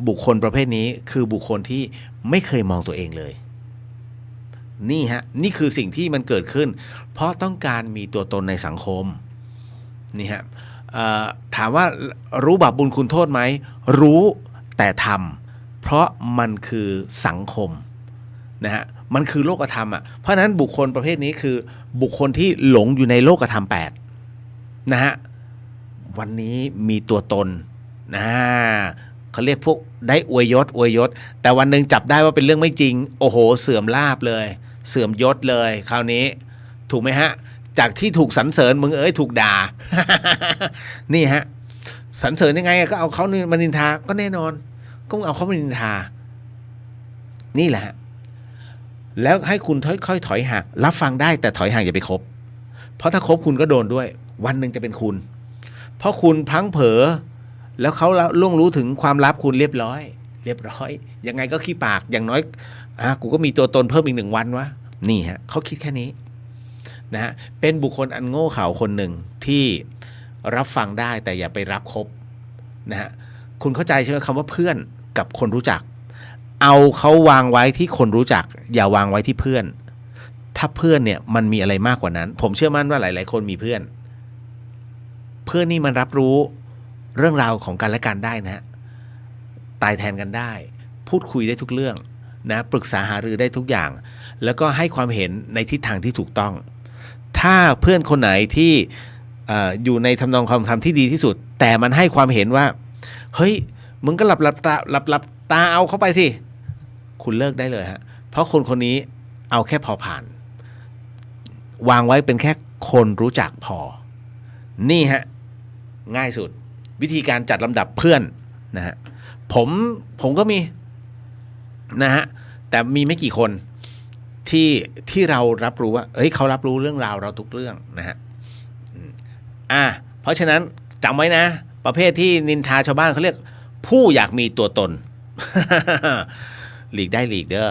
บุคคลประเภทนี้คือบุคคลที่ไม่เคยมองตัวเองเลยนี่คือสิ่งที่มันเกิดขึ้นเพราะต้องการมีตัวตนในสังคมนี่ฮะถามว่ารู้บาปบุญคุณโทษไหมรู้แต่ทำเพราะมันคือสังคมนะฮะมันคือโลกธรรมเพราะฉะนั้นบุคคลประเภทนี้คือบุคคลที่หลงอยู่ในโลกธรรม8นะฮะวันนี้มีตัวตนเขาเรียกพวกได้อวยยศแต่วันหนึ่งจับได้ว่าเป็นเรื่องไม่จริงโอ้โหเสื่อมลาภเลยเสื่อมยศเลยคราวนี้ถูกไหมฮะจากที่ถูกสรรเสริญมึงถูกด่า นี่ฮะสรรเสริญยังไงก็เอาเขามานินทาก็แน่นอนก็เอาเขามานินทานี่แหละแล้วให้คุณค่อยๆถอยห่างรับฟังได้แต่ถอยห่างอย่าไปคบเพราะถ้าคบคุณก็โดนด้วยวันหนึ่งจะเป็นคุณเพราะคุณพลั้งเผลอแล้วเขาล่วงรู้ถึงความลับคุณเรียบร้อยยังไงก็ขี้ปากอย่างน้อยกูก็มีตัวตนเพิ่มอีก1 วันวะนี่ฮะเขาคิดแค่นี้นะฮะเป็นบุคคลอันโง่เขลาคนหนึ่งที่รับฟังได้แต่อย่าไปรับคบนะฮะคุณเข้าใจใช่ไหมคำว่าเพื่อนกับคนรู้จักเอาเขาวางไว้ที่คนรู้จักอย่าวางไว้ที่เพื่อนถ้าเพื่อนเนี่ยมันมีอะไรมากกว่านั้นผมเชื่อมั่นว่าหลายๆคนมีเพื่อนนี่มันรับรู้เรื่องราวของกันและกันได้นะฮะตายแทนกันได้พูดคุยได้ทุกเรื่องนะปรึกษาหารือได้ทุกอย่างแล้วก็ให้ความเห็นในทิศทางที่ถูกต้องถ้าเพื่อนคนไหนที่อยู่ในทำนองความธรรมที่ดีที่สุดแต่มันให้ความเห็นว่าเฮ้ยมึงก็หลับตาเอาเข้าไปสิคุณเลิกได้เลยฮะเพราะคนคนนี้เอาแค่พอผ่านวางไว้เป็นแค่คนรู้จักพอนี่ฮะง่ายสุดวิธีการจัดลำดับเพื่อนนะฮะผมก็มีนะฮะแต่มีไม่กี่คนที่เรารับรู้ว่าเขารับรู้เรื่องราวเราทุกเรื่องนะฮะเพราะฉะนั้นจำไว้นะประเภทที่นินทาชาวบ้านเขาเรียกผู้อยากมีตัวตน หลีกได้หลีกเด้อ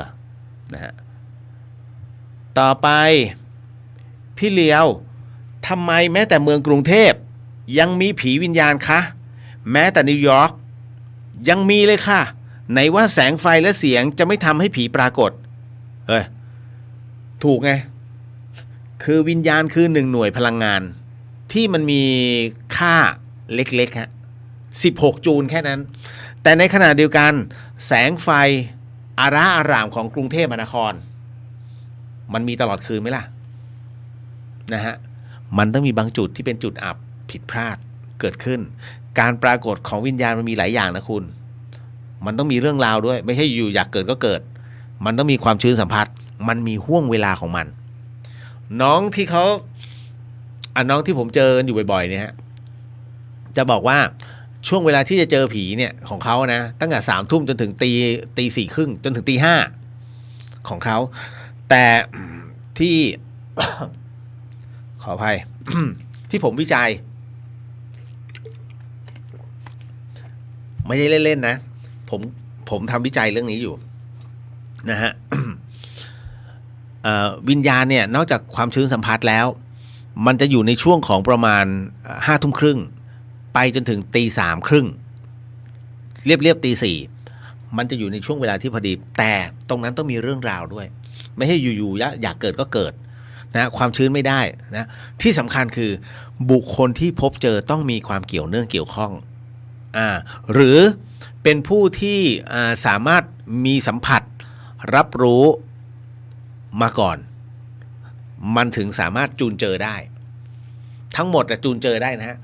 นะฮะต่อไปพี่เลียวทำไมแม้แต่เมืองกรุงเทพยังมีผีวิญญาณคะแม้แต่นิวยอร์กยังมีเลยค่ะไหนว่าแสงไฟและเสียงจะไม่ทำให้ผีปรากฏถูกไงคือวิญญาณคือ1 หน่วยพลังงานที่มันมีค่าเล็กๆฮะ16 จูลแค่นั้นแต่ในขณะเดียวกันแสงไฟอารามของกรุงเทพมหานครมันมีตลอดคืนไหมล่ะนะฮะมันต้องมีบางจุดที่เป็นจุดอับผิดพลาดเกิดขึ้นการปรากฏของวิญญาณมันมีหลายอย่างนะคุณมันต้องมีเรื่องราวด้วยไม่ใช่อยู่อยากเกิดก็เกิดมันต้องมีความชื้นสัมผัสมันมีห่วงเวลาของมันน้องที่ผมเจอกันอยู่บ่อยๆเนี่ยฮะจะบอกว่าช่วงเวลาที่จะเจอผีเนี่ยของเขานะตั้งแต่3 ทุ่มจนถึงตี 4:30จนถึงตี 5ของเขาแต่ที่ ขออภัย ที่ผมวิจัยไม่ได้เล่นๆนะผมทำวิจัยเรื่องนี้อยู่นะฮะ วิญญาณเนี่ยนอกจากความชื้นสัมผัสแล้วมันจะอยู่ในช่วงของประมาณ5 ทุ่มครึ่งไปจนถึงตี 3:30เรียบตี 4 มันจะอยู่ในช่วงเวลาที่พอดี แต่ตรงนั้นต้องมีเรื่องราวด้วย ไม่ให้อยู่ๆอยากเกิดก็เกิดนะความชื้นไม่ได้นะที่สำคัญคือบุคคลที่พบเจอต้องมีความเกี่ยวเนื่องเกี่ยวข้องหรือเป็นผู้ที่สามารถมีสัมผัสรับรู้มาก่อนมันถึงสามารถจูนเจอได้ทั้งหมดจูนเจอได้นะฮะ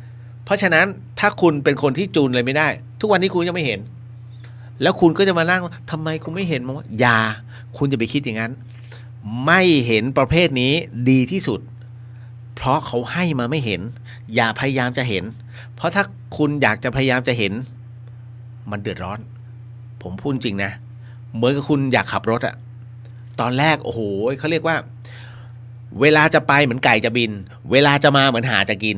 เพราะฉะนั้นถ้าคุณเป็นคนที่จูนเลยไม่ได้ทุกวันนี้คุณยังไม่เห็นแล้วคุณก็จะมานั่งทำไมคุณไม่เห็นมั้งอย่าคุณจะไปคิดอย่างนั้นไม่เห็นประเภทนี้ดีที่สุดเพราะเขาให้มาไม่เห็นอย่าพยายามจะเห็นเพราะถ้าคุณอยากจะพยายามจะเห็นมันเดือดร้อนผมพูดจริงนะเหมือนกับคุณอยากขับรถอะตอนแรกโอ้โหเขาเรียกว่าเวลาจะไปเหมือนไก่จะบินเวลาจะมาเหมือนหาจะกิน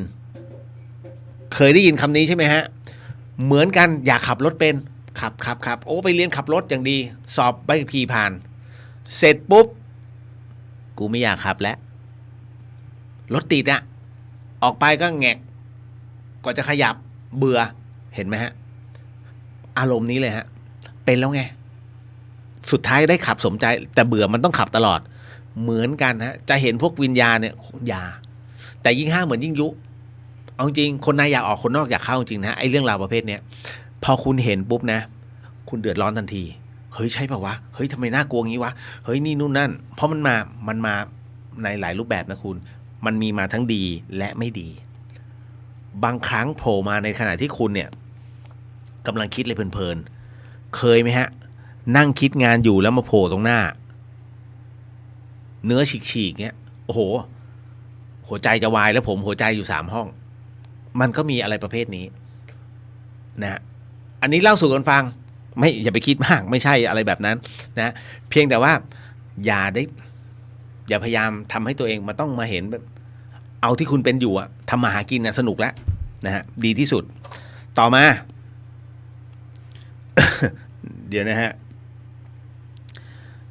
เคยได้ยินคำนี้ใช่ไหมฮะเหมือนกันอยากขับรถเป็นขับโอ้ไปเรียนขับรถอย่างดีสอบใบขับขี่ผ่านเสร็จปุ๊บกูไม่อยากขับแล้วรถติดอะออกไปก็แงกก็จะขยับเบื่อเห็นไหมฮะอารมณ์นี้เลยฮะเป็นแล้วไงสุดท้ายได้ขับสมใจแต่เบื่อมันต้องขับตลอดเหมือนกันฮะจะเห็นพวกวิญญาณเนี่ยอย่าแต่ยิ่งห้ามเหมือนยิ่งยุเอาจริงคนในอยากออกคนนอกอยากเข้าจริงนะไอ้เรื่องราวประเภทเนี้ยพอคุณเห็นปุ๊บนะคุณเดือดร้อนทันทีเฮ้ยใช่ป่าววะเฮ้ยทำไมน่ากลัวงี้วะเฮ้ยนี่นู่นนั่นเพราะมันมาในหลายรูปแบบนะคุณมันมีมาทั้งดีและไม่ดีบางครั้งโผล่มาในขณะที่คุณเนี่ยกำลังคิดเลยเพลินๆเคยไหมฮะนั่งคิดงานอยู่แล้วมาโผล่ตรงหน้าเนื้อฉีกๆเงี้ยโอ้โหหัวใจจะวายแล้วผมหัวใจอยู่3ห้องมันก็มีอะไรประเภทนี้นะอันนี้เล่าสู่กันฟังไม่อย่าไปคิดมากไม่ใช่อะไรแบบนั้นนะเพียงแต่ว่าอย่าพยายามทำให้ตัวเองมาต้องมาเห็นแบบเอาที่คุณเป็นอยู่อะทำมาหากินนะสนุกแล้วนะฮะดีที่สุดต่อมา เดี๋ยวนะฮะ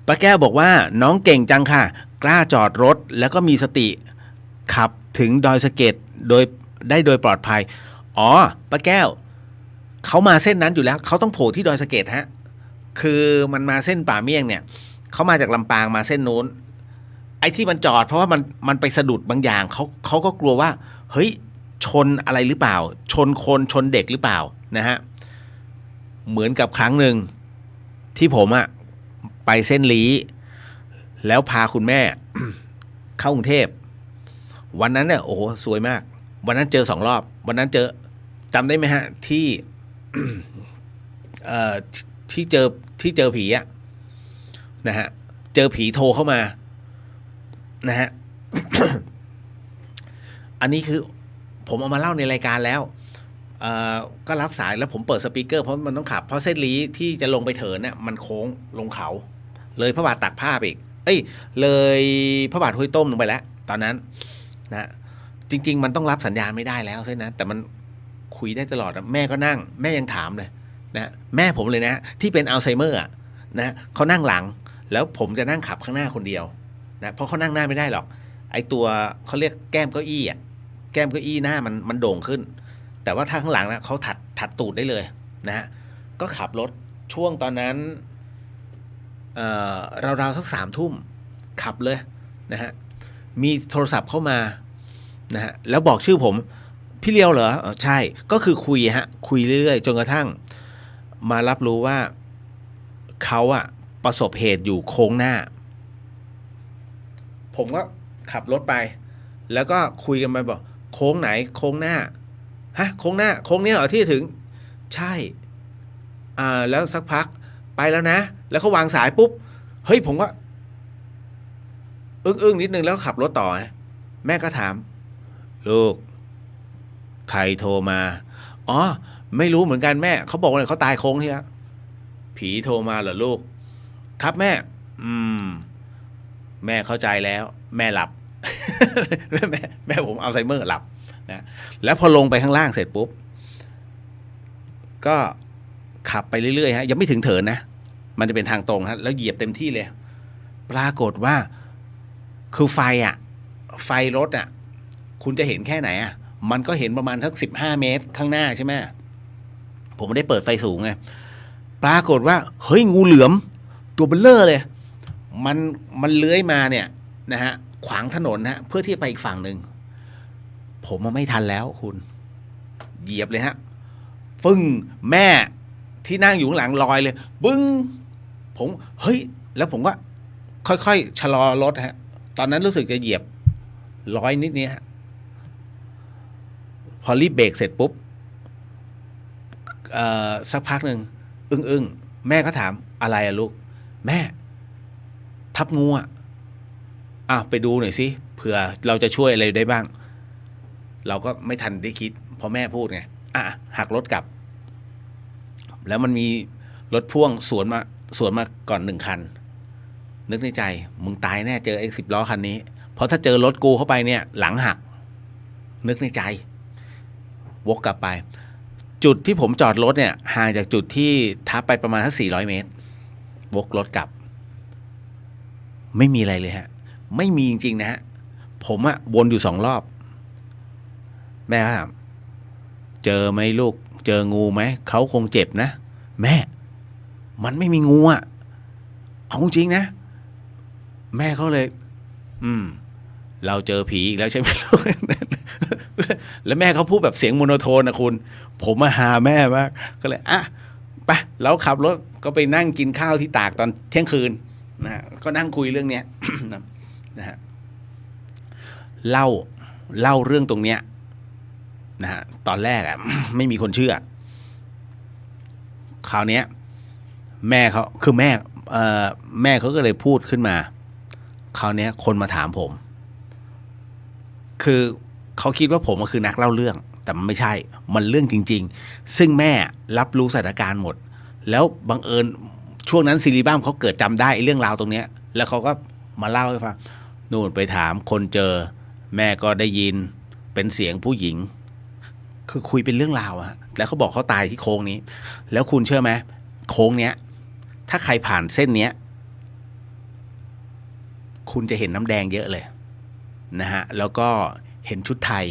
ป้าแก้วบอกว่าน้องเก่งจังค่ะกล้าจอดรถแล้วก็มีสติขับถึงดอยสะเก็ดโดยปลอดภัยอ๋อป้าแก้วเขามาเส้นนั้นอยู่แล้วเขาต้องโผล่ที่ดอยสะเก็ดฮะคือมันมาเส้นป่าเมี่ยงเนี่ยเขามาจากลำปางมาเส้นนู้นไอ้ที่มันจอดเพราะว่ามันไปสะดุดบางอย่างเขาก็กลัวว่าเฮ้ยชนอะไรหรือเปล่าชนคนชนเด็กหรือเปล่านะฮะเหมือนกับครั้งหนึ่งที่ผมอะไปเส้นลี้แล้วพาคุณแม่ เข้ากรุงเทพวันนั้นเนี่ยโอ้โหสวยมากวันนั้นเจอ2 รอบวันนั้นเจอจำได้ไหมฮะที่ ที่เจอผีอะนะฮะเจอผีโทรเข้ามานะฮะ อันนี้คือผมเอามาเล่าในรายการแล้วก็รับสายแล้วผมเปิดสปีกเกอร์เพราะมันต้องขับเพราะเส้นลี้ที่จะลงไปเถินเนี่ยมันโค้งลงเขาเลยพระบาทตากผ้าไปอีกเลยพระบาทห้วยต้มลงไปแล้วตอนนั้นนะจริงๆมันต้องรับสัญญาณไม่ได้แล้วใช่นะแต่มันคุยได้ตลอดแม่ก็นั่งแม่ยังถามเลยนะแม่ผมเลยนะที่เป็นอัลไซเมอร์นะเขานั่งหลังแล้วผมจะนั่งขับข้างหน้าคนเดียวนะเพราะเขานั่งหน้าไม่ได้หรอกไอตัวเขาเรียกแก้มเก้าอี้แก้มเก้าอี้หน้ามันโด่งขึ้นแต่ว่าถ้าข้างหลังนะเขาถัดตูดได้เลยนะฮะก็ขับรถช่วงตอนนั้นราวๆสัก3 ทุ่มขับเลยนะฮะมีโทรศัพท์เข้ามานะฮะแล้วบอกชื่อผมพี่เลียวเหรอใช่ก็คือคุยเรื่อยๆจนกระทั่งมารับรู้ว่าเขาอะประสบเหตุอยู่โค้งหน้าผมก็ขับรถไปแล้วก็คุยกันไปบอกโค้งไหนโค้งหน้าฮะโค้งหน้าโค้งนี้เหรอที่ถึงใช่แล้วสักพักไปแล้วนะแล้วเขาวางสายปุ๊บเฮ้ยผมก็อึ้งนิดนึงแล้วขับรถต่อแม่ก็ถามลูกใครโทรมาอ๋อไม่รู้เหมือนกันแม่เขาบอกว่าเขาตายโค้งที่แล้วผีโทรมาเหรอลูกครับแม่แม่เข้าใจแล้วแม่หลับ แม่ผมอัลไซเมอร์หลับนะแล้วพอลงไปข้างล่างเสร็จปุ๊บก็ขับไปเรื่อยๆฮะยังไม่ถึงเถินนะมันจะเป็นทางตรงฮะแล้วเหยียบเต็มที่เลยปรากฏว่าคือไฟรถคุณจะเห็นแค่ไหนมันก็เห็นประมาณสัก15 เมตรข้างหน้าใช่ไหมผมไม่ได้เปิดไฟสูงไง ปรากฏว่าเฮ้ยงูเหลือมตัวเบลเลอร์เลยมันเลื้อยมาเนี่ยนะฮะขวางถนนฮะเพื่อที่จะไปอีกฝั่งหนึ่งผมไม่ทันแล้วคุณเหยียบเลยฮะฟึ่งแม่ที่นั่งอยู่ข้างหลังลอยเลยบึ้งผมเฮ้ยแล้วผมก็ค่อยๆชะลอรถฮะตอนนั้นรู้สึกจะเหยียบ100นิดนี้ฮะพอรีบเบรกเสร็จปุ๊บสักพักหนึ่งอึ้งแม่ก็ถามอะไรอะลูกแม่ทับงูอ่ะไปดูหน่อยสิเผื่อเราจะช่วยอะไรได้บ้างเราก็ไม่ทันได้คิดพอแม่พูดไงหักรถกลับแล้วมันมีรถพ่วงสวนมาก่อน1 คันนึกในใจมึงตายแน่เจอไอ้10 ล้อคันนี้เพราะถ้าเจอรถกูเข้าไปเนี่ยหลังหักนึกในใจวกกลับไปจุดที่ผมจอดรถเนี่ยห่างจากจุดที่ทับไปประมาณสัก400 เมตรวกรถกลับไม่มีอะไรเลยฮะไม่มีจริงๆนะฮะผมวนอยู่2 รอบแม่ถามเจอไหมลูกเจองูไหมเขาคงเจ็บนะแม่มันไม่มีงูเอาจริงนะแม่เขาเลยเราเจอผีอีกแล้วใช่ไหมลูก แล้วแม่เขาพูดแบบเสียงโมโนโทนนะคุณผมหาแม่มากก็เลยไปเราขับรถก็ไปนั่งกินข้าวที่ตากตอนเที่ยงคืนนะฮะก็นั่งคุยเรื่องเนี้ย นะฮะเล่าเรื่องตรงเนี้ยนะฮะตอนแรกไม่มีคนเชื่อคราวเนี้ยแม่เขาคือแม่เขาก็เลยพูดขึ้นมาคราวเนี้ยคนมาถามผมคือเขาคิดว่าผมก็คือนักเล่าเรื่องแต่มันไม่ใช่มันเรื่องจริงๆซึ่งแม่รับรู้สถานการณ์หมดแล้วบังเอิญช่วงนั้นซีรีบ้ามเขาเกิดจำได้เรื่องราวตรงเนี้ยแล้วเขาก็มาเล่าให้ฟังนู่นไปถามคนเจอแม่ก็ได้ยินเป็นเสียงผู้หญิงคือคุยเป็นเรื่องราวแล้วเขาบอกเขาตายที่โค้งนี้แล้วคุณเชื่อไหมโค้งเนี้ยถ้าใครผ่านเส้นเนี้ยคุณจะเห็นน้ำแดงเยอะเลยนะฮะแล้วก็เห็นชุดไทย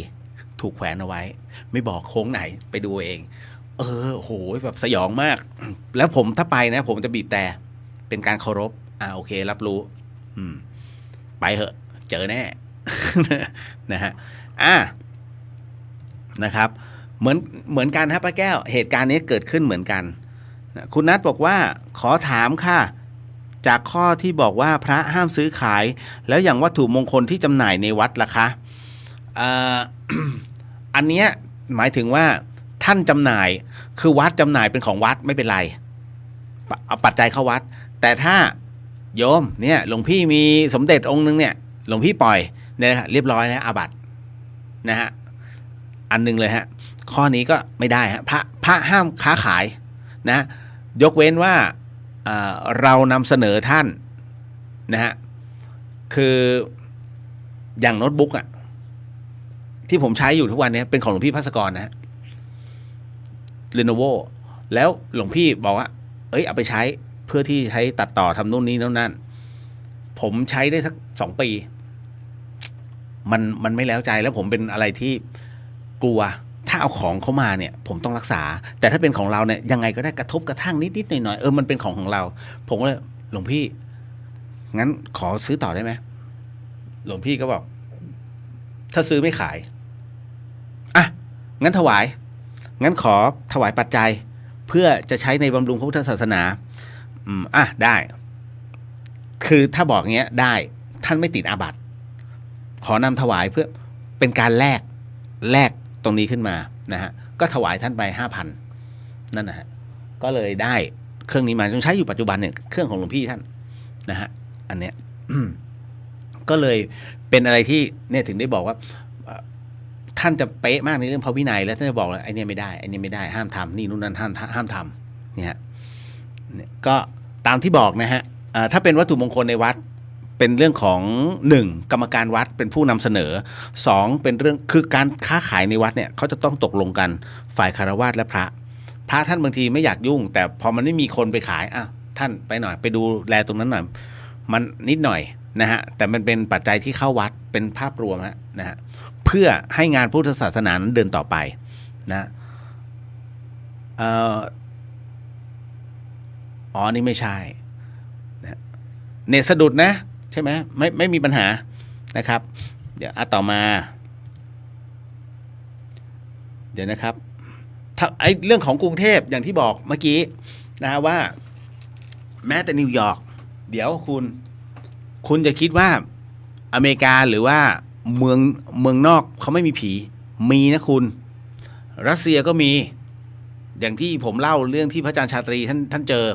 ถูกแขวนเอาไว้ไม่บอกโค้งไหนไปดูเองโหแบบสยองมากแล้วผมถ้าไปนะผมจะบีบแต่เป็นการเคารพโอเครับรู้ไปเหอะเจอแน่ นะฮะนะครับเหมือนกันครับป้าแก้วเหตุการณ์นี้เกิดขึ้นเหมือนกันคุณนัทบอกว่าขอถามค่ะจากข้อที่บอกว่าพระห้ามซื้อขายแล้วอย่างวัตถุมงคลที่จำหน่ายในวัดล่ะคะอันเนี้ยหมายถึงว่าท่านจำหน่ายคือวัดจำหน่ายเป็นของวัดไม่เป็นไรเอาปัจจัยเข้าวัดแต่ถ้าโยมเนี่ยหลวงพี่มีสมเด็จองค์นึงเนี่ยหลวงพี่ปล่อยเนี่ยเรียบร้อยนะอาบัตินะฮะอันนึงเลยฮะข้อนี้ก็ไม่ได้ฮะพระห้ามค้าขายนะยกเว้นว่าเรานำเสนอท่านนะฮะคืออย่างโน้ตบุ๊กที่ผมใช้อยู่ทุกวันนี้เป็นของหลวงพี่ภัสกรนะฮะ Lenovo แล้วหลวงพี่บอกว่าเอาไปใช้เพื่อที่ใช้ตัดต่อทำนู่นนี่นั่นผมใช้ได้สัก2 ปีมันไม่แล้วใจแล้วผมเป็นอะไรที่กลัวถ้าเอาของเขามาเนี่ยผมต้องรักษาแต่ถ้าเป็นของเราเนี่ยยังไงก็ได้กระทบกระทั่งนิดๆหน่อยๆมันเป็นของเราผมก็เลยหลวงพี่งั้นขอซื้อต่อได้ไหมหลวงพี่ก็บอกถ้าซื้อไม่ขายงั้นถวายงั้นขอถวายปัจจัยเพื่อจะใช้ในบำรุงพระพุทธศาสนาได้คือถ้าบอกเงี้ยได้ท่านไม่ติดอาบัติขอนำถวายเพื่อเป็นการแลกตรงนี้ขึ้นมานะฮะก็ถวายท่านไป 5,000 นั่นนะฮะก็เลยได้เครื่องนี้มายังใช้อยู่ปัจจุบันเนี่ยเครื่องของหลวงพี่ท่านนะฮะอันเนี้ย ก็เลยเป็นอะไรที่เนี่ยถึงได้บอกว่าท่านจะเป๊ะมากในเรื่องพระวินัยแล้วท่านจะบอกเลยไอ้นี่ไม่ได้ไอ้นี่ไม่ได้ห้ามทำนี่นู่นนั่นห้ามทำเนี่ยก็ตามที่บอกนะฮะถ้าเป็นวัตถุมงคลในวัดเป็นเรื่องของ1กรรมการวัดเป็นผู้นำเสนอ2เป็นเรื่องคือการค้าขายในวัดเนี่ยเขาจะต้องตกลงกันฝ่ายคฤหัสถ์และพระท่านบางทีไม่อยากยุ่งแต่พอมันไม่มีคนไปขายท่านไปหน่อยไปดูแลตรงนั้นหน่อยมันนิดหน่อยนะฮะแต่มันเป็นปัจจัยที่เข้าวัดเป็นภาพรวมนะฮะเพื่อให้งานพุทธศาสนานั้นเดินต่อไปนะ อ๋อนี่ไม่ใช่นะเน็ตสะดุดนะใช่ไหมไม่มีปัญหานะครับเดี๋ยวต่อมาเดี๋ยวนะครับถ้าไอ้เรื่องของกรุงเทพอย่างที่บอกเมื่อกี้นะว่าแม้แต่นิวยอร์กเดี๋ยวคุณจะคิดว่าอเมริกาหรือว่าเมืองนอกเขาไม่มีผีมีนะคุณรัสเซียก็มีอย่างที่ผมเล่าเรื่องที่พระอาจารย์ชาตรีท่านเจอ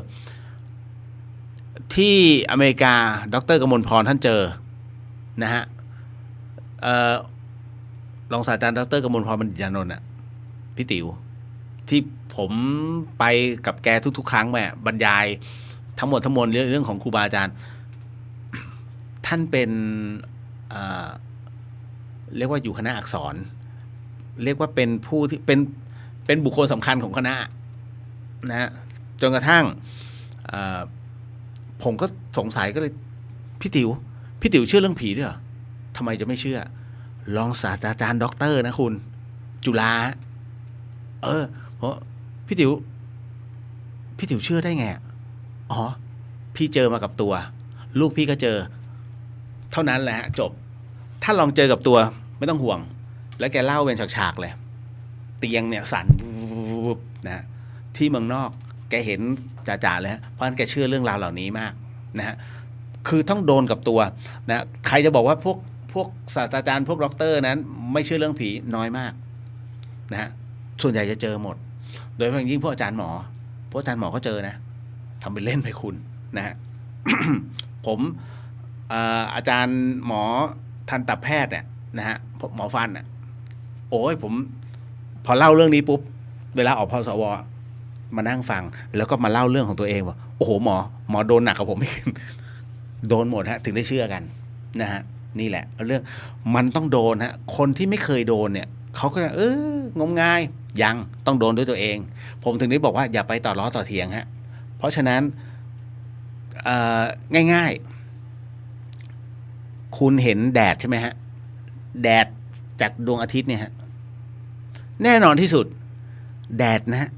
ที่อเมริกาดร.กมลพรท่านเจอนะฮะรองศาสตราจารย์ดร.กมลพรบัณฑิตยานนท์อ่ะพี่ติ๋วที่ผมไปกับแกทุกๆครั้งแม่บรรยายทั้งหมดเรื่องของครูบาอาจารย์ท่านเป็นเรียกว่าอยู่คณะอักษรเรียกว่าเป็นผู้ที่เป็นบุคคลสำคัญของคณะนะฮะจนกระทั่งผมก็สงสัยก็เลยพี่ติ๋วเชื่อเรื่องผีด้วยเหรอทำไมจะไม่เชื่อรองศาสตราจารย์ด็อกเตอร์นะคุณจุฬาเพราะพี่ติ๋วเชื่อได้ไงอ๋อพี่เจอมากับตัวลูกพี่ก็เจอเท่านั้นแหละฮะจบถ้าลองเจอกับตัวไม่ต้องห่วงแล้วแกเล่าเป็นฉากๆเลยเตียงเนี่ยสั่นนะที่เมืองนอกแกเห็นจ่าๆเลยฮะเพราะฉะนั้นแกเชื่อเรื่องราวเหล่านี้มากนะฮะคือต้องโดนกับตัวนะใครจะบอกว่าพวกศาสตราจารย์พวกด็อกเตอร์นั้นไม่เชื่อเรื่องผีน้อยมากนะฮะส่วนใหญ่จะเจอหมดโดยเฉพาะยิ่งพวกอาจารย์หมอก็เจอนะทำเป็นเล่นไปคุณนะฮะ ผมอาจารย์หมอทันตแพทย์เนี่ยนะฮะหมอฟันเนี่ยโอ้ยผมพอเล่าเรื่องนี้ปุ๊บเวลาออกพสวมานั่งฟังแล้วก็มาเล่าเรื่องของตัวเองว่าโอ้โหหมอโดนหนักกับผมอีก โดนหมดฮะถึงได้เชื่อกันนะฮะนี่แหละเรื่องมันต้องโดนฮะคนที่ไม่เคยโดนเนี่ยเขาก็งมงายยังต้องโดนด้วยตัวเองผมถึงได้บอกว่าอย่าไปต่อล้อต่อเถียงฮะเพราะฉะนั้นง่ายๆคุณเห็นแดดใช่ไหมฮะแดดจากดวงอาทิตย์เนี่ยฮะแน่นอนที่สุดแดดนะฮะ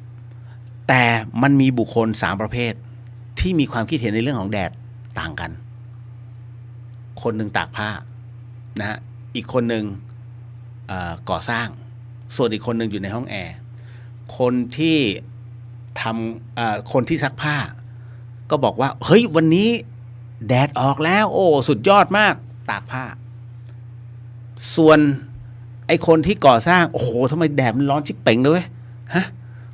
แต่มันมีบุคคล3ประเภทที่มีความคิดเห็นในเรื่องของแดดต่างกันคนหนึ่งตากผ้านะฮะอีกคนหนึ่งก่อสร้างส่วนอีกคนหนึ่งอยู่ในห้องแอร์คนที่คนที่ซักผ้าก็บอกว่าเฮ้ยวันนี้แดดออกแล้วโอ้สุดยอดมากตากผ้าส่วนไอ้คนที่ก่อสร้างโอ้โหทำไมแดดมันร้อนชิบเป่งด้วยฮะ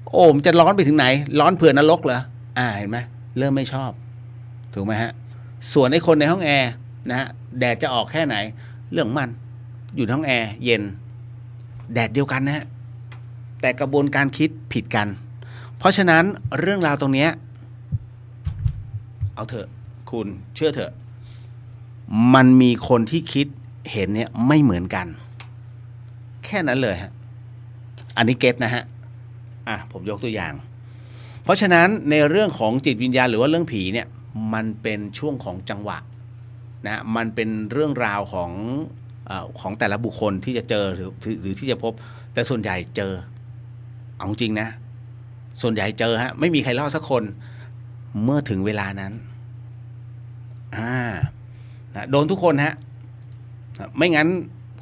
โอ้มันจะร้อนไปถึงไหนร้อนเผื่อนรกเหรอเห็นไหมเริ่มไม่ชอบถูกไหมฮะส่วนไอ้คนในห้องแอร์นะฮะแดดจะออกแค่ไหนเรื่องมันอยู่ในห้องแอร์เย็นแดดเดียวกันนะฮะแต่กระบวนการคิดผิดกันเพราะฉะนั้นเรื่องราวตรงนี้เอาเถอะคุณเชื่อเถอะมันมีคนที่คิดเห็นเนี่ยไม่เหมือนกันแค่นั้นเลยฮะอันนี้เก็ตนะฮะผมยกตัวอย่างเพราะฉะนั้นในเรื่องของจิตวิญญาณหรือว่าเรื่องผีเนี่ยมันเป็นช่วงของจังหวะนะมันเป็นเรื่องราวของแต่ละบุคคลที่จะเจอหรือที่จะพบแต่ส่วนใหญ่เจอเอาจริงนะส่วนใหญ่เจอฮะไม่มีใครรอดสักคนเมื่อถึงเวลานั้นนะโดนทุกคนฮะไม่งั้น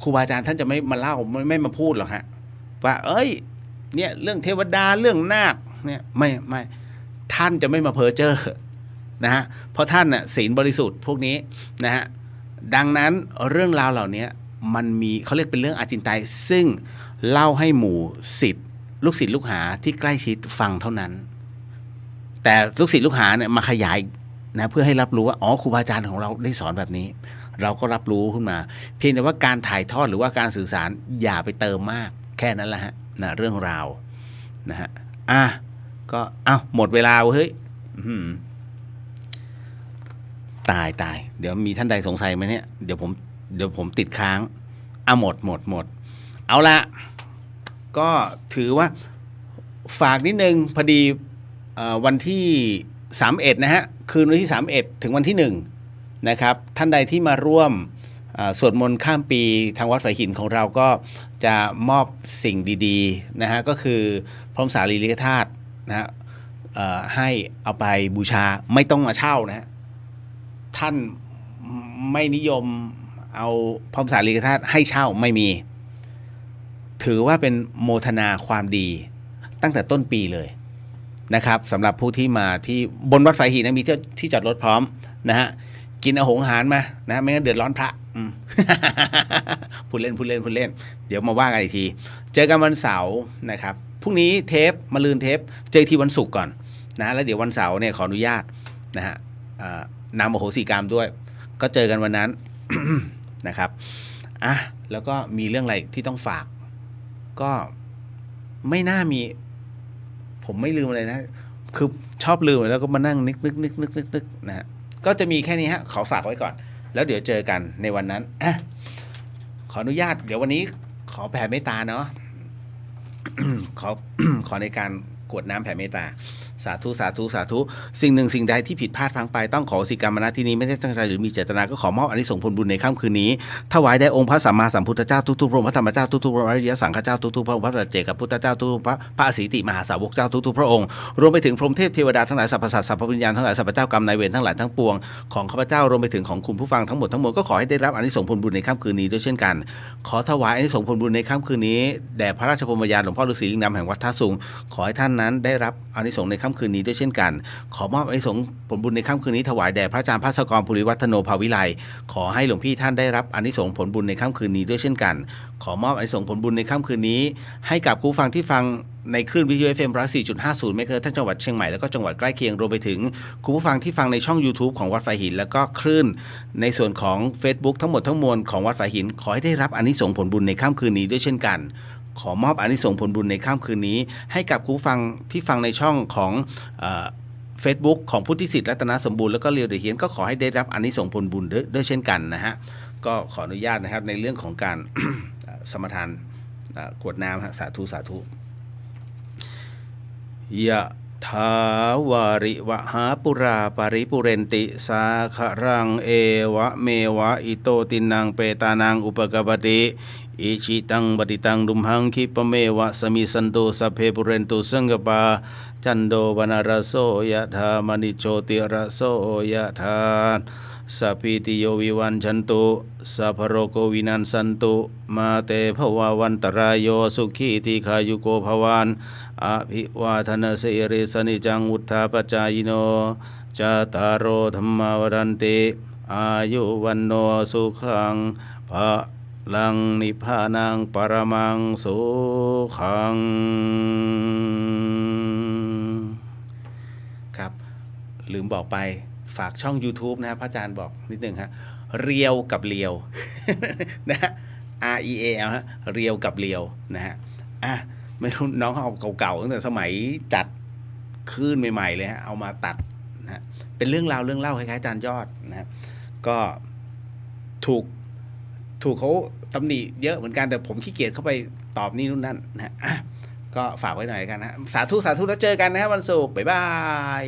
ครูบาอาจารย์ท่านจะไม่มาเล่าไม่มาพูดหรอกฮะว่าเนี่ยเรื่องเทวดาเรื่องนาคเนี่ยไม่ท่านจะไม่มาเพ้อเจ้อนะฮะเพราะท่านน่ะศีลบริสุทธิ์พวกนี้นะฮะดังนั้นเรื่องราวเหล่านี้มันมีเขาเรียกเป็นเรื่องอาจินไตยซึ่งเล่าให้หมู่ศิษย์ลูกศิษย์ลูกหาที่ใกล้ชิดฟังเท่านั้นแต่ลูกศิษย์ลูกหาเนี่ยมาขยายนะเพื่อให้รับรู้ว่าครูบาอาจารย์ของเราได้สอนแบบนี้เราก็รับรู้ขึ้นมาเพียงแต่ว่าการถ่ายทอดหรือว่าการสื่อสารอย่าไปเติมมากแค่นั้นแหละฮะนะเรื่องราวนะฮะก็หมดเวลาเฮ้ยตายเดี๋ยวมีท่านใดสงสัยไหมเนี่ยเดี๋ยวผมติดค้างหมดเอาละก็ถือว่าฝากนิดนึงพอดีวันที่31นะฮะคืนวันที่31ถึงวันที่1นะครับท่านใดที่มาร่วมสวดมนต์ข้ามปีทางวัดฝายหินของเราก็จะมอบสิ่งดีๆนะฮะก็คือพรหมสารีริกธาตุนะฮะ ให้เอาไปบูชาไม่ต้องมาเช่านะฮะท่านไม่นิยมเอาพระมหาสารีริกธาตุให้เช่าไม่มี ถือว่าเป็นโมทนาความดีตั้งแต่ต้นปีเลยนะครับสำหรับผู้ที่มาที่บนวัดฝายหินนะมีที่จอดรถพร้อมนะฮะกินอาหงอาหารมานะไม่งั้นเดือดร้อนพระ พูดเล่นเดี๋ยวมาว่ากันอีกทีเจอกันวันเสาร์นะครับพรุ่งนี้เทปมะรืนเทปเจอทีวันศุกร์ก่อนนะแล้วเดี๋ยววันเสาร์เนี่ยขออนุญาตนะฮะนำอโหสิกรรมด้วยก็เจอกันวันนั้น นะครับอ่ะแล้วก็มีเรื่องอะไรที่ต้องฝากก็ไม่น่ามีผมไม่ลืมอะไรนะคือชอบลืมแล้วก็มานั่งนึกนะฮะก็จะมีแค่นี้ฮะขอฝากไว้ก่อนแล้วเดี๋ยวเจอกันในวันนั้นขออนุญาตเดี๋ยววันนี้ขอแผ่เมตตาเนาะ ขอในการกรวดน้ำแผ่เมตตาสาธุสิ่งหนึ่งสิ่งใดที่ผิดพลาดพลั้งไปต้องขออโหสิกรรมนะที่นี้ไม่ได้ตั้งใจหรือมีเจตนาก็ขอมอบอานิสงส์ผลบุญในค่ำคืนนี้ถวายแด่องค์พระสัมมาสัมพุทธเจ้าทุกๆพระองค์พระธรรมเจ้าทุกๆพระอริยสังฆเจ้าทุกๆพระองค์พระปัจเจกพุทธเจ้าทุกๆพระอสีติมหาสาวกเจ้าทุกๆพระองค์รวมไปถึงพรหมเทพเทวดาทั้งหลายสรรพสัตว์สรรพวิญญาณทั้งหลายสรรพเจ้ากรรมนายเวรทั้งหลายทั้งปวงของข้าพเจ้ารวมไปถึงของคุณผู้ฟังทั้งหมดทั้งมวลก็ขอให้ได้รับอานิสงส์ผลบุญในค่ำคืนนี้ด้วยเช่นกันขอถวายอานิสงส์ผลบุญในค่ำคืนนี้แด่พระราชพรหมยานหลวงพ่อฤาษีลิงดำแห่งวัดท่าสูงขอให้ท่านนั้นได้รับอานิสงส์ในค่ำคืนนี้ด้วยเช่นกันขอมอบอานิสงส์ผลบุญในค่ำคืนนี้ถวายแด่พระอาจารย์ภาสกรภูริวัฒโนภาวิไลขอให้หลวงพี่ท่านได้รับอานิสงส์ผลบุญในค่ำคืนนี้ด้วยเช่นกันขอมอบอานิสงส์ผลบุญในค่ำคืนนี้ให้กับผู้ฟังที่ฟังในคลื่นวิทยุ FM 104.50 เมกะเฮิรตซ์ทั้งจังหวัดเชียงใหม่แล้วก็จังหวัดใกล้เคียงรวมไปถึงคุณผู้ฟังที่ฟังในช่อง YouTube ของวัดฝายหินแล้วก็คลื่นในส่วนของ Facebook ทั้งหมดทั้งมวลของวัดฝายหินขอให้ได้รับอานิสงส์ผลบุญในค่ำคืนนี้ด้วยเช่นกันขอมอบอานิสงส์ผลบุญในค่ำคืนนี้ให้กับผู้ฟังที่ฟังในช่องของFacebook ของพุทธิสิทธิ์รัตนสมบูรณ์แล้วก็เรียวเดอะเฮียนก็ขอให้ได้รับอานิสงส์ผลบุญด้วยเช่นกันนะฮะก็ขออนุญาตนะครับในเรื่องของการ สมทานกรวดน้ำฮะสาธุยะถาวาริวหาปุราปาริปุเรนติสาครังเอวะเมวะอิโตตินังเปตานังอุปกปปติอิชิตังปฏิตังดุมหังคิปะเมวะสมิสันตุสัพเพปุเรนตุสังกปาจันโดวนาราโสยะธามณิโชติระโสยะธาสัพพิติโยวิวันชันตุสัพพโรโควินัสสันตุมาเตภววันตรายโยสุขีติขายุโกภวันอภิวาทนาเสริสนิจังวุธาปจายโนจตารโอธรรมวรันติอายุวันโนสุขังภะลังนิพพานังปรมังสุขังครับลืมบอกไปฝากช่อง YouTube นะครับพระอาจารย์บอกนิดนึงฮะเรียวกับเลียว นะฮะ REAL ฮะเรียวกับเลียวนะฮะไม่รู้น้องเอาเก่าๆตั้งแต่สมัยจัดคลื่นใหม่ๆเลยฮะเอามาตัดนะฮะเป็นเรื่องเล่าคล้ายๆอาจารย์ยอดนะครับก็ถูกเขาตำหนิเยอะเหมือนกันแต่ผมขี้เกียจเข้าไปตอบนี่นู่นนั่นนะฮะก็ฝากไว้หน่อยกันนะสาธุแล้วเจอกันนะครับวันศุกร์บ๊ายบาย